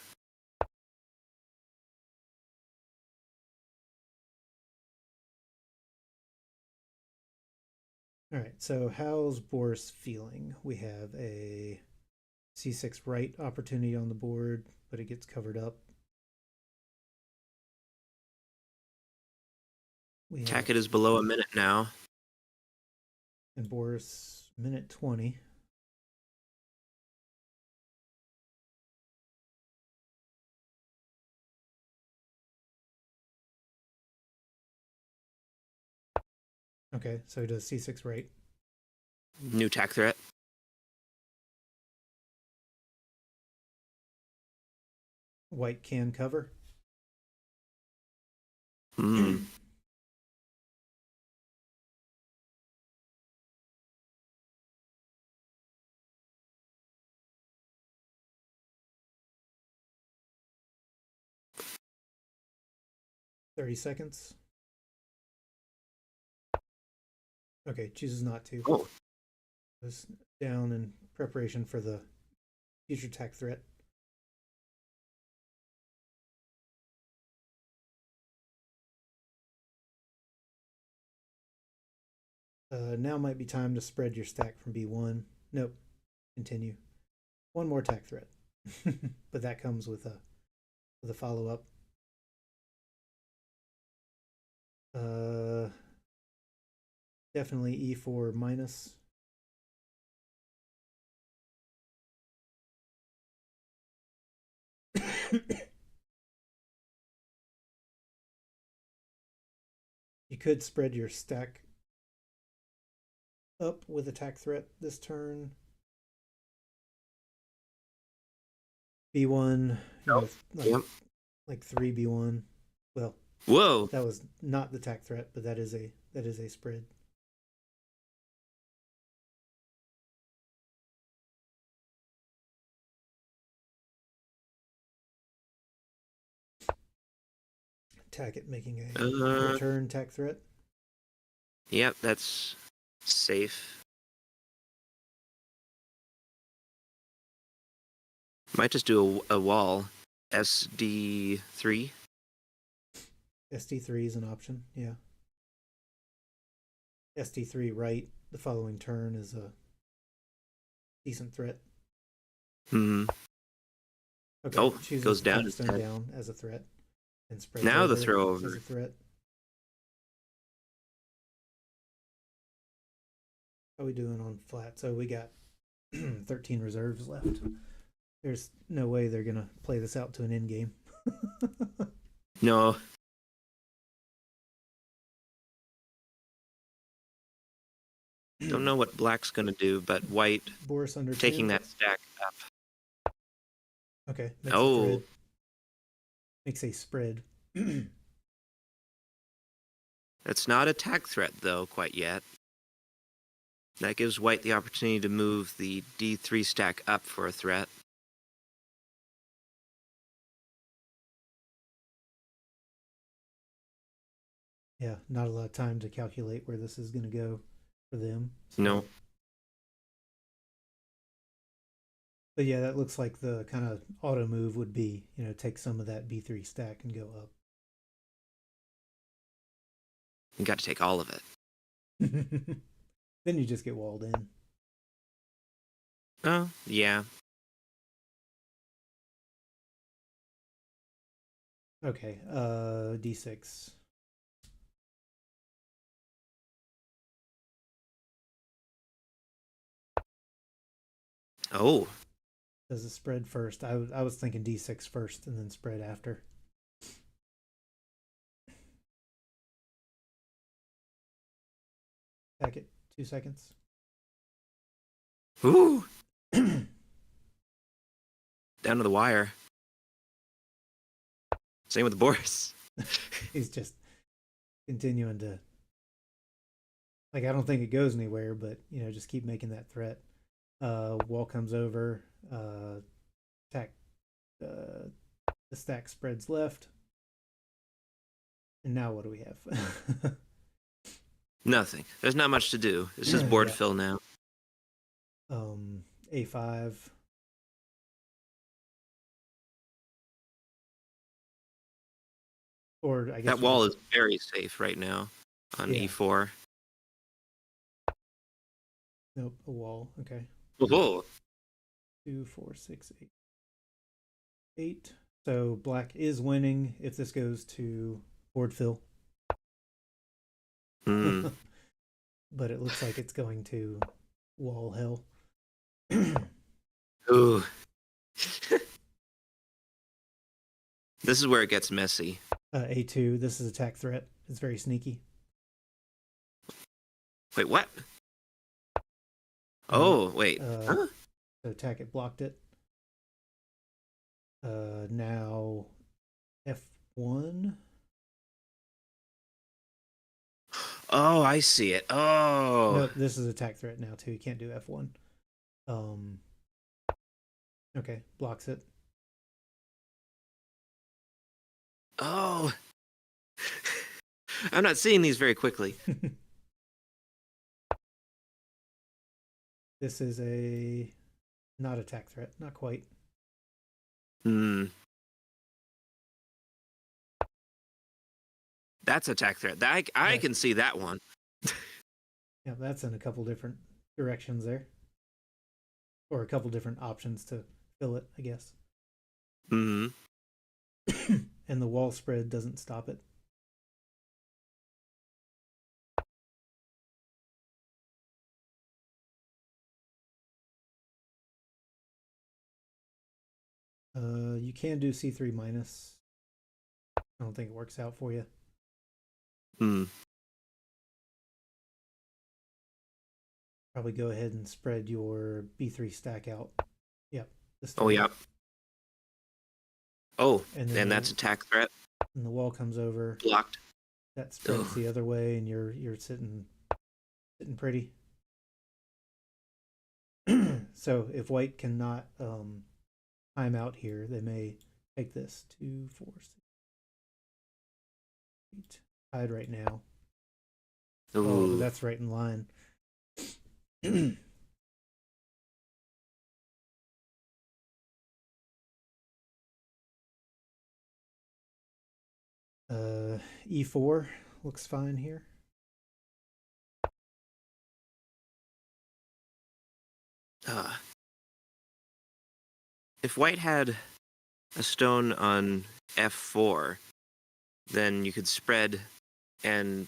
All right, so how's Boris feeling? We have a c6 right opportunity on the board, but it gets covered up. We have, Tackett is below a minute now. and Boris, minute 20. Okay, so he does c6 right. New tack threat. White can cover. Hmm. $30. Okay, chooses not to. Oh, Goes down in preparation for the future attack threat. Now might be time to spread your stack from B1. Nope. Continue. One more attack threat. But that comes with a follow-up. Definitely E4 minus. You could spread your stack up with attack threat this turn. B1, like 3 B1. Well, whoa. that was not the attack threat, but that is a spread. Tackett making a return attack threat. Yep, that's safe. Might just do a wall. SD3. SD3 is an option, yeah. SD3 right the following turn is a decent threat. Hmm. Okay, Oh, chooses goes down Capstone instead. down as a threat and spreads Now the over throw as over. a threat. How are we doing on flat? So we got 13 reserves left. There's no way they're gonna play this out to an end game. No. Don't know what black's gonna do, but white Boris under taking 10. that stack up. Okay, makes a Oh, thread. Makes a spread. that's not a tack threat though quite yet. That gives white the opportunity to move the D3 stack up for a threat. Yeah, not a lot of time to calculate where this is going to go for them. So. No. But yeah, that looks like the kind of auto move would be, take some of that B3 stack and go up. You got to take all of it. Then you just get walled in. Oh, yeah. Okay, D6. Oh, Does the spread first? I was thinking D6 first and then spread after. Back it 2 seconds. ooh. Down to the wire. Same with Boris. He's just continuing to, like, I don't think it goes anywhere, but just keep making that threat. Wall comes over. Attack. The stack spreads left. And now what do we have? Nothing. There's not much to do. It's just board Yeah. fill now. A5. Or I guess That wall is very safe right now on Yeah. E4. Nope, a wall. Okay. Whoa. 2, 4, 6, 8. 8. So black is winning if this goes to board fill. Mm. But it looks like it's going to wall hell. Ooh. This is where it gets messy. A2, this is attack threat. It's very sneaky. Wait, what? Oh, wait. Huh? So attack it, blocked it. Now F1. Oh, I see it. Oh. Nope, this is attack threat now too. You can't do F1. Okay, blocks it. Oh. I'm not seeing these very quickly. This is a not attack threat, not quite. Hmm. That's attack threat. I can see that one. Yeah, that's in a couple different directions there. Or a couple different options to fill it, I guess. Hmm. And the wall spread doesn't stop it. You can do C3 minus. I don't think it works out for you. Hmm. Probably go ahead and spread your B3 stack out. Yep. Oh, yeah. Oh, And and that's attack threat. And the wall comes over. Blocked. That spreads the other way, and you're sitting pretty. So if white cannot time out here, they may take this 2, 4, 6, 8. Tied right now. Ooh. Oh, but that's right in line. E4 looks fine here. If white had a stone on F4, then you could spread and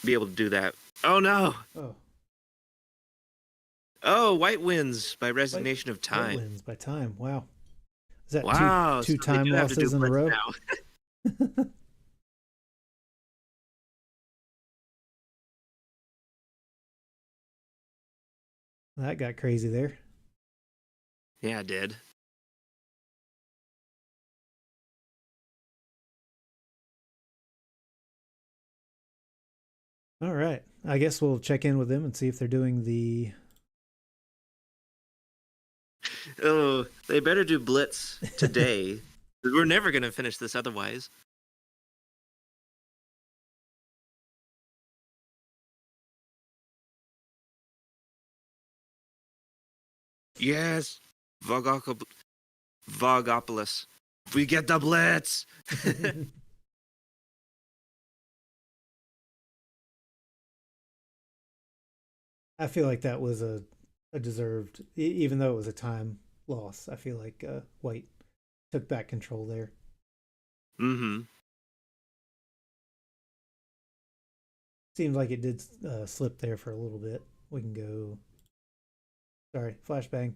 be able to do that. Oh no! Oh. Oh, white wins by resignation of time. White wins by time. Wow. Is that wow, two so time losses in a row? That got crazy there. Yeah, it did. All right. I guess we'll check in with them and see if they're doing the. Oh, they better do Blitz today. We're never going to finish this otherwise. Yes, Vogopolis. We get the Blitz. I feel like that was a deserved, even though it was a time loss. I feel like white took back control there. Mm-hmm. Seems like it did slip there for a little bit. We can go. Sorry, flashbang.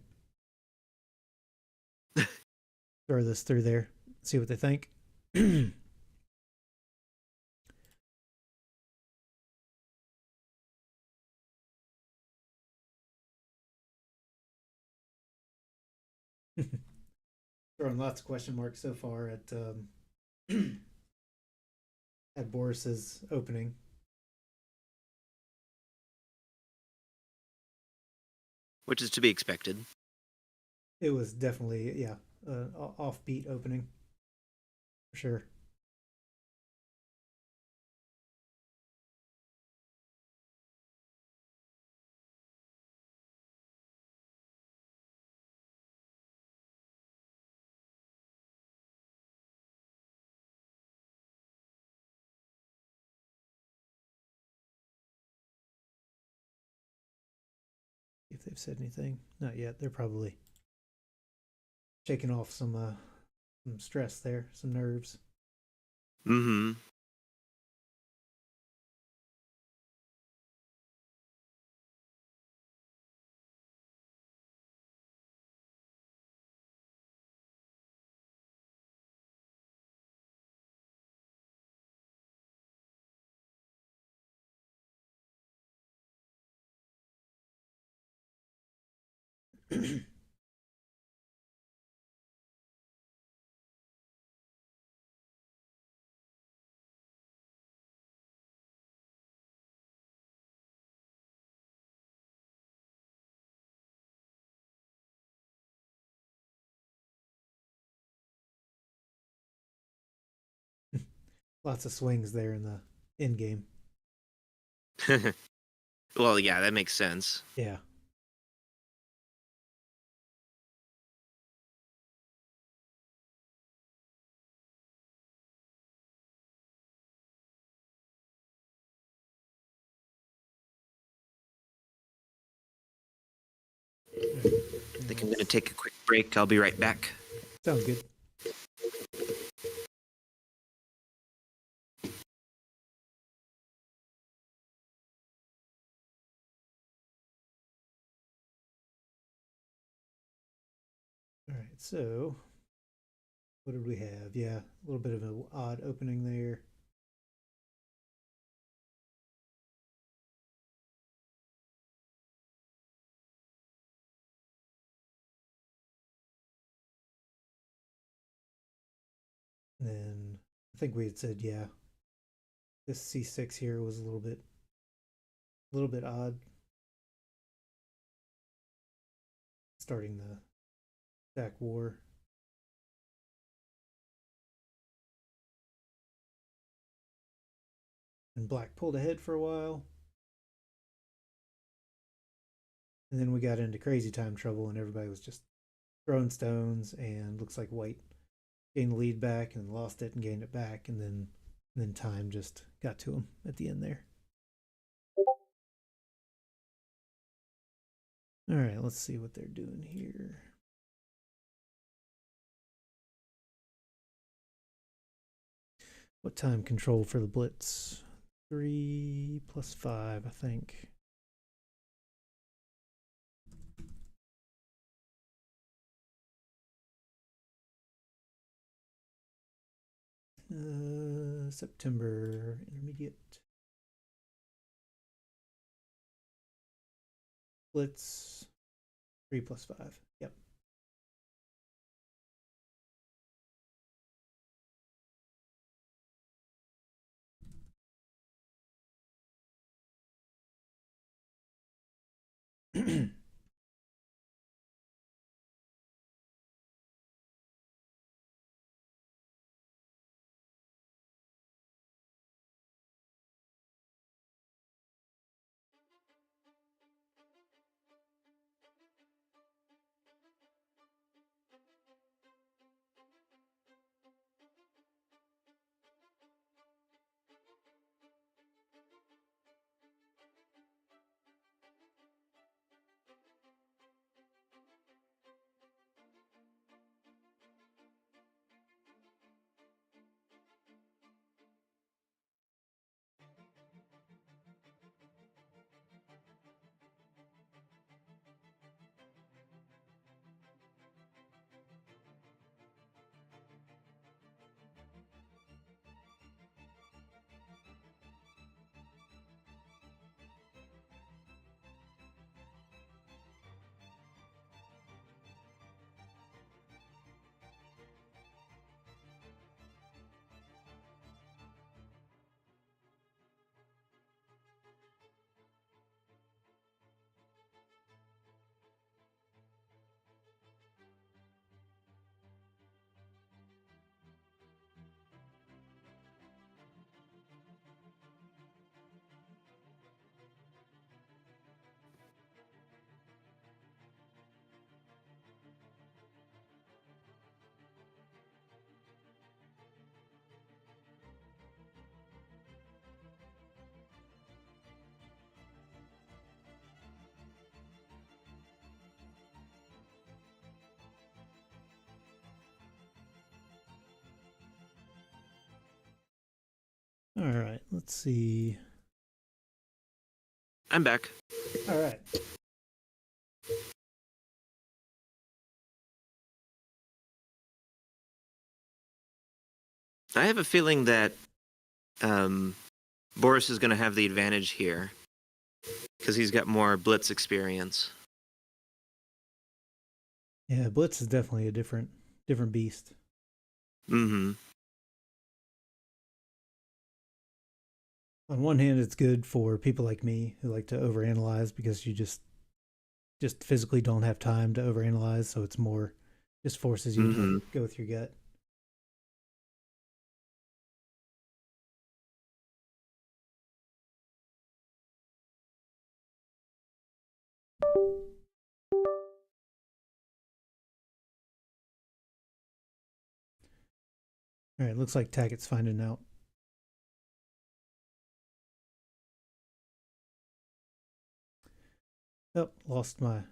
Throw this through there. See what they think. Throwing lots of question marks so far at at Boris's opening. Which is to be expected. It was definitely, yeah, offbeat opening for sure. If they've said anything, not yet. They're probably shaking off some stress there, some nerves. Mm-hmm. Lots of swings there in the end game. Well, yeah, that makes sense. Yeah. I think I'm going to take a quick break. I'll be right back. Sounds good. All right, so what did we have? Yeah, a little bit of an odd opening there. And then I think we had said, yeah, this C6 here was a little bit odd. Starting the stack war. And black pulled ahead for a while. And then we got into crazy time trouble and everybody was just throwing stones, and looks like white gained the lead back and lost it and gained it back, and then time just got to him at the end there. All right, let's see what they're doing here. What time control for the blitz? 3 plus 5, I think. September intermediate. Blitz 3 plus 5. Yep. All right, let's see. I'm back. All right. I have a feeling that Boris is going to have the advantage here because he's got more blitz experience. Yeah, Blitz is definitely a different beast. Mm-hmm. On one hand, it's good for people like me who like to overanalyze because you just physically don't have time to overanalyze, so it's more just forces you Mm-hmm. to go with your gut. All right, looks like Tackett's finding out. Oh, lost my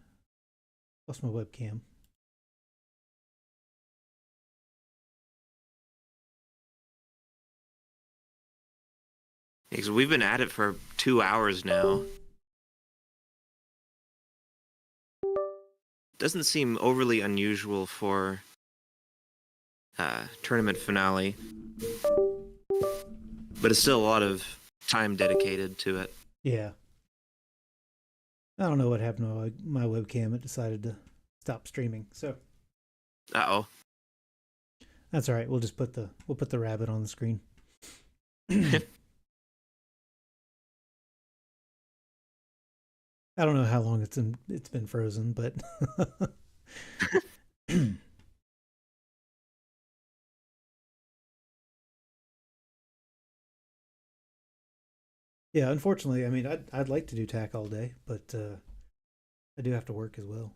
webcam. Because we've been at it for 2 hours now. Doesn't seem overly unusual for tournament finale, but it's still a lot of time dedicated to it. Yeah. I don't know what happened to my webcam. It decided to stop streaming. So Uh-oh. that's all right. We'll put the rabbit on the screen. I don't know how long it's been frozen, but yeah, unfortunately, I mean, I'd like to do TAC all day, but I do have to work as well.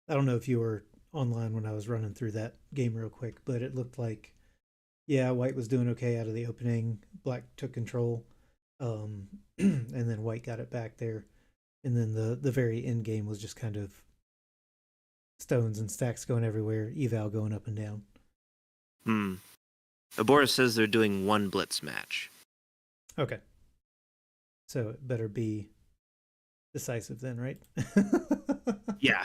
I don't know if you were online when I was running through that game real quick, but it looked like, yeah, White was doing okay out of the opening. Black took control, and then White got it back there, and then the very end game was just kind of stones and stacks going everywhere, eval going up and down. Hmm. Boris says they're doing one blitz match. Okay, so it better be decisive then, right? Yeah.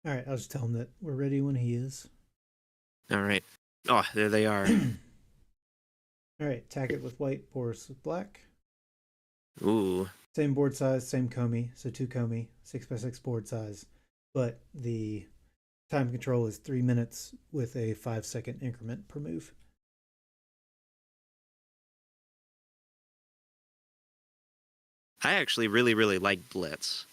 All right, I'll just tell him that we're ready when he is. All right. Oh, there they are. All right, Tackett with White, Boris with Black. Ooh. Same board size, same Comey, so 2 Comey, 6x6 board size, but the time control is 3 minutes with a 5-second increment per move. I actually really, really like blitz.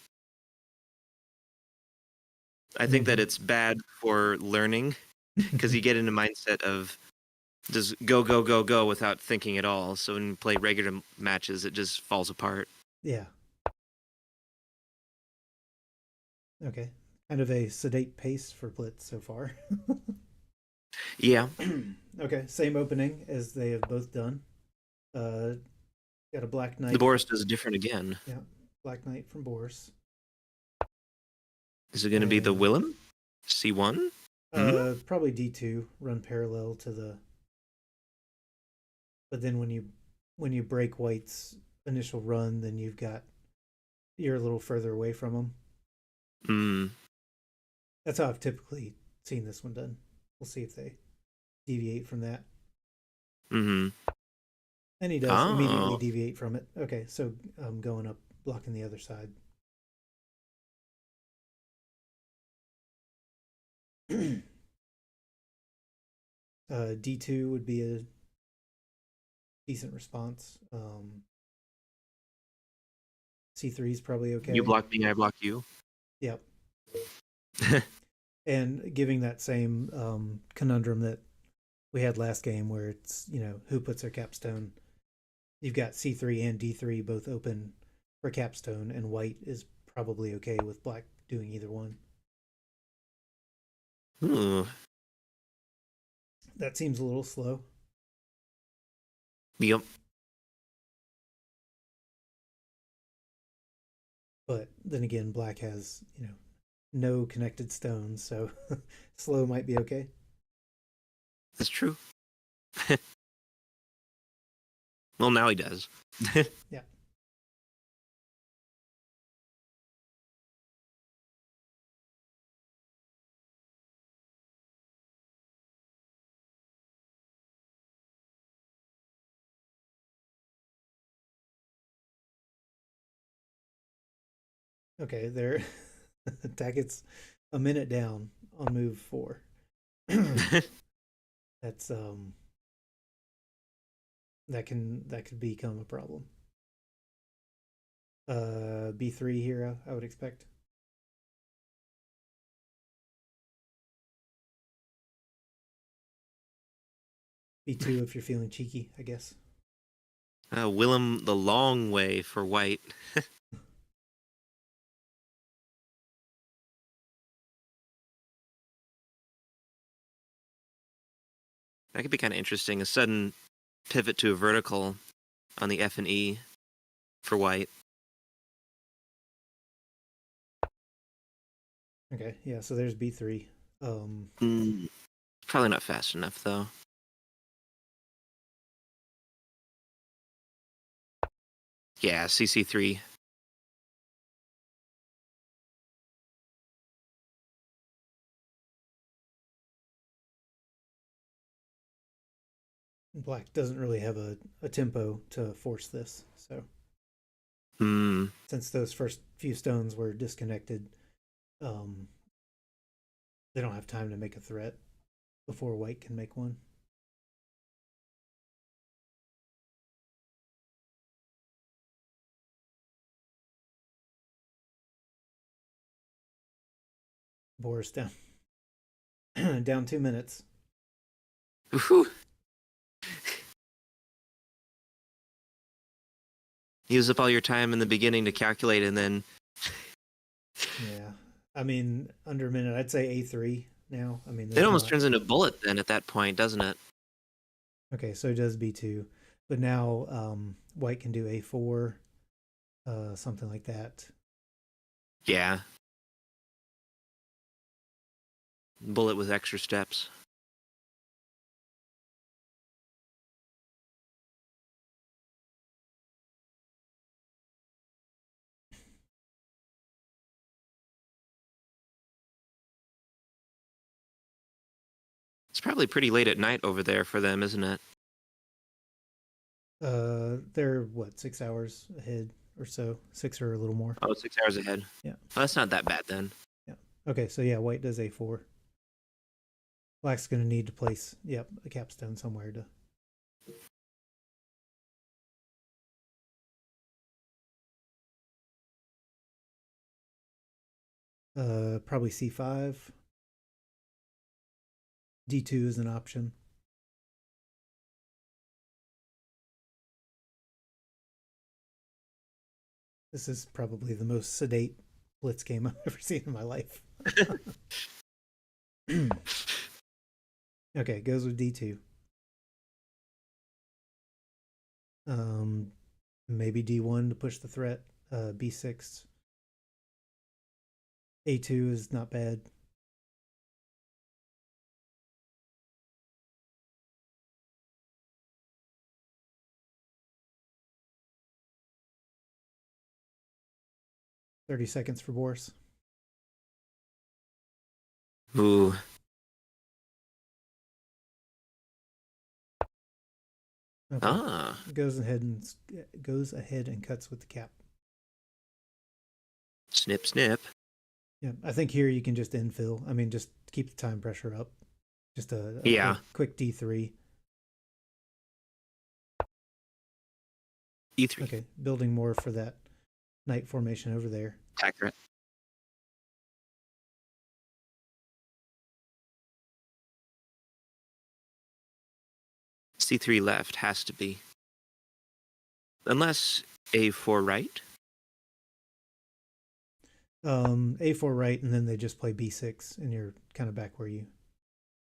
I think that it's bad for learning because you get in a mindset of just go, go, go, go without thinking at all. So when you play regular matches, it just falls apart. Yeah. Okay. Kind of a sedate pace for Blitz so far. Yeah. Okay, same opening as they have both done. Got a Black Knight. The Boris does different again. Yeah, Black Knight from Boris. Is it going to be the Willem? C1? Probably D2, run parallel to the. But then when you break White's initial run, then you're a little further away from him. Hmm. That's how I've typically seen this one done. We'll see if they deviate from that. Mm-hmm. And he does immediately deviate from it. Okay, so I'm going up, blocking the other side. D2 would be a decent response. C3 is probably okay. You block me, I block you. Yep. And giving that same conundrum that we had last game, where it's who puts their capstone. You've got C3 and D3 both open for capstone, and white is probably okay with black doing either one. Ooh. That seems a little slow. Yep. But then again, black has, no connected stones, so slow might be okay. That's true. Well, now he does. Yeah. Okay, there. Tackett's a minute down on move 4. That's that could become a problem. B3 here, I would expect. B2 if you're feeling cheeky, I guess. Willem the long way for white. That could be kind of interesting. A sudden pivot to a vertical on the F and E for white. Okay, yeah, so there's B3. Probably not fast enough, though. Yeah, CC3. Black doesn't really have a tempo to force this, so Hmm. since those first few stones were disconnected, um, they don't have time to make a threat before white can make one. Boris down down 2 minutes. Whew. Use up all your time in the beginning to calculate, and then Yeah, I mean under a minute. I'd say A3 now. I mean it almost not... turns into a bullet then at that point, doesn't it? Okay, so it does B2, but now white can do A4, something like that. Yeah. Bullet with extra steps. It's probably pretty late at night over there for them, isn't it? They're what, 6 hours ahead or so, 6 or a little more. Oh, 6 hours ahead. Yeah. Well, that's not that bad then. Yeah. Okay, so yeah, white does A4. Black's going to need to place, yep, a capstone somewhere to... Probably C5. D2 is an option. This is probably the most sedate blitz game I've ever seen in my life. Okay, goes with D2. Maybe D1 to push the threat. B6. A2 is not bad. $30 for Boris. Ooh. Okay. Ah. Goes ahead and cuts with the cap. Snip, snip. Yeah, I think here you can just infill. I mean, just keep the time pressure up. Just a Yeah. quick D3. E3. Okay, building more for that knight formation over there. Accurate. C3 left has to be. Unless A4 right. A4 right, and then they just play B6, and you're kind of back where you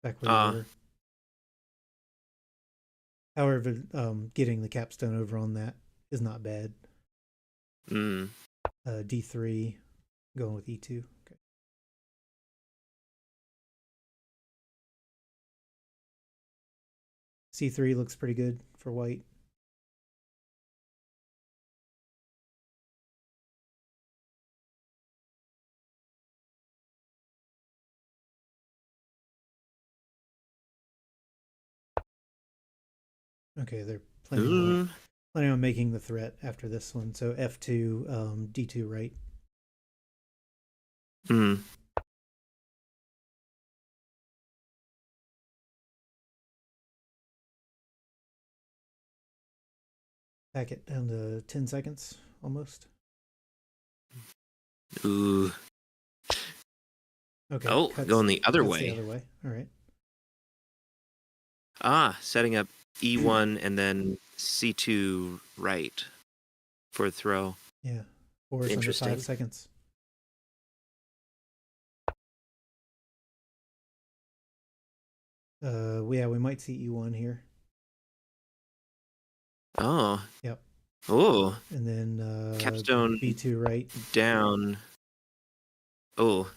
were. However, getting the capstone over on that is not bad. D3, going with E2. Okay. C3 looks pretty good for white. Okay, they're planning on making the threat after this one. So F2, D2 right. Back it down to 10 seconds almost. Ooh. Okay. Oh, going the other way. The other way. All right. Setting up E1 and then C2 right for a throw. Yeah. Force under 5 seconds. We might see E1 here. Oh. Yep. Oh. And then capstone B2 right. Down. Oh.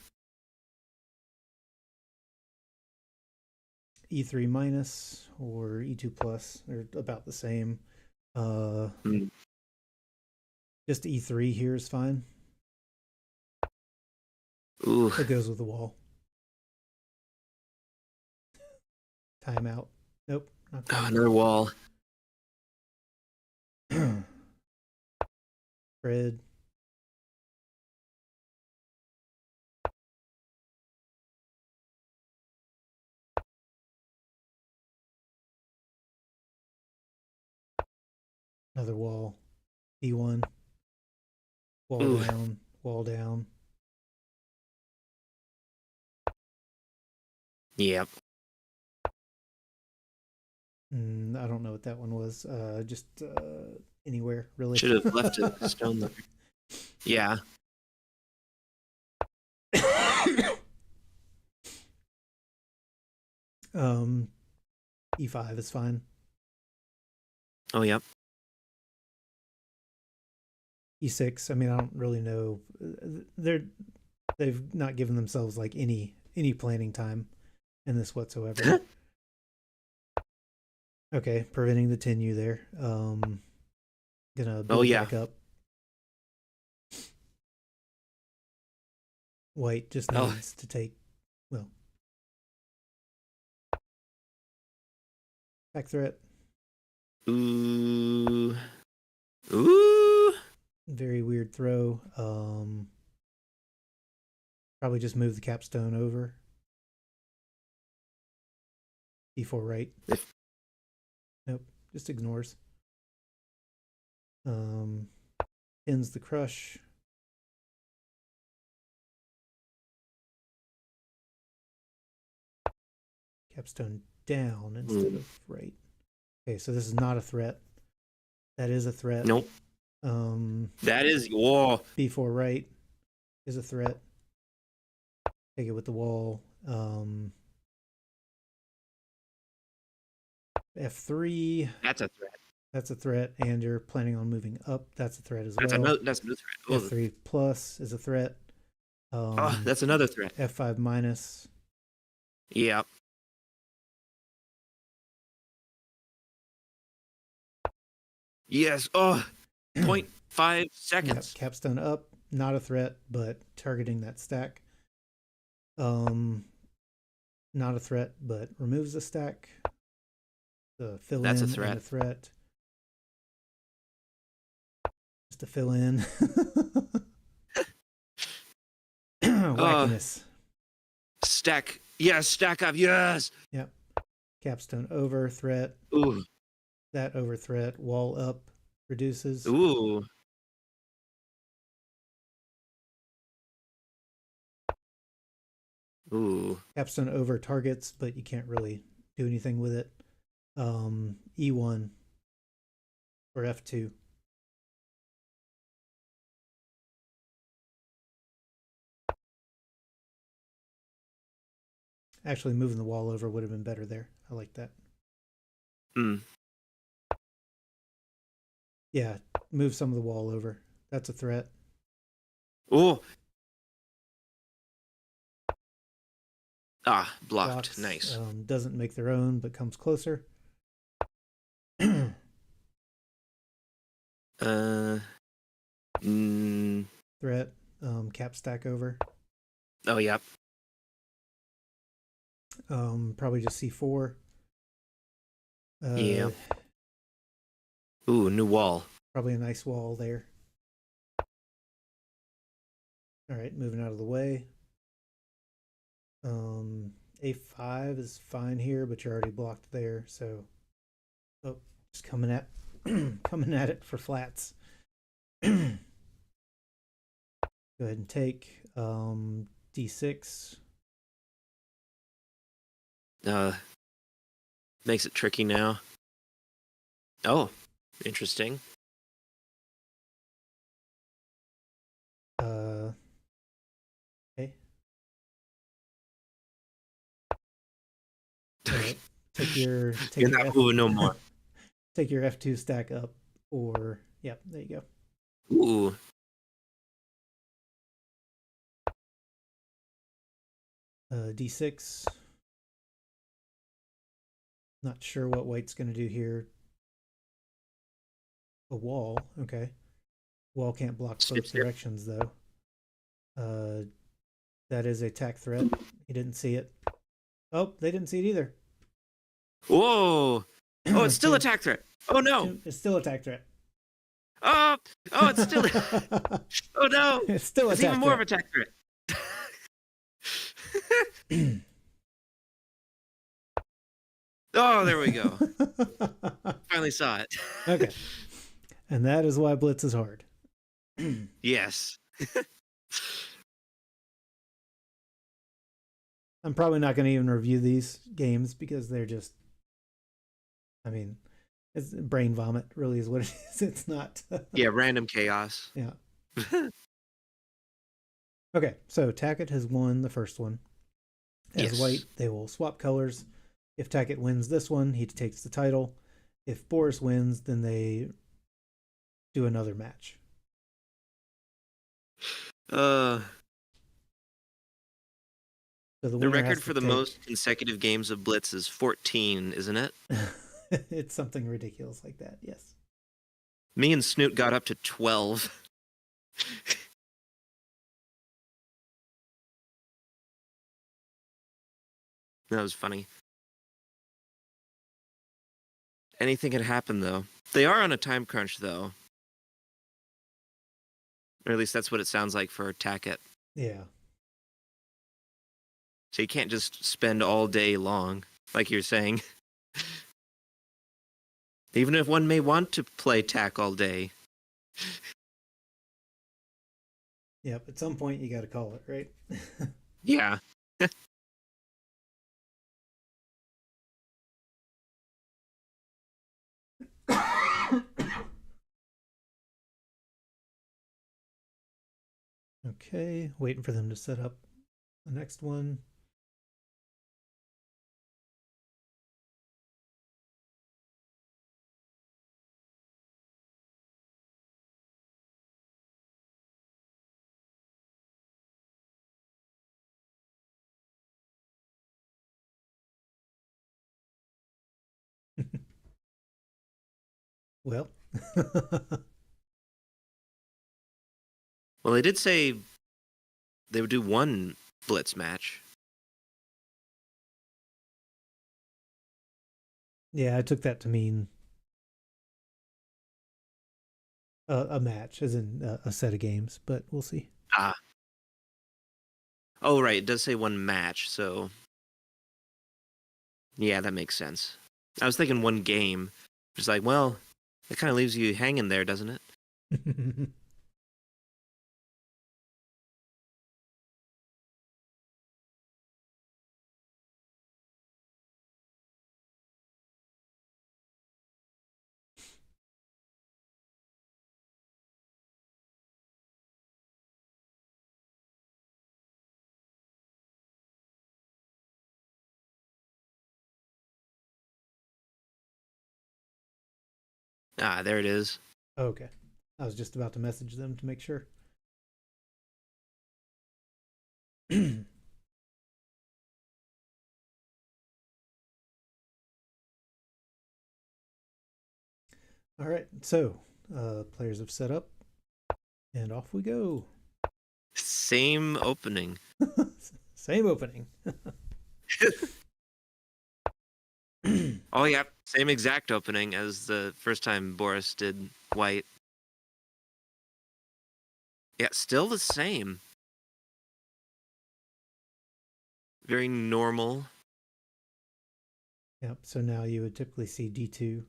E3 minus or E2 plus. They're about the same. Just E3 here is fine. Ooh. It goes with the wall. Timeout. Nope. Not another wall. Fred. Another wall. E1. Wall Ooh. down. Wall down. Yep. I don't know what that one was. Just anywhere, really. Should have left a stone there. Yeah. E5 is fine. Oh, yep. E6. I mean, I don't really know. They've not given themselves like any planning time in this whatsoever. Okay, preventing the 10U there. Gonna build back up. White just needs to take, well, back threat. Ooh. Very weird throw. Probably just move the capstone over. D4 right. Nope, just ignores. Ends the crush. Capstone down instead of right. Okay, so this is not a threat. That is a threat. Nope. That is B4 right is a threat. Take it with the wall. F3. That's a threat. That's a threat, and you're planning on moving up. That's a threat as well. That's another threat. F3 plus is a threat. That's another threat. F5 minus. Yep. Yes. 0.5 seconds. Yep. Capstone up, not a threat, but targeting that stack. Not a threat, but removes a stack. Fill That's in a threat. And a threat. Just to fill in. Wackiness. Stack. Yes, stack up. Yes. Yep. Capstone over, threat. Ooh. That over threat. Wall up, reduces. Ooh. Ooh. Capstone over targets, but you can't really do anything with it. E1 or F2. Actually, moving the wall over would have been better there. I like that. Mm. Yeah, move some of the wall over. That's a threat. Oh. Ah, blocked. Blocks, Nice. doesn't make their own, but comes closer. Mm, Threat, cap stack over. oh, yep. Probably just C4. Yeah. Ooh, new wall. Probably a nice wall there. All right, moving out of the way. A5 is fine here, but you're already blocked there, so just coming at coming at it for flats. Go ahead and take D6. Makes it tricky now. Oh, interesting. Okay. All right. You're not moving no more. Take your F2 stack up, or yep, there you go. Ooh. D6. Not sure what white's going to do here. A wall, okay. Wall can't block both directions though. That is a attack threat. He didn't see it. Oh, they didn't see it either. Whoa! Oh, it's still attack threat. Oh no! It's still attack threat. Oh, it's still. Oh no! It's still it's attack even more of attack threat. Oh, there we go. Finally saw it. Okay. And that is why Blitz is hard. Yes. I'm probably not going to even review these games because they're just, I mean, it's brain vomit really is what it is. It's not. Yeah, random chaos. Yeah. Okay, so Tackett has won the first one. As yes. white, they will swap colors. If Tackett wins this one, he takes the title. If Boris wins, then they do another match. So the record for the take... most consecutive games of Blitz is 14, isn't it? It's something ridiculous like that, yes. Me and Snoot got up to 12. That was funny. Anything could happen, though. They are on a time crunch, though. Or at least that's what it sounds like for Tackett. Yeah. So you can't just spend all day long, like you're saying. Even if one may want to play Tack all day. Yep, at some point you got to call it, right? Yeah. Okay, waiting for them to set up the next one. Well. Well, they did say they would do one Blitz match. Yeah, I took that to mean a match, as in a set of games, but we'll see. Ah. Oh, right. It does say one match, so... Yeah, that makes sense. I was thinking one game. Just like, well, it kind of leaves you hanging there, doesn't it? Ah, there it is. Okay. I was just about to message them to make sure. All right. So, players have set up, and off we go. Same opening. Same opening. Oh, yeah. Same exact opening as the first time Boris did white. Yeah, still the same. Very normal. Yep. So now you would typically see D2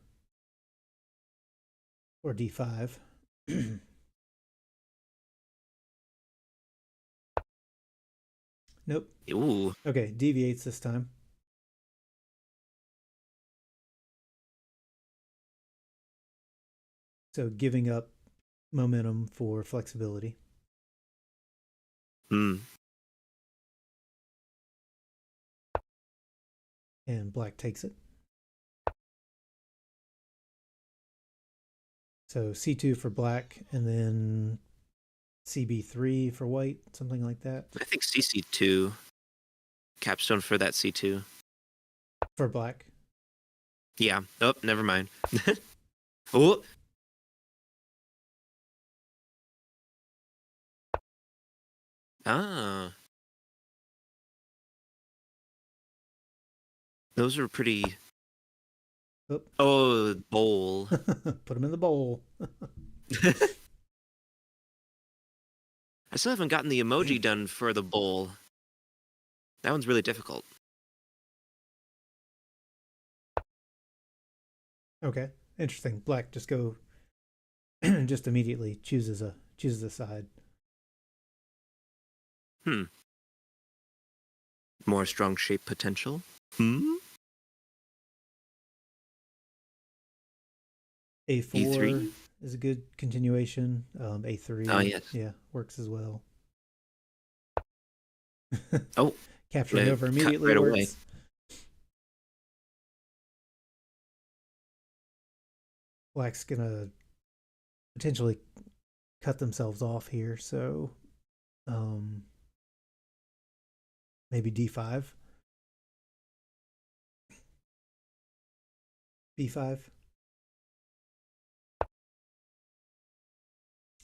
or D5. Nope. Ooh. Okay, deviates this time. So giving up momentum for flexibility. Hmm. And black takes it. So C2 for black, and then CB3 for white, something like that. I think CC2. Capstone for that C2. For black. Yeah. Oh, never mind. Oh. Ah. Those are pretty. Oop. Oh, bowl. Put them in the bowl. I still haven't gotten the emoji done for the bowl. That one's really difficult. Okay, interesting. Black just just immediately chooses a side. More strong shape potential. Hmm. A4 E3? is a good continuation. A3, Oh, yes. yeah, works as well. Oh, Capturing over cut immediately right works. away. Black's gonna potentially cut themselves off here, so maybe D5, B5.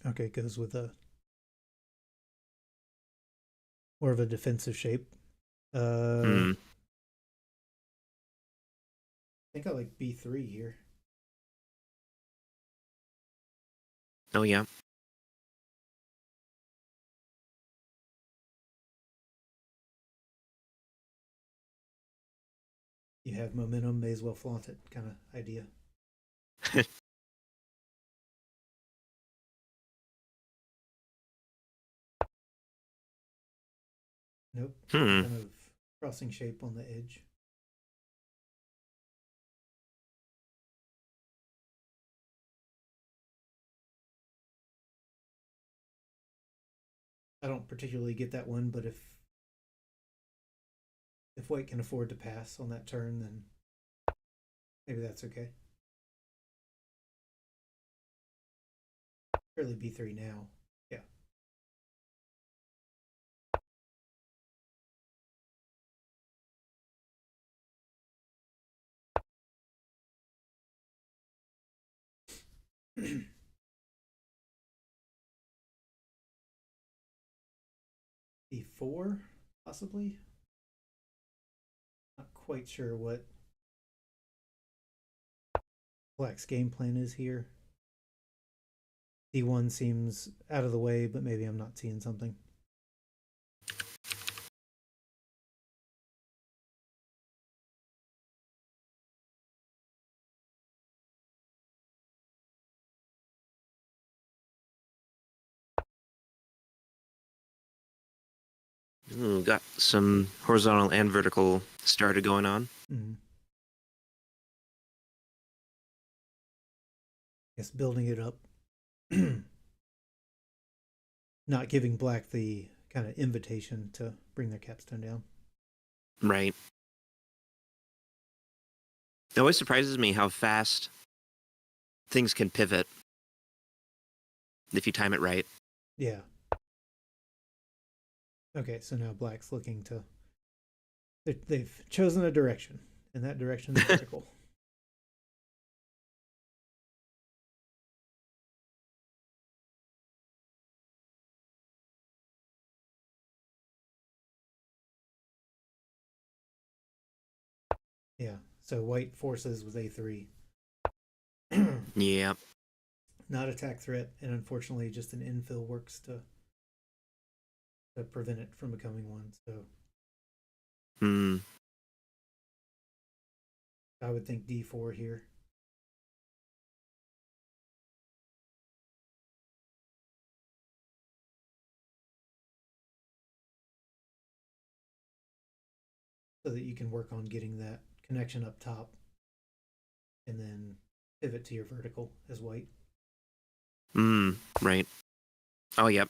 Okay, goes with a more of a defensive shape. Hmm. I think I like B3 here. Oh, yeah. You have momentum, may as well flaunt it, kind of idea. Nope. Hmm. Kind of crossing shape on the edge. I don't particularly get that one, but if white can afford to pass on that turn, then maybe that's okay. Surely B3 now. Yeah. E4, possibly. Not quite sure what Black's game plan is here. D1 seems out of the way, but maybe I'm not seeing something. Ooh, got some horizontal and vertical started going on. Mm-hmm. Guess building it up. Not giving Black the kind of invitation to bring their capstone down. Right. It always surprises me how fast things can pivot if you time it right. Yeah. Okay, so now black's looking to. They've chosen a direction, and that direction is vertical. Yeah, so white forces with A3. Yeah. Not attack threat, and unfortunately, just an infill works to prevent it from becoming one. So Hmm. I would think D4 here. So that you can work on getting that connection up top and then pivot to your vertical as white. Hmm. Right. Oh, yep.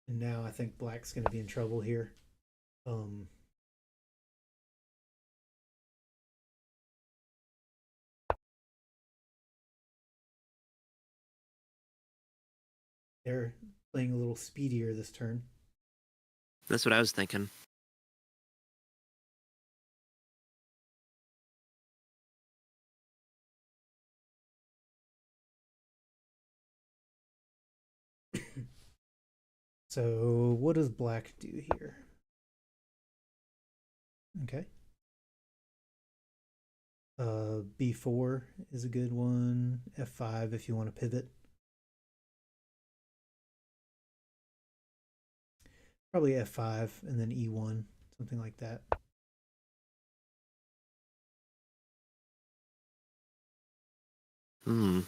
And now I think black's going to be in trouble here. They're playing a little speedier this turn. That's what I was thinking. So what does black do here? Okay. B4 is a good one. F5 if you want to pivot. Probably F5 and then E1, something like that. Hmm.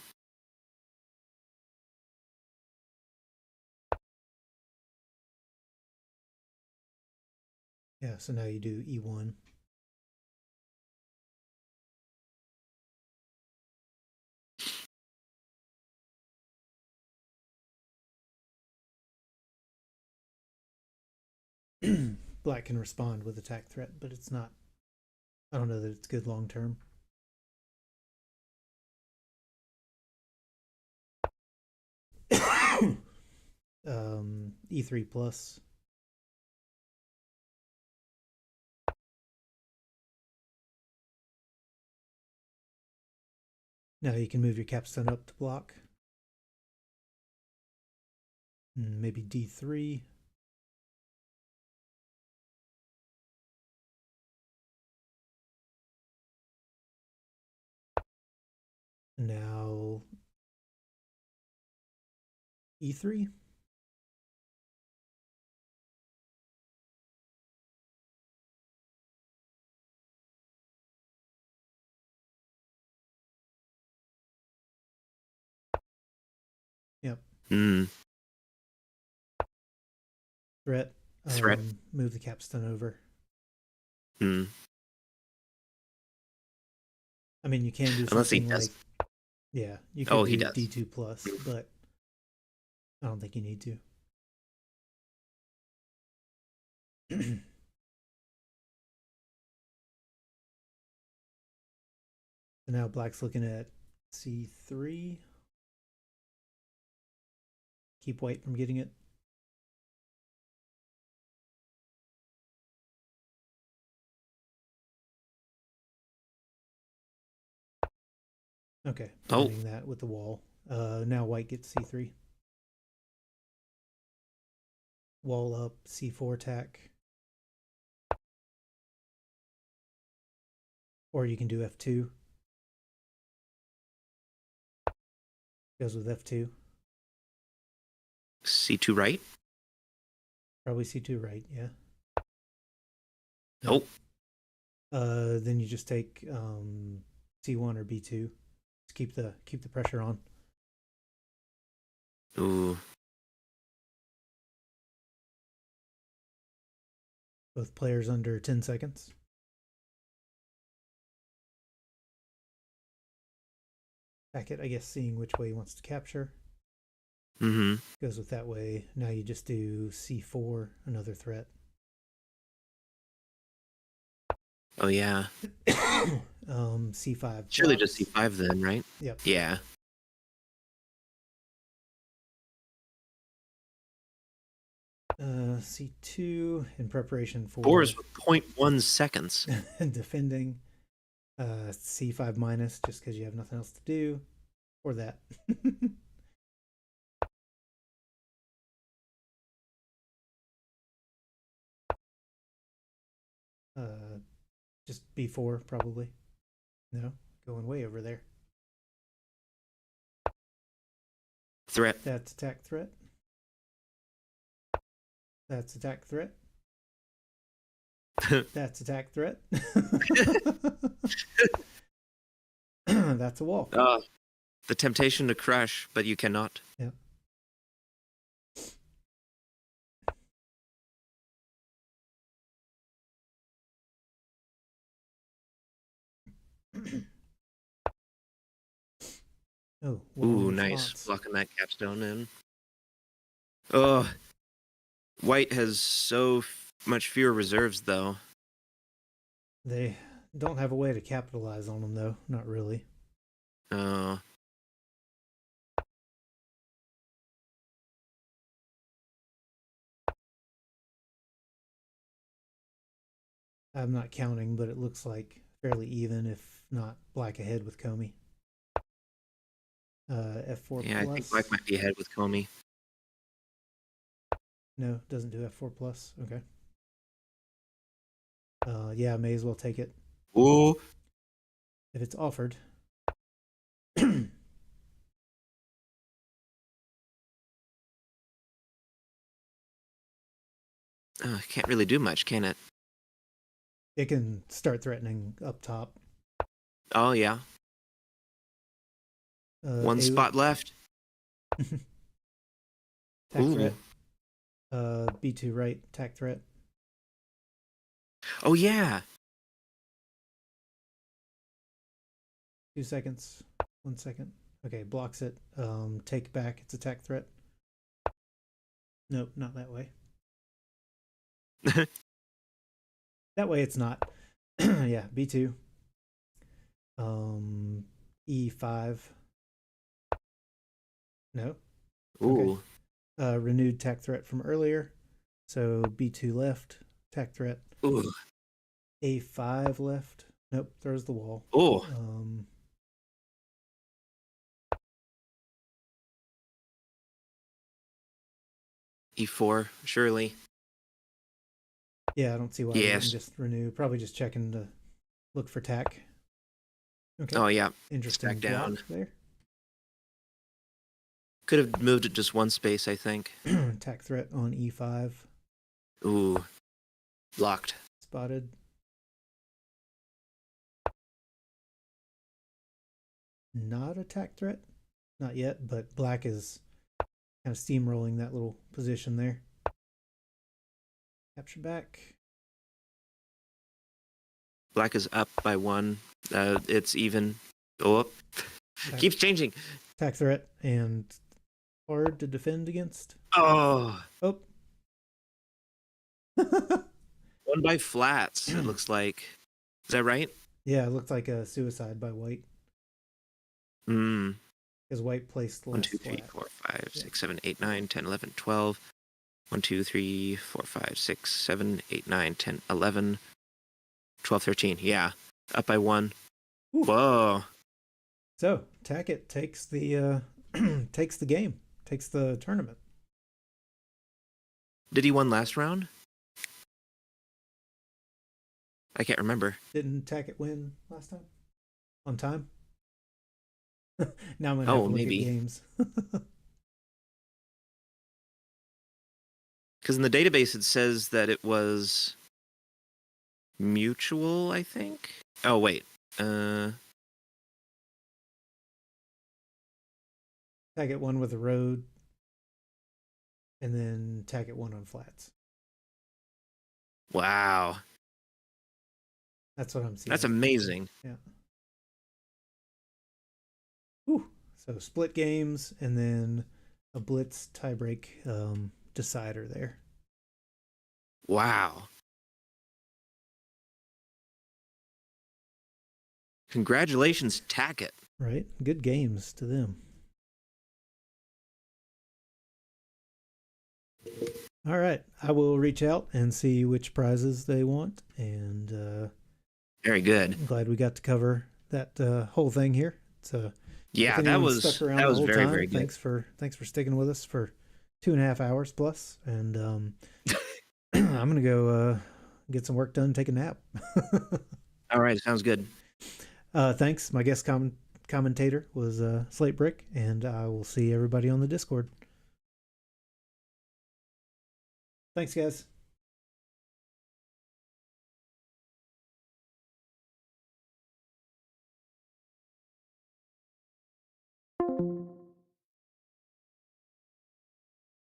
Yeah, so now you do E1. Black can respond with attack threat, but it's not. I don't know that it's good long term. E3 plus. Now you can move your capstone up to block. Maybe D3. Now E3. Yep. Hmm. Threat. Threat. Move the capstone over. Hmm. I mean, you can do Unless he something does. like, yeah, you could Oh, do he does. D2 plus, but I don't think you need to. So now black's looking at C3. Keep white from getting it. Okay, preventing that with the wall. Now white gets C3. Wall up, C4 attack. Or you can do F2. Goes with F2. C2 right. Probably C2 right, yeah. Oh. Then you just take C1 or B2 to keep the pressure on. Ooh. Both players under 10 seconds. Packet, I guess, seeing which way he wants to capture. Mm-hmm. Goes with that way. Now you just do C4, another threat. Oh yeah. C5 Surely just blocks. C5 then, right? Yep. Yeah. C2 in preparation Boars for with 0.1 seconds. defending. C5 minus just because you have nothing else to do, or that. uh, just B4 probably. No, going way over there. Threat. That's attack threat. That's attack threat. That's attack threat. That's a wall. The temptation to crush, but you cannot. Yeah. Oh, Ooh, well, nice. response. Blocking that capstone in. Oh, white has so much fewer reserves, though. They don't have a way to capitalize on them, though. Not really. Oh. I'm not counting, but it looks like fairly even, if not black ahead with Comey. F4 Yeah, I think plus. black might be ahead with Comey. No, doesn't do F4 plus. Okay. Yeah, may as well take it Ooh. if it's offered. Can't really do much, can it? It can start threatening up top. Oh, yeah. One spot left. Attack Ooh. threat. B2 right. Attack threat. Oh, yeah. 2 seconds. 1 second. Okay, blocks it. Take back its attack threat. Nope, not that way. That way it's not. Yeah, B2. E5. No. Ooh. Okay. Renewed attack threat from earlier. So B2 left. Attack threat. Ooh. A5 left. Nope, throws the wall. Ooh. E4, surely. Yeah, I don't see why it wouldn't Yes. just renew. Probably just checking to look for tack. Okay. Oh, yeah. Interesting Stack down. block there. Could have moved it just one space, I think. Attack threat on E5. Ooh. Blocked. Spotted. Not attack threat. Not yet, but black is kind of steamrolling that little position there. Capture back. Black is up by 1. It's even. Oh. Keeps changing. Attack threat and hard to defend against. Oh. Oh. 1 by flats, it looks like. Is that right? Yeah, it looked like a suicide by white. Hmm. Because white placed 1, 2, 3, 4, 5, 6, 7, 8, 9, 10, 11, 12. 1, 2, 3, 4, 5, 6, 7, 8, 9, 10, 11, 12, 13. Yeah. Up by 1. Ooh. Whoa. So Tackett takes the takes the game, takes the tournament. Did he win last round? I can't remember. Didn't Tackett win last time? On time? Now I'm gonna have to look maybe. at games. Because in the database it says that it was mutual, I think. Oh wait. Tackett won with a road, and then Tackett won on flats. Wow. That's what I'm seeing. That's amazing. Yeah. Whew. So split games and then a blitz tiebreak decider there. Wow. Congratulations, Tackett. Right? Good games to them. All right. I will reach out and see which prizes they want. And Very good. I'm glad we got to cover that whole thing here. So Yeah, if that anyone was stuck around that the was whole very time, very good. thanks for sticking with us for 2.5 hours plus. And I'm gonna go get some work done, take a nap. All right, sounds good. Thanks. My guest commentator was Slate Brick, and I will see everybody on the Discord. Thanks, guys.